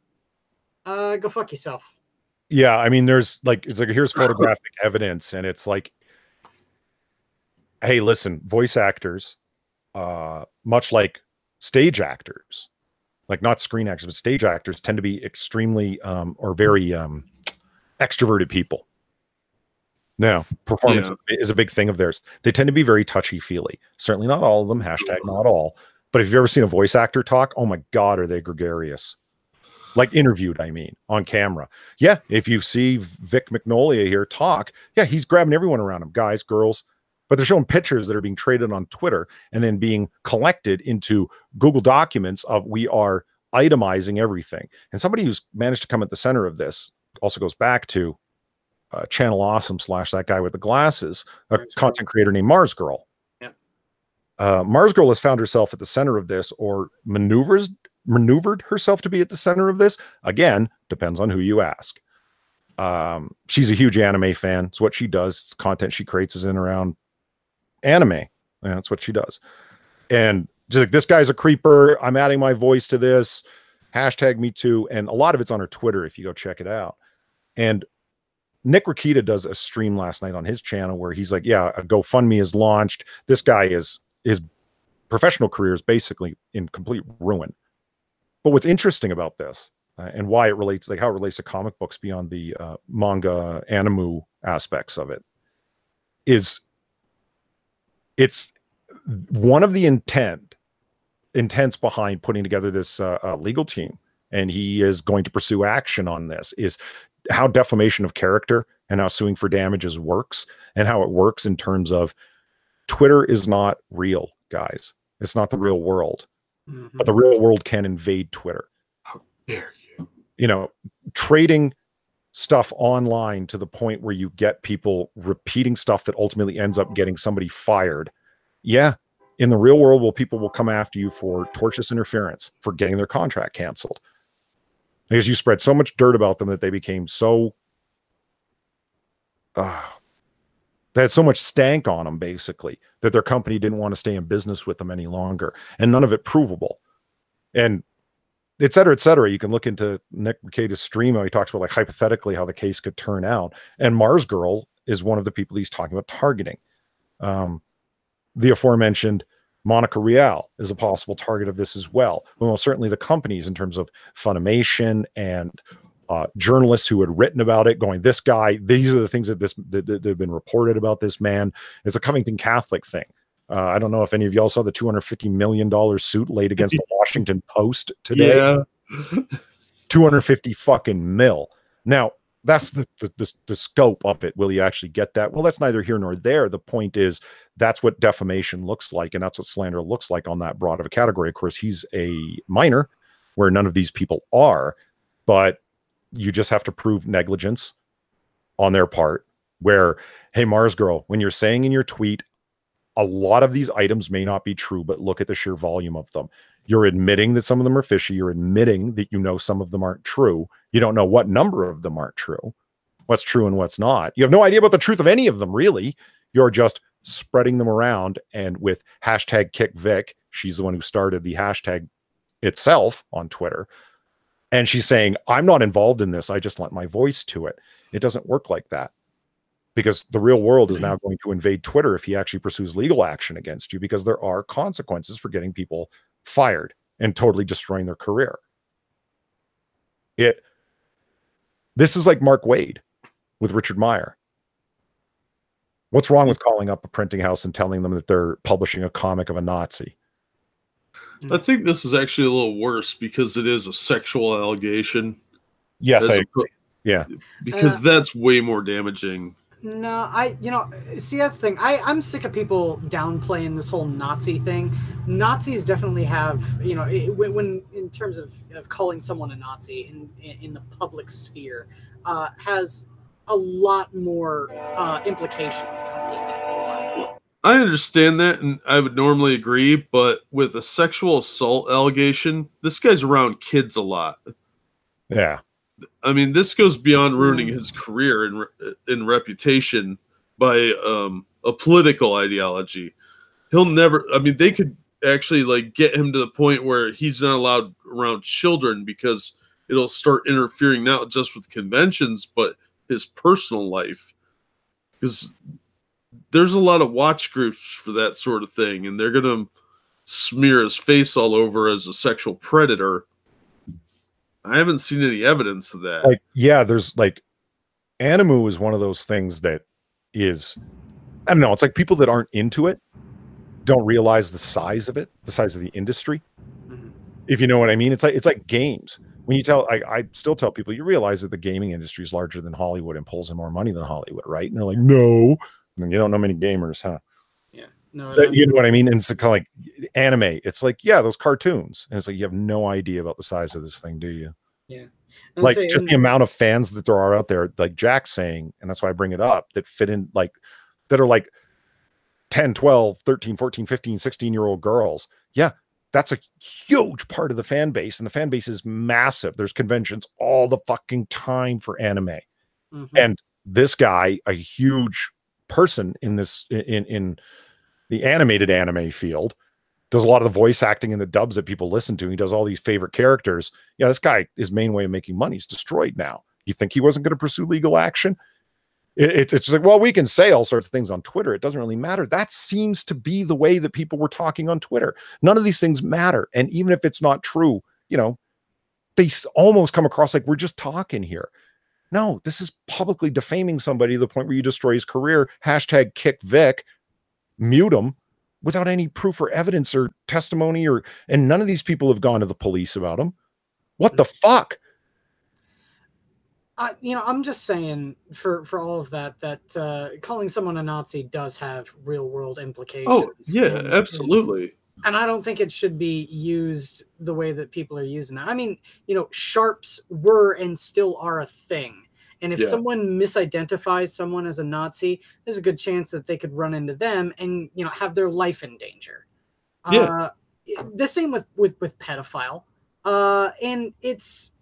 Speaker 2: go fuck yourself.
Speaker 1: Yeah, I mean, there's like, it's like, here's photographic evidence, and it's like, hey, listen, voice actors, much like stage actors, like not screen actors, but stage actors tend to be extremely or very extroverted people. Now, performance is a big thing of theirs. They tend to be very touchy-feely. Certainly not all of them, hashtag not all. But if you've ever seen a voice actor talk, oh my God, are they gregarious? Like interviewed, I mean, on camera. Yeah, if you see Vic Mignogna here talk, yeah, he's grabbing everyone around him, guys, girls. But they're showing pictures that are being traded on Twitter and then being collected into Google Documents of we are itemizing everything. And somebody who's managed to come at the center of this also goes back to Channel Awesome / that guy with the glasses, a content creator named Mars Girl.
Speaker 2: Yeah.
Speaker 1: Mars Girl has found herself at the center of this, or maneuvered herself to be at the center of this. Again, depends on who you ask. She's a huge anime fan. It's what she does. Content she creates is in around anime. Yeah, that's what she does. And just like, this guy's a creeper. I'm adding my voice to this. Hashtag me too. And a lot of it's on her Twitter if you go check it out. And Nick Rakita does a stream last night on his channel where he's like, yeah, a GoFundMe is launched. This guy his professional career is basically in complete ruin. But what's interesting about this and why it relates, like how it relates to comic books beyond the manga anime aspects of it, is it's one of the intents behind putting together this legal team, and he is going to pursue action on this, is how defamation of character and how suing for damages works, and how it works in terms of Twitter is not real, guys. It's not the real world, but the real world can invade Twitter.
Speaker 3: How dare you?
Speaker 1: You know, trading stuff online to the point where you get people repeating stuff that ultimately ends up getting somebody fired. Yeah. In the real world, people will come after you for tortious interference, for getting their contract canceled. Because you spread so much dirt about them that they became so, they had so much stank on them, basically, that their company didn't want to stay in business with them any longer. And none of it provable. And et cetera, et cetera. You can look into Nick Rakita's stream. How he talks about, like, hypothetically how the case could turn out. And Mars Girl is one of the people he's talking about targeting. The aforementioned Monica Rial is a possible target of this as well. Well, certainly the companies in terms of Funimation and journalists who had written about it, going, this guy, these are the things that have been reported about this man. It's a Covington Catholic thing. I don't know if any of y'all saw the $250 million suit laid against the Washington Post today.
Speaker 3: Yeah.
Speaker 1: 250 fucking mil. Now, that's the scope of it. Will you actually get that? Well, that's neither here nor there. The point is, that's what defamation looks like, and that's what slander looks like on that broad of a category. Of course, he's a minor, where none of these people are, but you just have to prove negligence on their part, where, hey, Mars Girl, when you're saying in your tweet, a lot of these items may not be true, but look at the sheer volume of them. You're admitting that some of them are fishy. You're admitting that you know some of them aren't true. You don't know what number of them aren't true, what's true and what's not. You have no idea about the truth of any of them, really. You're just spreading them around. And with hashtag #KickVic, she's the one who started the hashtag itself on Twitter. And she's saying, I'm not involved in this. I just lent my voice to it. It doesn't work like that, because the real world is now going to invade Twitter if he actually pursues legal action against you, because there are consequences for getting people fired and totally destroying their career. This is like Mark Waid with Richard Meyer. What's wrong with calling up a printing house and telling them that they're publishing a comic of a Nazi?
Speaker 3: I think this is actually a little worse because it is a sexual allegation.
Speaker 1: Yes, I agree. Yeah.
Speaker 3: Because that's way more damaging.
Speaker 2: No, see, that's the thing. I'm sick of people downplaying this whole Nazi thing. Nazis definitely have, when in terms of calling someone a Nazi in the public sphere, has a lot more implication.
Speaker 3: I understand that, and I would normally agree, but with a sexual assault allegation, this guy's around kids a lot.
Speaker 1: Yeah.
Speaker 3: I mean, this goes beyond ruining his career and reputation by a political ideology. He'll never, they could actually, like, get him to the point where he's not allowed around children because it'll start interfering not just with conventions, but his personal life. Because there's a lot of watch groups for that sort of thing, and they're going to smear his face all over as a sexual predator. I haven't seen any evidence of that.
Speaker 1: Like, yeah, there's like, Animu is one of those things that is, I don't know, it's like people that aren't into it don't realize the size of it, the size of the industry. If you know what I mean. It's like games. When you tell, I still tell people, you realize that the gaming industry is larger than Hollywood and pulls in more money than Hollywood, right? And they're like, no. And you don't know many gamers, huh?
Speaker 2: Yeah. No,
Speaker 1: you know what I mean? And it's kind of like anime. It's like, yeah, those cartoons. And it's like, you have no idea about the size of this thing, do you?
Speaker 2: Yeah.
Speaker 1: Like just the amount of fans that there are out there, like Jack's saying, and that's why I bring it up, that fit in, like, that are like 10, 12, 13, 14, 15, 16-year-old girls. Yeah, that's a huge part of the fan base, and the fan base is massive. There's conventions all the fucking time for anime. And this guy, a huge person in this, in the animated anime field, does a lot of the voice acting and the dubs that people listen to. He does all these favorite characters. Yeah, this guy, his main way of making money is destroyed now. You think he wasn't going to pursue legal action? It's like, well, we can say all sorts of things on Twitter. It doesn't really matter. That seems to be the way that people were talking on Twitter. None of these things matter. And even if it's not true, you know, they almost come across like we're just talking here. No, this is publicly defaming somebody to the point where you destroy his career. Hashtag kick Vic, mute him without any proof or evidence or testimony, and none of these people have gone to the police about him. What the fuck?
Speaker 2: You know, I'm just saying for all of that calling someone a Nazi does have real world implications.
Speaker 3: Oh, yeah, absolutely.
Speaker 2: And I don't think it should be used the way that people are using it. I mean, you know, sharps were and still are a thing. And if someone misidentifies someone as a Nazi, there's a good chance that they could run into them and, you know, have their life in danger. The same with pedophile. And it's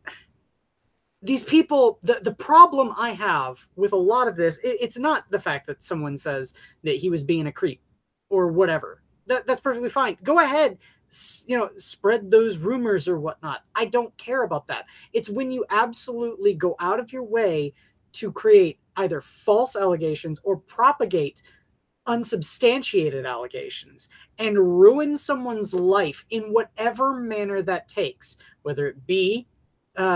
Speaker 2: these people, the problem I have with a lot of this, it's not the fact that someone says that he was being a creep or whatever. That's perfectly fine. Go ahead, you know, spread those rumors or whatnot. I don't care about that. It's when you absolutely go out of your way to create either false allegations or propagate unsubstantiated allegations and ruin someone's life in whatever manner that takes, whether it be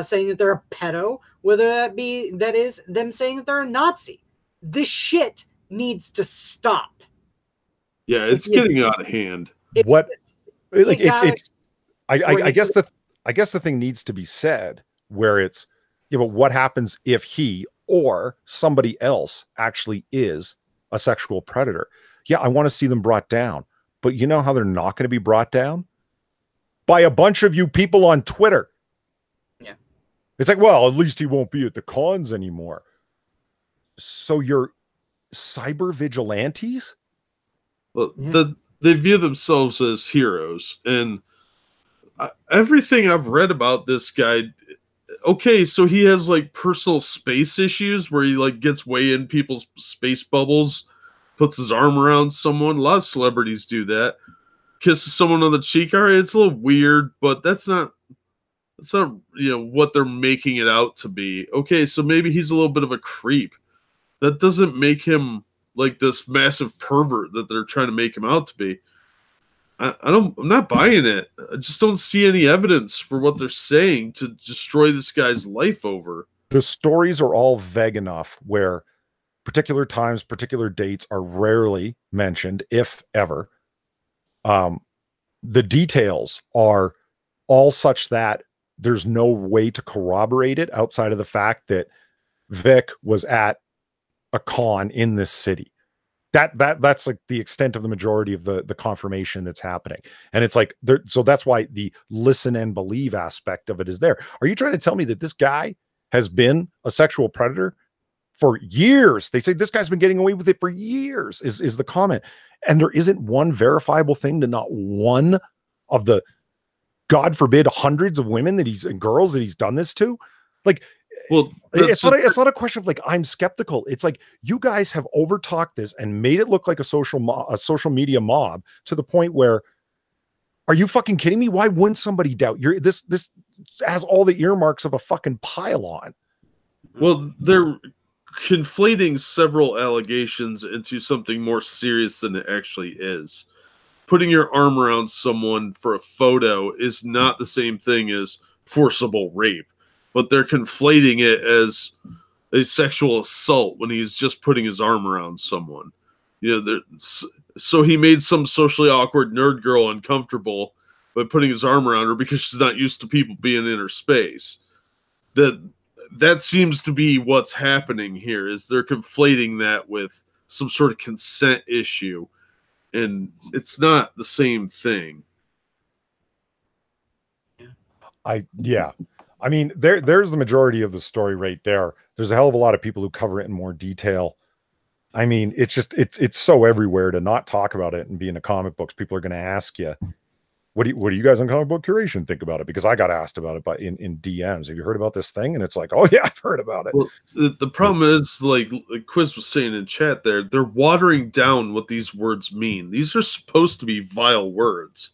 Speaker 2: saying that they're a pedo, whether that is them saying that they're a Nazi. This shit needs to stop.
Speaker 3: Yeah, it's getting out of hand.
Speaker 1: I guess the thing needs to be said where it's, you know, what happens if he or somebody else actually is a sexual predator? Yeah, I want to see them brought down, but you know how they're not going to be brought down? By a bunch of you people on Twitter.
Speaker 2: Yeah.
Speaker 1: It's like, well, at least he won't be at the cons anymore. So you're cyber vigilantes?
Speaker 3: Well, they view themselves as heroes, and everything I've read about this guy, okay, so he has like personal space issues where he like gets way in people's space bubbles, puts his arm around someone. A lot of celebrities do that. Kisses someone on the cheek. All right, it's a little weird, but that's not you know what they're making it out to be. Okay, so maybe he's a little bit of a creep. That doesn't make him like this massive pervert that they're trying to make him out to be. I'm not buying it. I just don't see any evidence for what they're saying to destroy this guy's life over.
Speaker 1: The stories are all vague enough where particular times, particular dates are rarely mentioned, if ever. The details are all such that there's no way to corroborate it outside of the fact that Vic was at a con in this city. That's like the extent of the majority of the confirmation that's happening. And it's like, so that's why the listen and believe aspect of it is there. Are you trying to tell me that this guy has been a sexual predator for years? They say this guy's been getting away with it for years is the comment. And there isn't one verifiable thing to not one of the, God forbid, hundreds of women and girls that he's done this to. Like, well, it's not a question of like, I'm skeptical. It's like, you guys have overtalked this and made it look like a social media mob to the point where, are you fucking kidding me? Why wouldn't somebody doubt this has all the earmarks of a fucking pylon.
Speaker 3: Well, they're conflating several allegations into something more serious than it actually is. Putting your arm around someone for a photo is not the same thing as forcible rape, but they're conflating it as a sexual assault when he's just putting his arm around someone. You know, so he made some socially awkward nerd girl uncomfortable by putting his arm around her because she's not used to people being in her space. That seems to be what's happening here, is they're conflating that with some sort of consent issue, and it's not the same thing.
Speaker 1: Yeah. I mean, there's the majority of the story right there. There's a hell of a lot of people who cover it in more detail. I mean, it's so everywhere to not talk about it and be in the comic books. People are going to ask you, what do you guys on Comic Book Curation think about it? Because I got asked about it in DMs. Have you heard about this thing? And it's like, oh yeah, I've heard about it.
Speaker 3: Well, the problem is, like Quiz was saying in chat there, they're watering down what these words mean. These are supposed to be vile words.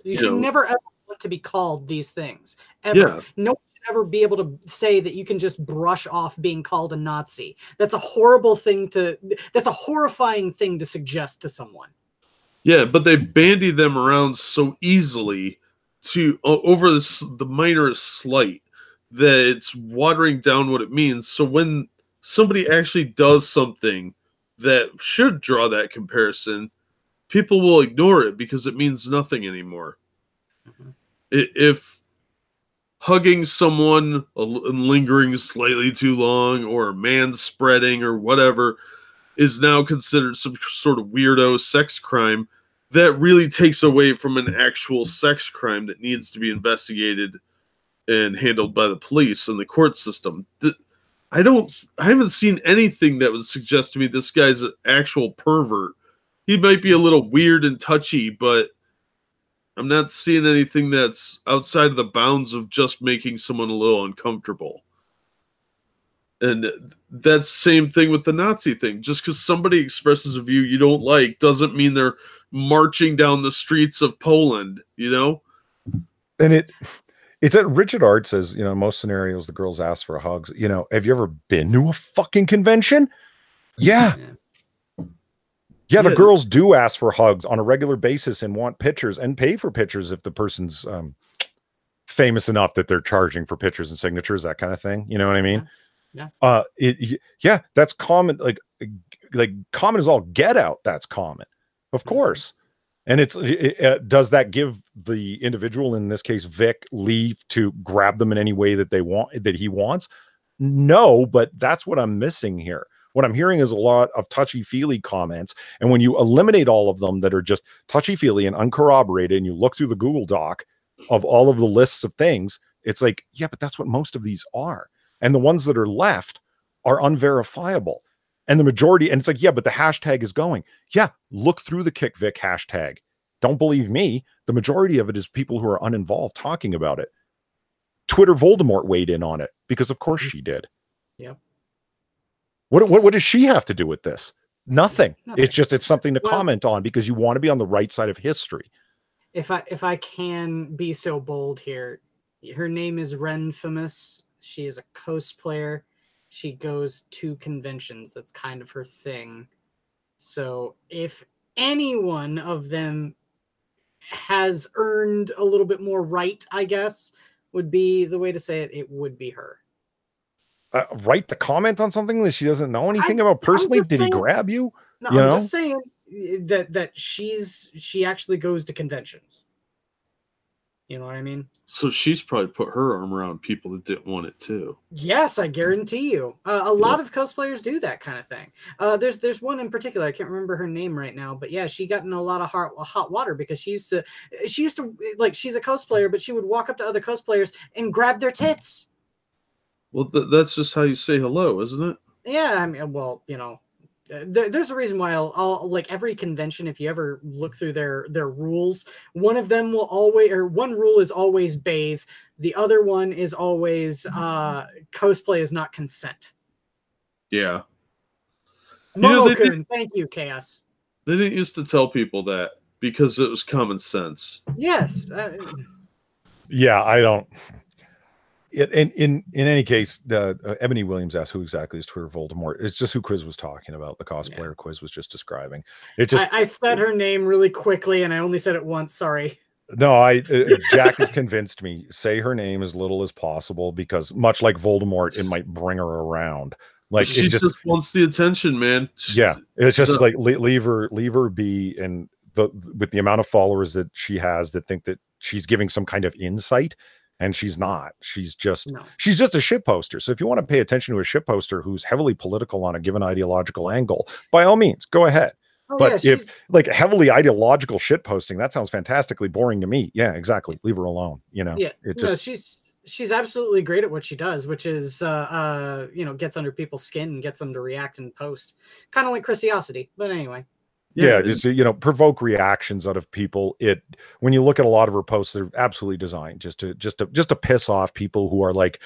Speaker 2: You should never ever want to be called these things. Ever.
Speaker 3: Yeah.
Speaker 2: No one should ever be able to say that you can just brush off being called a Nazi. That's a horrible thing that's a horrifying thing to suggest to someone.
Speaker 3: Yeah, but they bandy them around so easily to over the minor slight that it's watering down what it means. So when somebody actually does something that should draw that comparison, people will ignore it because it means nothing anymore. Mm-hmm. If hugging someone and lingering slightly too long, or man spreading or whatever is now considered some sort of weirdo sex crime, that really takes away from an actual sex crime that needs to be investigated and handled by the police and the court system. I haven't seen anything that would suggest to me this guy's an actual pervert. He might be a little weird and touchy, but I'm not seeing anything that's outside of the bounds of just making someone a little uncomfortable. And that's the same thing with the Nazi thing. Just because somebody expresses a view you don't like doesn't mean they're marching down the streets of Poland, you know?
Speaker 1: And it's at Richard Art says, you know, most scenarios the girls ask for hugs. You know, have you ever been to a fucking convention? Yeah. Yeah, the girls do ask for hugs on a regular basis and want pictures and pay for pictures if the person's famous enough that they're charging for pictures and signatures, that kind of thing. You know what I mean?
Speaker 2: Yeah.
Speaker 1: That's common. Like common is all get out. That's common, of course. And does that give the individual, in this case Vic, leave to grab them in any way that he wants? No, but that's what I'm missing here. What I'm hearing is a lot of touchy-feely comments, and when you eliminate all of them that are just touchy-feely and uncorroborated, and you look through the Google Doc of all of the lists of things, it's like, yeah, but that's what most of these are. And the ones that are left are unverifiable. And the majority, and it's like, yeah, but the hashtag is going. Yeah, look through the Kick Vic hashtag. Don't believe me. The majority of it is people who are uninvolved talking about it. Twitter Voldemort weighed in on it because of course she did.
Speaker 2: Yep.
Speaker 1: What does she have to do with this? Nothing. It's something to comment on because you want to be on the right side of history.
Speaker 2: If I can be so bold here, her name is Renfamous. She is a cosplayer. She goes to conventions. That's kind of her thing. So if any one of them has earned a little bit more right, I guess, would be the way to say it. It would be her.
Speaker 1: Right to comment on something that she doesn't know anything about personally. Did he grab you?
Speaker 2: No, I'm just saying that she actually goes to conventions. You know what I mean?
Speaker 3: So she's probably put her arm around people that didn't want it too.
Speaker 2: Yes, I guarantee you. A lot of cosplayers do that kind of thing. There's one in particular. I can't remember her name right now, but yeah, she got in a lot of hot water because she used to like, she's a cosplayer, but she would walk up to other cosplayers and grab their tits.
Speaker 3: Well, that's just how you say hello, isn't it?
Speaker 2: Yeah, I mean, well, you know, there's a reason why I'll like every convention. If you ever look through their rules, one of them will always, or one rule is always bathe. The other one is always cosplay is not consent.
Speaker 3: Yeah.
Speaker 2: Momo-kun, thank you, Chaos.
Speaker 3: They didn't used to tell people that because it was common sense.
Speaker 2: Yes.
Speaker 1: Yeah, I don't. in any case, Ebony Williams asked who exactly is Twitter Voldemort. It's just who Quiz was talking about. The cosplayer Quiz was just describing. It just
Speaker 2: I said her name really quickly, and I only said it once. Sorry.
Speaker 1: No, Jack has convinced me. Say her name as little as possible because much like Voldemort, it might bring her around. Like
Speaker 3: she just wants the attention, man.
Speaker 1: It's just like leave her be. And with the amount of followers that she has that think that she's giving some kind of insight, and she's not. She's just a shit poster. So if you want to pay attention to a shit poster who's heavily political on a given ideological angle, by all means, go ahead. But if like heavily ideological shit posting, that sounds fantastically boring to me. Yeah, exactly. Leave her alone. You know.
Speaker 2: Yeah. She's absolutely great at what she does, which is gets under people's skin and gets them to react and post. Kind of like Chrisiosity, but anyway.
Speaker 1: Yeah, just provoke reactions out of people. When you look at a lot of her posts, they're absolutely designed just to piss off people who are like,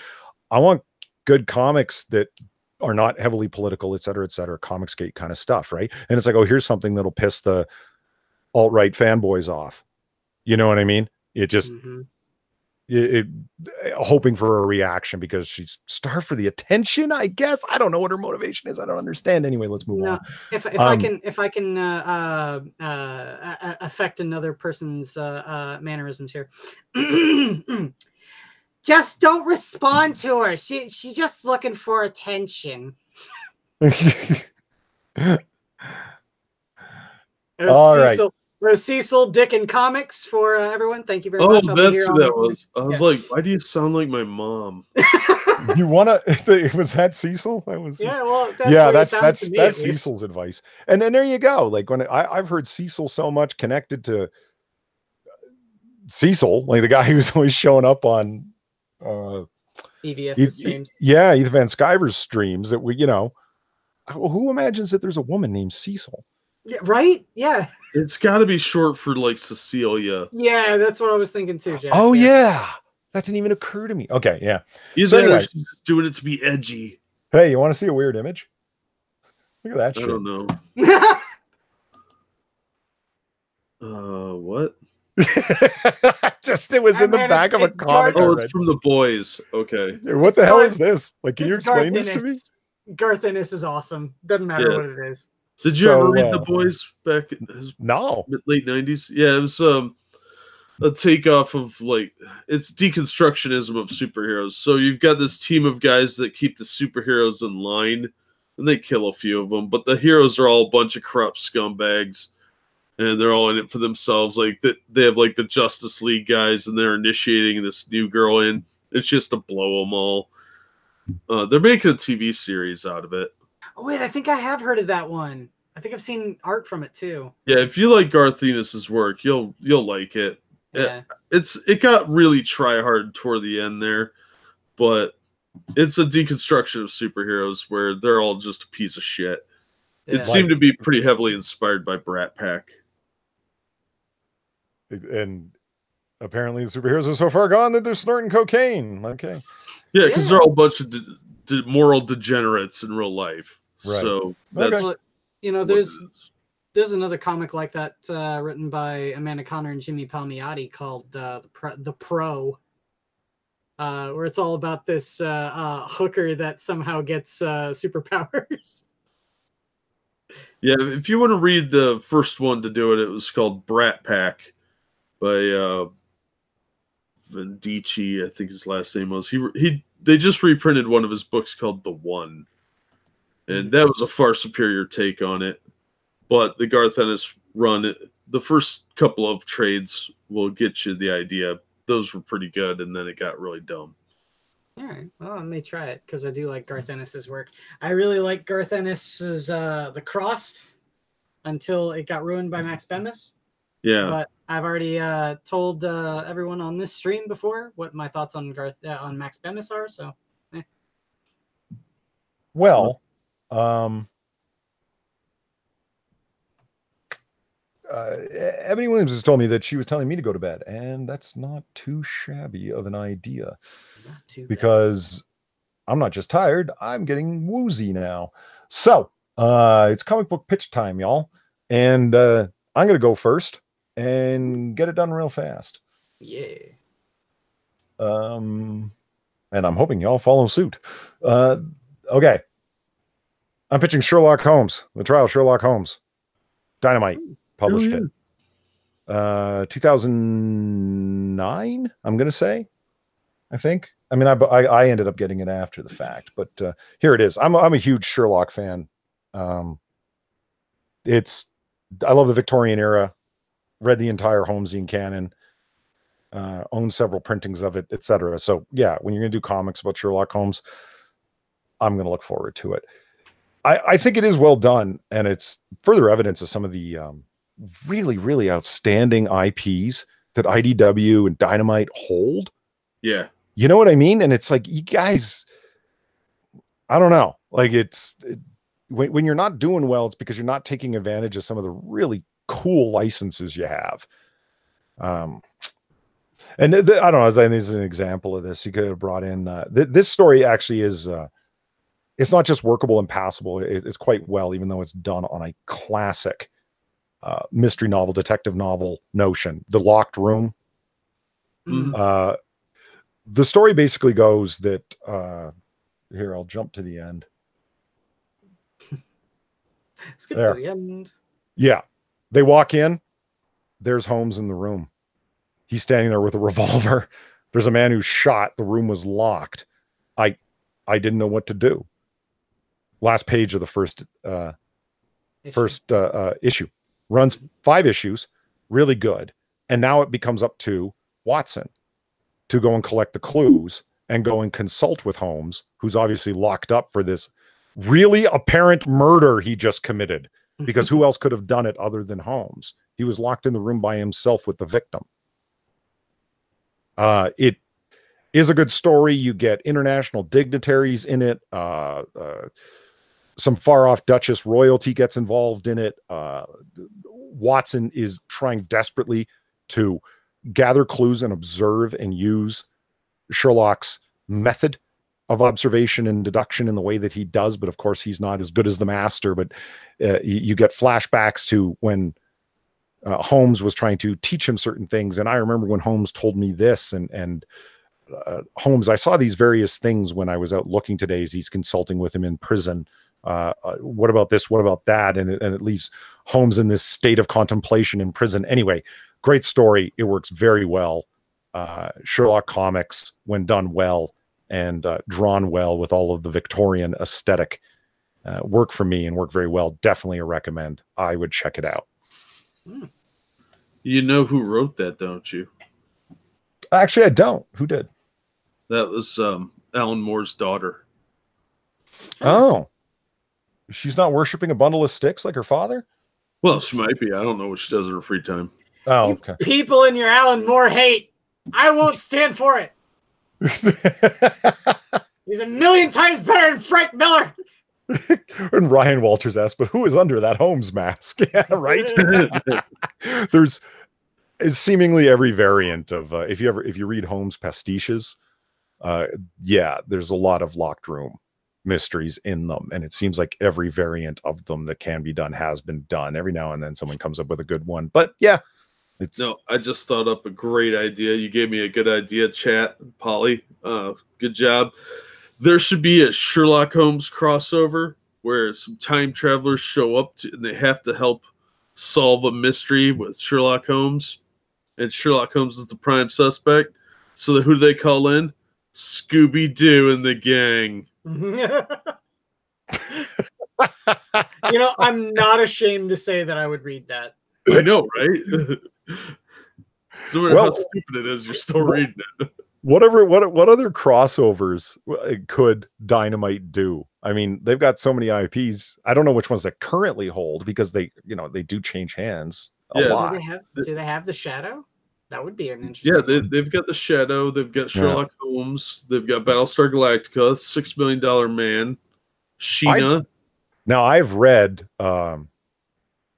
Speaker 1: I want good comics that are not heavily political, et cetera, comicsgate kind of stuff, right? And it's like, oh, here's something that'll piss the alt-right fanboys off. You know what I mean? It just hoping for a reaction because she's starved for the attention, I guess. I don't know what her motivation is. I don't understand. Anyway, let's move on.
Speaker 2: If I can affect another person's mannerisms here. Just don't respond to her. She's just looking for attention. It was Cecil, Dick, and Comics for everyone. Thank you very much.
Speaker 3: Oh, that's who that was. I was like, why do you sound like my mom?
Speaker 1: You want to? Was that Cecil? That was.
Speaker 2: Yeah, well,
Speaker 1: that's Cecil's advice. And then there you go. Like when I've heard Cecil so much connected to Cecil, like the guy who's always showing up on
Speaker 2: EVS streams.
Speaker 1: Yeah, Ethan Van Sciver's streams that who imagines that there's a woman named Cecil?
Speaker 2: Yeah, right? Yeah.
Speaker 3: It's got to be short for like Cecilia.
Speaker 2: Yeah, that's what I was thinking too, Jack.
Speaker 1: Oh yeah. That didn't even occur to me. Okay, yeah.
Speaker 3: She's just doing it to be edgy.
Speaker 1: Hey, you want to see a weird image? Look at that shit.
Speaker 3: I don't know. What?
Speaker 1: It was in the back of a comic.
Speaker 3: Oh, it's from The Boys. Okay.
Speaker 1: What the hell is this? Like, can you explain this to me?
Speaker 2: Garth Ennis is awesome. Doesn't matter what it is.
Speaker 3: Did you ever read The Boys back in late 90s? Yeah, it was a takeoff of it's deconstructionism of superheroes. So you've got this team of guys that keep the superheroes in line, and they kill a few of them, but the heroes are all a bunch of corrupt scumbags, and they're all in it for themselves. Like they have like the Justice League guys, and they're initiating this new girl in. It's just to blow them all. They're making a TV series out of it.
Speaker 2: Oh wait, I think I have heard of that one. I think I've seen art from it too.
Speaker 3: Yeah, if you like Garth Ennis's work, you'll like it.
Speaker 2: Yeah.
Speaker 3: It got really try hard toward the end there, but it's a deconstruction of superheroes where they're all just a piece of shit. Yeah. It seemed to be pretty heavily inspired by Brat Pack.
Speaker 1: And apparently the superheroes are so far gone that they're snorting cocaine. Okay.
Speaker 3: Yeah, because they're all a bunch of moral degenerates in real life. Right. So that's
Speaker 2: there's another comic like that written by Amanda Conner and Jimmy Palmiotti called The Pro, where it's all about this hooker that somehow gets superpowers.
Speaker 3: Yeah, if you want to read the first one to do it, it was called Brat Pack by Vendici, I think his last name was. They just reprinted one of his books called The One, and that was a far superior take on it. But the Garth Ennis run, the first couple of trades will get you the idea. Those were pretty good, and then it got really dumb.
Speaker 2: All right, well, I may try it because I do like Garth Ennis's work. I really like Garth Ennis's The Crossed until it got ruined by Max Bemis.
Speaker 3: Yeah,
Speaker 2: but I've already told everyone on this stream before what my thoughts on on Max Bemis are. So,
Speaker 1: well, Ebony Williams has told me that she was telling me to go to bed, and that's not too shabby of an idea.
Speaker 2: Not too
Speaker 1: because I'm not just tired, I'm getting woozy now. So it's comic book pitch time, y'all, and I'm gonna go first and get it done real fast.
Speaker 2: Yeah.
Speaker 1: and I'm hoping y'all follow suit. Okay. I'm pitching Sherlock Holmes, the trial of Sherlock Holmes. Dynamite published it. 2009, I'm going to say, I think. I mean, I ended up getting it after the fact, but here it is. I'm a huge Sherlock fan. I love the Victorian era, read the entire Holmesian canon, own several printings of it, etc. So yeah, when you're going to do comics about Sherlock Holmes, I'm going to look forward to it. I think it is well done, and it's further evidence of some of the really, really outstanding IPs that IDW and Dynamite hold.
Speaker 3: Yeah.
Speaker 1: You know what I mean? And it's like, you guys, I don't know. Like when you're not doing well, it's because you're not taking advantage of some of the really cool licenses you have. And I don't know, I think this is an example of this. You could have brought in, this story actually is, it's not just workable and passable. It's quite well, even though it's done on a classic mystery novel, detective novel notion, The Locked Room.
Speaker 3: Mm-hmm.
Speaker 1: The story basically goes that, here, I'll jump to the end.
Speaker 2: Skip to the end.
Speaker 1: Yeah. They walk in. There's Holmes in the room. He's standing there with a revolver. There's a man who's shot. The room was locked. I didn't know what to do. Last page of the first issue. Runs 5 issues. Really good. And now it becomes up to Watson to go and collect the clues and go and consult with Holmes, who's obviously locked up for this really apparent murder he just committed, because who else could have done it other than Holmes? He was locked in the room by himself with the victim. It is a good story. You get international dignitaries in it. Some far-off Duchess royalty gets involved in it. Watson is trying desperately to gather clues and observe and use Sherlock's method of observation and deduction in the way that he does. But of course, he's not as good as the master. But you get flashbacks to when Holmes was trying to teach him certain things. And I remember when Holmes told me this, and Holmes, I saw these various things when I was out looking today as he's consulting with him in prison. What about this? What about that? And it leaves Holmes in this state of contemplation in prison. Anyway, great story. It works very well. Sherlock comics, when done well and drawn well with all of the Victorian aesthetic, work for me and work very well. Definitely a recommend. I would check it out.
Speaker 3: You know who wrote that, don't you?
Speaker 1: Actually, I don't. Who did?
Speaker 3: That was Alan Moore's daughter.
Speaker 1: Oh. She's not worshiping a bundle of sticks like her father?
Speaker 3: Well, she might be. I don't know what she does in her free time.
Speaker 1: Oh, okay.
Speaker 2: People in your Alan Moore hate. I won't stand for it. He's a million times better than Frank Miller.
Speaker 1: And Ryan Walters asked, but who is under that Holmes mask? Yeah, right. There's seemingly every variant of if you read Holmes pastiches, yeah, there's a lot of locked room mysteries in them, and it seems like every variant of them that can be done has been done. Every now and then someone comes up with a good one, but yeah,
Speaker 3: no, I just thought up a great idea. You gave me a good idea, chat, Polly. Good job. There should be a Sherlock Holmes crossover where some time travelers show up and they have to help solve a mystery with Sherlock Holmes, and Sherlock Holmes is the prime suspect. So who do they call in? Scooby-Doo and the gang.
Speaker 2: You know, I'm not ashamed to say that I would read that.
Speaker 3: I know, right? No matter how stupid it is, you're still reading it.
Speaker 1: What other crossovers could Dynamite do? I mean, they've got so many IPs. I don't know which ones they currently hold, because they do change hands a lot.
Speaker 2: Do they have the Shadow? That would be an interesting.
Speaker 3: Yeah, they've got the Shadow. They've got Sherlock Holmes. They've got Battlestar Galactica, $6 Million Man, Sheena.
Speaker 1: Now I've read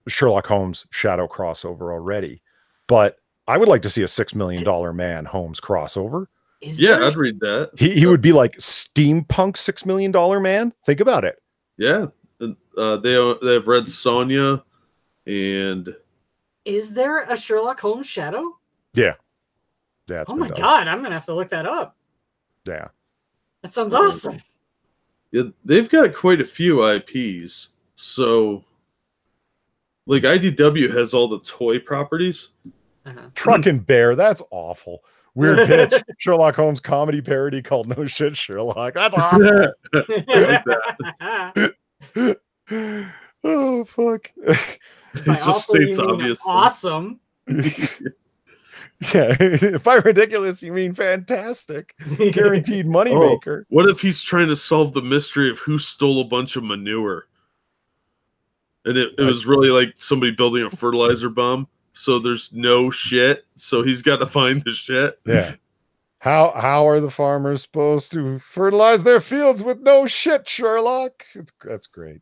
Speaker 1: Sherlock Holmes Shadow crossover already, but I would like to see a $6 Million Man Holmes crossover.
Speaker 3: I'd read that.
Speaker 1: He would be like steampunk $6 Million Man. Think about it.
Speaker 3: Yeah, they have Red Sonja, and
Speaker 2: is there a Sherlock Holmes Shadow?
Speaker 1: Yeah. Yeah.
Speaker 2: Oh my God, I'm gonna have to look that up.
Speaker 1: Yeah.
Speaker 2: That sounds awesome.
Speaker 3: Yeah, they've got quite a few IPs. So, like IDW has all the toy properties.
Speaker 1: Truckin' Bear, that's awful. Weird pitch. Sherlock Holmes comedy parody called No Shit Sherlock. That's awful.
Speaker 3: Like that.
Speaker 1: Oh fuck.
Speaker 3: It just states obvious.
Speaker 2: Awesome.
Speaker 1: Yeah, if by ridiculous you mean fantastic. Guaranteed moneymaker.
Speaker 3: What if he's trying to solve the mystery of who stole a bunch of manure? And it was really like somebody building a fertilizer bomb. So there's no shit. So he's got to find the shit.
Speaker 1: Yeah. How are the farmers supposed to fertilize their fields with no shit, Sherlock? That's great.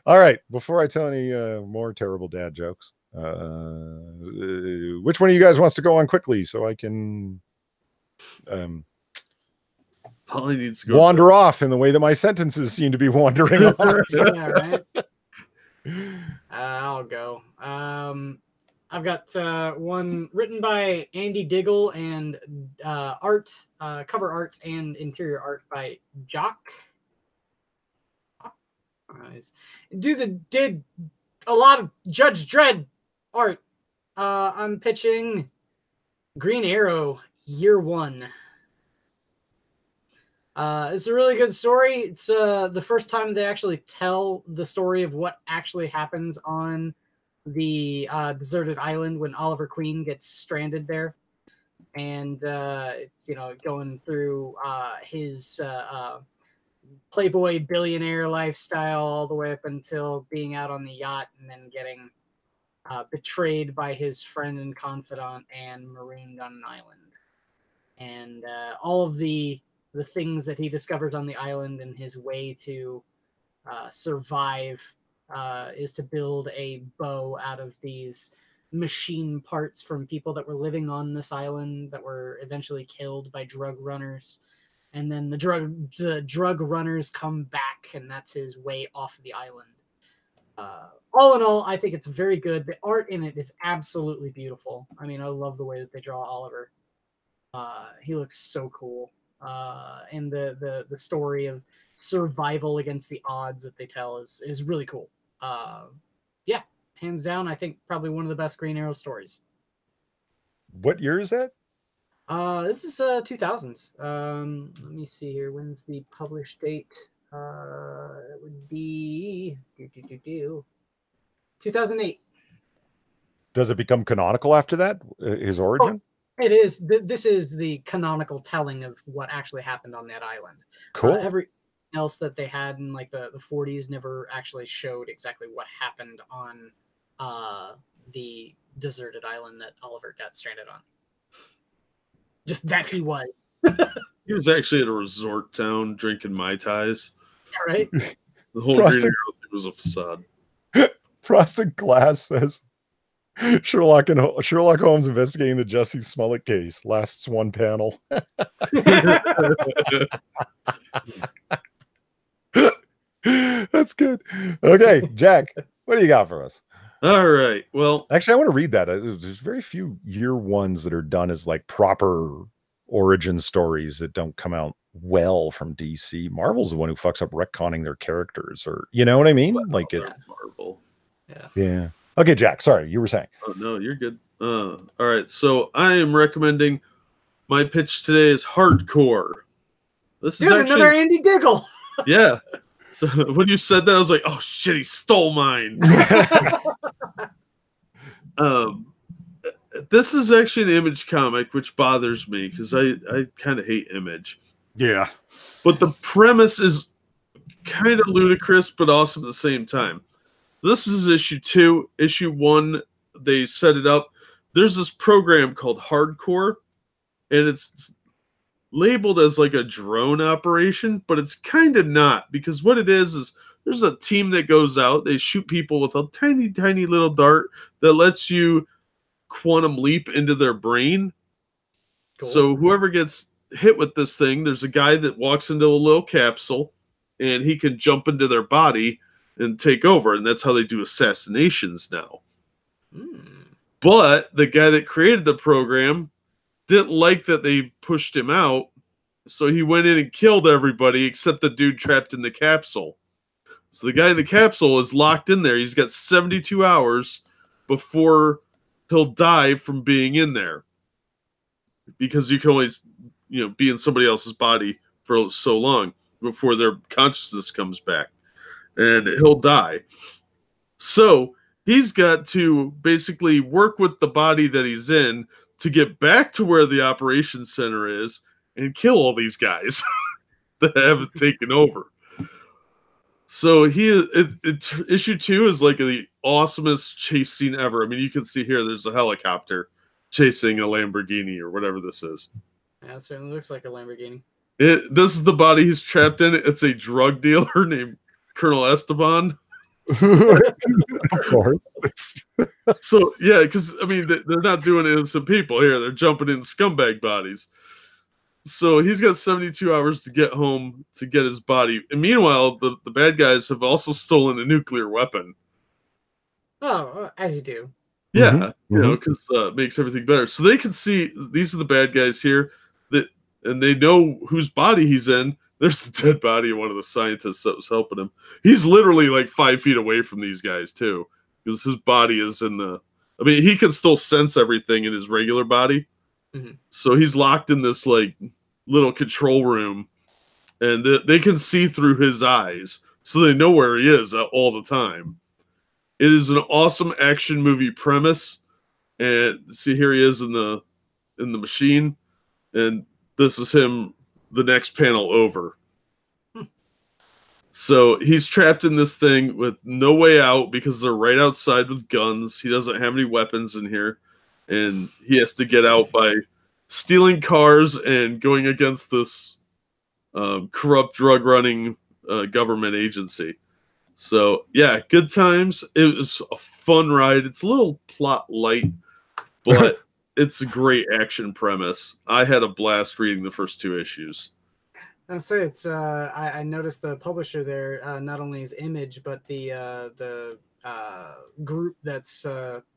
Speaker 1: All right. Before I tell any more terrible dad jokes, which one of you guys wants to go on quickly so I can
Speaker 3: Polly needs to go
Speaker 1: wander off in the way that my sentences seem to be wandering off.
Speaker 2: Yeah, right. I'll go. I've got one written by Andy Diggle and cover art and interior art by Jock. Did a lot of Judge Dredd art. I'm pitching Green Arrow Year 1. It's a really good story. It's the first time they actually tell the story of what actually happens on the deserted island when Oliver Queen gets stranded there, and it's going through his playboy billionaire lifestyle all the way up until being out on the yacht and then getting betrayed by his friend and confidant and marooned on an island, and all of the things that he discovers on the island and his way to survive is to build a bow out of these machine parts from people that were living on this island that were eventually killed by drug runners. And then the drug runners come back, and that's his way off the island. All in all, I think it's very good. The art in it is absolutely beautiful. I mean, I love the way that they draw Oliver. He looks so cool. And the story of survival against the odds that they tell is really cool. Yeah, hands down, I think probably one of the best Green Arrow stories.
Speaker 1: What year is that?
Speaker 2: This is 2000s. Let me see here. When's the published date? It would be 2008.
Speaker 1: Does it become canonical after that? His origin?
Speaker 2: Oh, it is. This is the canonical telling of what actually happened on that island.
Speaker 1: Cool.
Speaker 2: Everything else that they had in like the 40s never actually showed exactly what happened on the deserted island that Oliver got stranded on. Just that he was.
Speaker 3: He was actually at a resort town drinking Mai Tais.
Speaker 2: Yeah, right?
Speaker 3: The whole Green Arrow thing was a facade.
Speaker 1: Frosted Glass says Sherlock Holmes investigating the Jussie Smollett case lasts one panel. That's good. Okay, Jack, what do you got for us?
Speaker 3: All right. Well,
Speaker 1: actually, I want to read that. There's very few year ones that are done as like proper origin stories that don't come out well from DC. Marvel's the one who fucks up retconning their characters, or you know what I mean? Like it.
Speaker 3: Marvel.
Speaker 1: Yeah. Okay, Jack. Sorry, you were saying.
Speaker 3: Oh no, you're good. All right. So I am recommending. My pitch today is Hardcore. This is actually
Speaker 2: another Andy Diggle.
Speaker 3: Yeah. So when you said that, I was like, "Oh shit, he stole mine." This is actually an Image comic, which bothers me because I kind of hate Image.
Speaker 1: Yeah.
Speaker 3: But the premise is kind of ludicrous, but awesome at the same time. This is issue 2. Issue 1, they set it up. There's this program called Hardcore, and it's labeled as like a drone operation, but it's kind of not, because what it is there's a team that goes out, they shoot people with a tiny, tiny little dart that lets you quantum leap into their brain. Cool. So whoever gets hit with this thing, there's a guy that walks into a little capsule and he can jump into their body and take over, and that's how they do assassinations now. But the guy that created the program didn't like that they pushed him out, So he went in and killed everybody except the dude trapped in the capsule. So the guy in the capsule is locked in there. He's got 72 hours before he'll die from being in there. Because you can only, be in somebody else's body for so long before their consciousness comes back. And he'll die. So he's got to basically work with the body that he's in to get back to where the operations center is and kill all these guys that haven't taken over. So issue 2 is like the awesomest chase scene ever. I mean, you can see here there's a helicopter chasing a Lamborghini or whatever this is.
Speaker 2: Yeah, it certainly looks like a Lamborghini.
Speaker 3: This is the body he's trapped in. It's a drug dealer named Colonel Esteban.
Speaker 1: Of course.
Speaker 3: So, yeah, because, I mean, they're not doing innocent people here. They're jumping in scumbag bodies. So he's got 72 hours to get home to get his body. And meanwhile, the bad guys have also stolen a nuclear weapon.
Speaker 2: Oh, as you do.
Speaker 3: Yeah, because it makes everything better. So they can see these are the bad guys here, and they know whose body he's in. There's the dead body of one of the scientists that was helping him. He's literally like 5 feet away from these guys too, because his body is in the. I mean, he can still sense everything in his regular body. Mm-hmm. So he's locked in this like little control room, and they can see through his eyes, so they know where he is all the time. It is an awesome action movie premise, and see here he is in the machine, and this is him the next panel over. So he's trapped in this thing with no way out because they're right outside with guns. He doesn't have any weapons in here. And he has to get out by stealing cars and going against this corrupt drug-running government agency. So, yeah, good times. It was a fun ride. It's a little plot light, but it's a great action premise. I had a blast reading the first 2 issues.
Speaker 2: I'll say it's. I noticed the publisher there not only is Image, but the group that's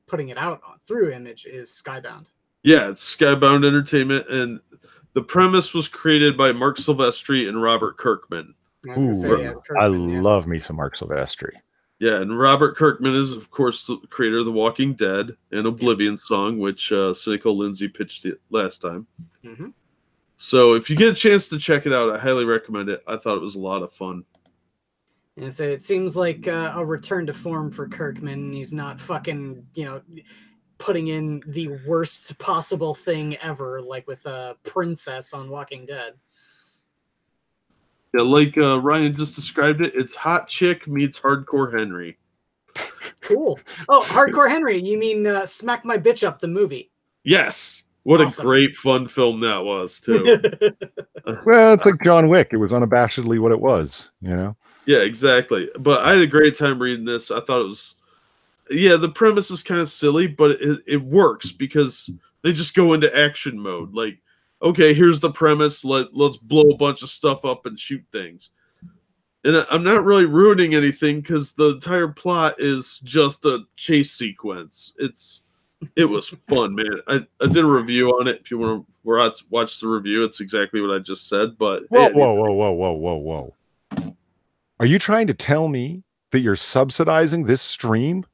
Speaker 2: putting it out through Image is Skybound.
Speaker 3: Yeah, it's Skybound Entertainment, and the premise was created by Mark Silvestri and Robert Kirkman.
Speaker 1: I love me some Mark Silvestri.
Speaker 3: Yeah, and Robert Kirkman is, of course, the creator of The Walking Dead and Oblivion Song, which Cynical Lindsay pitched it last time. Mm-hmm. So if you get a chance to check it out, I highly recommend it. I thought it was a lot of fun.
Speaker 2: And so it seems like a return to form for Kirkman. He's not fucking, putting in the worst possible thing ever, like with Princess on Walking Dead.
Speaker 3: Yeah, like Ryan just described it, it's Hot Chick meets Hardcore Henry.
Speaker 2: Cool. Oh, Hardcore Henry. You mean Smack My Bitch Up, the movie?
Speaker 3: Yes. What awesome. A great fun film that was, too.
Speaker 1: Well, it's like John Wick. It was unabashedly what it was, Yeah,
Speaker 3: exactly. But I had a great time reading this. I thought it was... Yeah, the premise is kind of silly, but it works because they just go into action mode. Like, okay, here's the premise. Let's blow a bunch of stuff up and shoot things. And I'm not really ruining anything because the entire plot is just a chase sequence. It was fun, man. I did a review on it. If you want to watch the review, it's exactly what I just said. But
Speaker 1: whoa. Are you trying to tell me that you're subsidizing this stream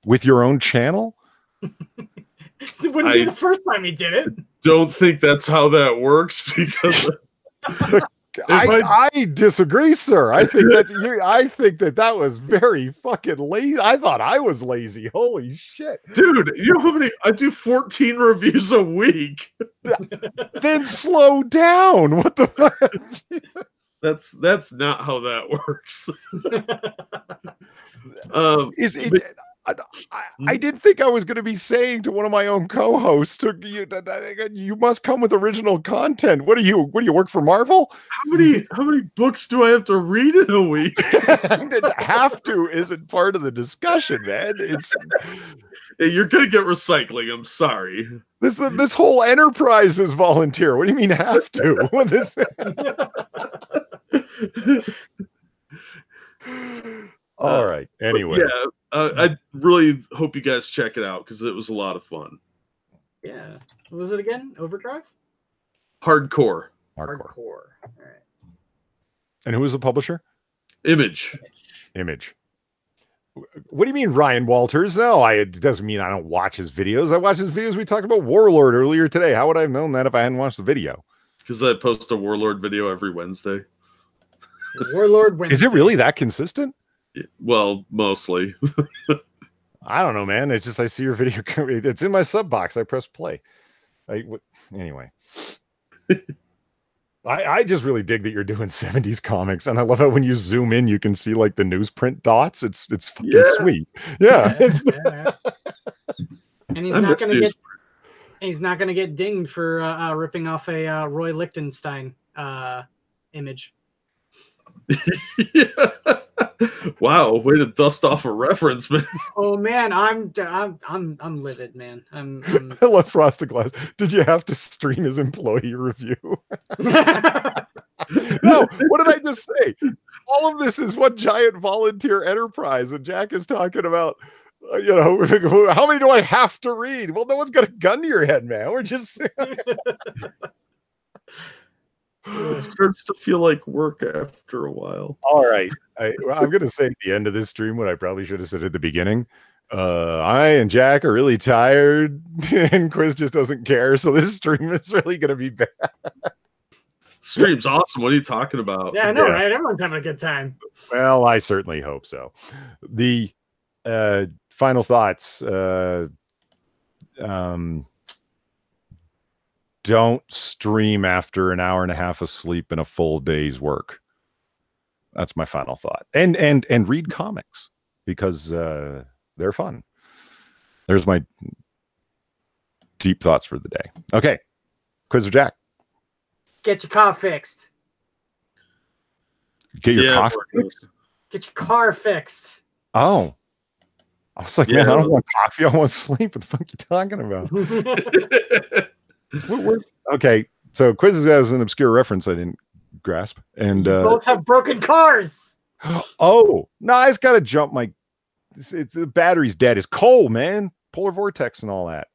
Speaker 1: with your own channel?
Speaker 2: It wouldn't be the first time he did it.
Speaker 3: Don't think that's how that works because
Speaker 1: I disagree, sir. I think that was very fucking lazy. I thought I was lazy. Holy shit.
Speaker 3: Dude, you know how many I do 14 reviews a week.
Speaker 1: Then slow down. What the fuck?
Speaker 3: That's not how that works.
Speaker 1: I didn't think I was going to be saying to one of my own co-hosts, you must come with original content. What do you work for Marvel?
Speaker 3: How many books do I have to read in a week?
Speaker 1: Have to isn't part of the discussion, man.
Speaker 3: You're going to get recycling. I'm sorry.
Speaker 1: This whole enterprise is volunteer. What do you mean have to? All right. Anyway.
Speaker 3: Yeah. I really hope you guys check it out because it was a lot of fun.
Speaker 2: Yeah. What was it again? Overdrive?
Speaker 3: Hardcore.
Speaker 1: Hardcore.
Speaker 2: All right.
Speaker 1: And who is the publisher?
Speaker 3: Image.
Speaker 1: What do you mean, Ryan Walters? No, it doesn't mean I don't watch his videos. I watch his videos. We talked about Warlord earlier today. How would I have known that if I hadn't watched the video?
Speaker 3: Because I post a Warlord video every Wednesday.
Speaker 2: Warlord Wednesday.
Speaker 1: Is it really that consistent?
Speaker 3: Well, mostly.
Speaker 1: I don't know, man. It's just I see your video. It's in my sub box. I press play. Anyway. I just really dig that you're doing 70s comics, and I love how when you zoom in, you can see like the newsprint dots. It's fucking sweet. Yeah.
Speaker 2: And he's not gonna get dinged for ripping off a Roy Lichtenstein image.
Speaker 3: Yeah. Wow, way to dust off a reference, man.
Speaker 2: Oh man, I'm livid, man. I'm
Speaker 1: I love Frosted Glass. Did you have to stream his employee review? No, what did I just say? All of this is one giant volunteer enterprise, and Jack is talking about, how many do I have to read? Well, no one's got a gun to your head, man. We're just.
Speaker 3: It starts to feel like work after a while.
Speaker 1: All right. I'm going to say at the end of this stream what I probably should have said at the beginning. I and Jack are really tired, and Quiz just doesn't care. So this stream is really going to be bad.
Speaker 3: Stream's awesome. What are you talking about?
Speaker 2: Yeah, I know, right? Everyone's having a good time.
Speaker 1: Well, I certainly hope so. The final thoughts. Don't stream after an hour and a half of sleep and a full day's work. That's my final thought. And read comics because they're fun. There's my deep thoughts for the day. Okay. Quizzer Jack.
Speaker 2: Get your car fixed.
Speaker 1: Get your car fixed?
Speaker 2: Get your car fixed.
Speaker 1: Oh. I was like, man, I don't want coffee. I want sleep. What the fuck are you talking about? Okay, so Quiz has an obscure reference I didn't grasp, and
Speaker 2: both have broken cars.
Speaker 1: Oh no, I just gotta jump my. The battery's dead. It's cold, man. Polar vortex and all that.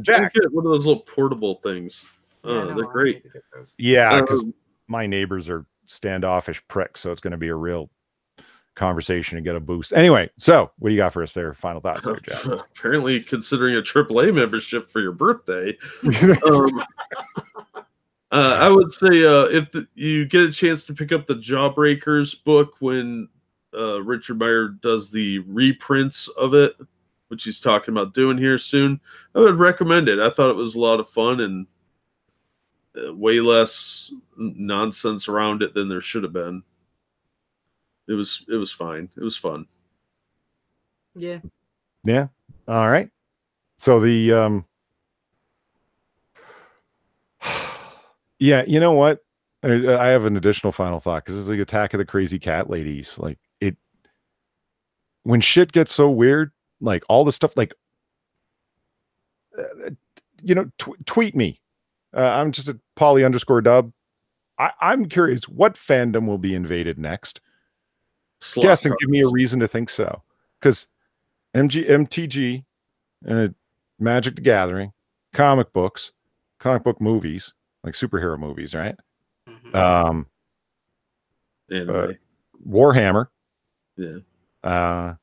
Speaker 1: Jack,
Speaker 3: get one of those little portable things. They're great.
Speaker 1: Yeah, because my neighbors are standoffish pricks, so it's going to be a real conversation and get a boost. Anyway, so what do you got for us there? Final thoughts there, Jack?
Speaker 3: Apparently considering a AAA membership for your birthday. I would say if you get a chance to pick up the Jawbreakers book when Richard Meyer does the reprints of it, which he's talking about doing here soon, I would recommend it. I thought it was a lot of fun and way less nonsense around it than there should have been. It was fine. It was fun.
Speaker 2: Yeah.
Speaker 1: Yeah. All right. So the yeah, you know what? I have an additional final thought because it's like Attack of the Crazy Cat Ladies. Like when shit gets so weird, like all the stuff, like tweet me. I'm just a Polly_dub. I'm curious what fandom will be invaded next. Guess and give me a reason to think so. Because MTG, Magic the Gathering, comic books, comic book movies, like superhero movies, right?
Speaker 3: Mm-hmm.
Speaker 1: Warhammer.
Speaker 3: Yeah.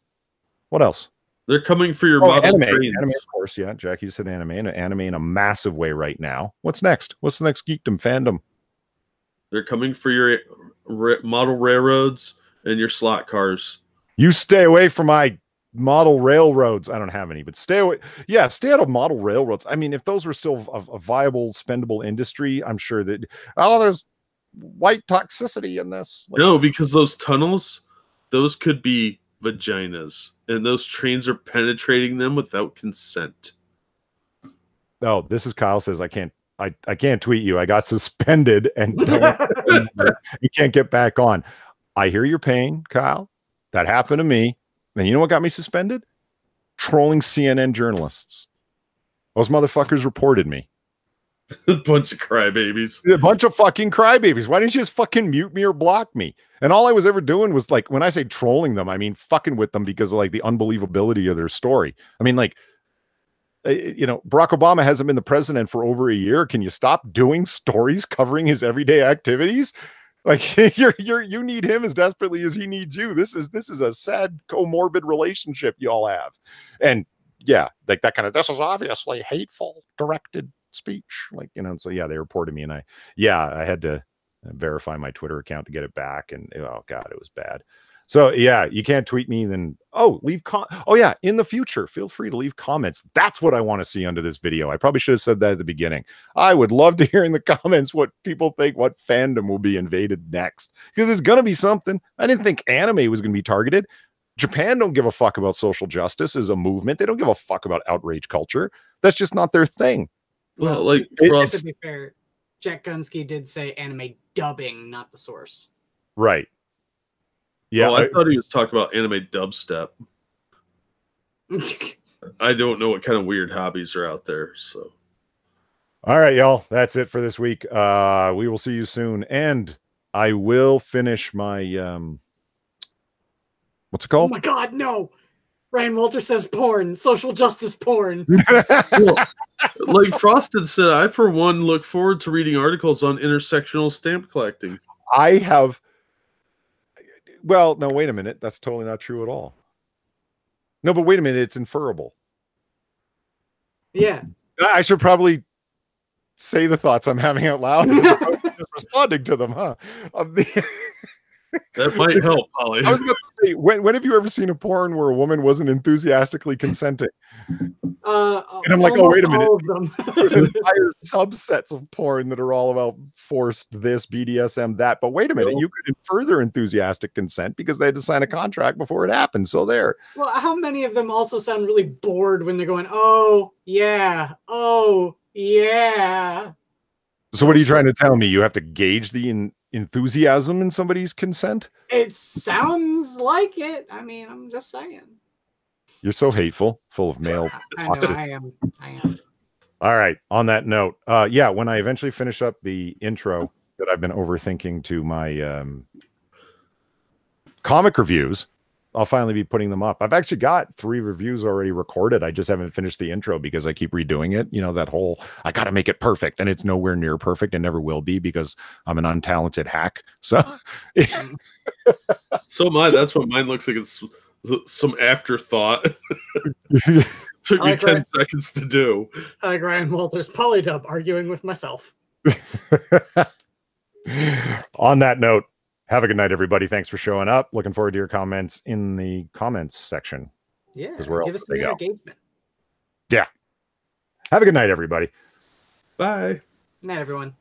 Speaker 1: What else?
Speaker 3: They're coming for your model
Speaker 1: anime.
Speaker 3: trains.
Speaker 1: Anime, of course. Yeah, Jackie said anime in a massive way right now. What's next? What's the next geekdom fandom?
Speaker 3: They're coming for your model railroads and your slot cars.
Speaker 1: You stay away from my model railroads. I don't have any, but stay away. Yeah, stay out of model railroads. I mean, if those were still a viable, spendable industry, I'm sure that there's white toxicity in this. Like,
Speaker 3: no, because those tunnels, those could be vaginas, and those trains are penetrating them without consent.
Speaker 1: Oh, this is Kyle says I can't tweet you. I got suspended and you can't get back on. I hear your pain, Kyle. That happened to me. And you know what got me suspended? Trolling CNN journalists. Those motherfuckers reported me.
Speaker 3: A bunch of crybabies.
Speaker 1: A bunch of fucking crybabies. Why didn't you just fucking mute me or block me? And all I was ever doing was, like, when I say trolling them, I mean fucking with them because of like the unbelievability of their story. I mean, like, You know, Barack Obama hasn't been the president for over a year. Can you stop doing stories covering his everyday activities? Like you need him as desperately as he needs you. This is a sad comorbid relationship you all have. And yeah, like that kind of, this is obviously hateful directed speech. Like, you know, so yeah, they reported me and I had to verify my Twitter account to get it back. And oh God, it was bad. So yeah, you can't tweet me. Then in the future, feel free to leave comments. That's what I want to see under this video. I probably should have said that at the beginning. I would love to hear in the comments what people think, what fandom will be invaded next, because it's gonna be something. I didn't think anime was gonna be targeted. Japan don't give a fuck about social justice as a movement. They don't give a fuck about outrage culture. That's just not their thing.
Speaker 3: Well, like
Speaker 2: to be fair, Jack Gunsky did say anime dubbing, not the source.
Speaker 1: Right. Yeah,
Speaker 3: I thought he was talking about anime dubstep. I don't know what kind of weird hobbies are out there. So,
Speaker 1: all right, y'all. That's it for this week. We will see you soon, and I will finish my what's it called?
Speaker 2: Oh my God, no! Ryan Walter says porn, social justice porn.
Speaker 3: Well, like Frosted said, I for one look forward to reading articles on intersectional stamp collecting.
Speaker 1: I have. Well, no, wait a minute. That's totally not true at all. No, but wait a minute. It's inferable.
Speaker 2: Yeah.
Speaker 1: I should probably say the thoughts I'm having out loud as opposed to just responding to them, huh?
Speaker 3: That might help, Holly.
Speaker 1: I was about to say, when have you ever seen a porn where a woman wasn't enthusiastically consenting? And I'm like, oh, wait a minute. There's entire subsets of porn that are all about forced this, BDSM, that. But wait a minute, you could infer their enthusiastic consent because they had to sign a contract before it happened. So there.
Speaker 2: Well, how many of them also sound really bored when they're going, oh, yeah, oh, yeah.
Speaker 1: So what are you trying to tell me? You have to gauge the enthusiasm in somebody's consent?
Speaker 2: It sounds like it. I mean, I'm just saying.
Speaker 1: You're so hateful, full of male
Speaker 2: toxicity. I am.
Speaker 1: All right. On that note, when I eventually finish up the intro that I've been overthinking to my comic reviews, I'll finally be putting them up. I've actually got 3 reviews already recorded. I just haven't finished the intro because I keep redoing it. You know, that whole, I got to make it perfect. And it's nowhere near perfect and never will be because I'm an untalented hack. So,
Speaker 3: so am I. That's what mine looks like. It's some afterthought. Took me 10 seconds to do.
Speaker 2: I like Ryan Walters Polydub arguing with myself.
Speaker 1: On that note, have a good night, everybody. Thanks for showing up. Looking forward to your comments in the comments section.
Speaker 2: Yeah, give us some engagement.
Speaker 1: Yeah. Have a good night, everybody.
Speaker 3: Bye.
Speaker 2: Night, everyone.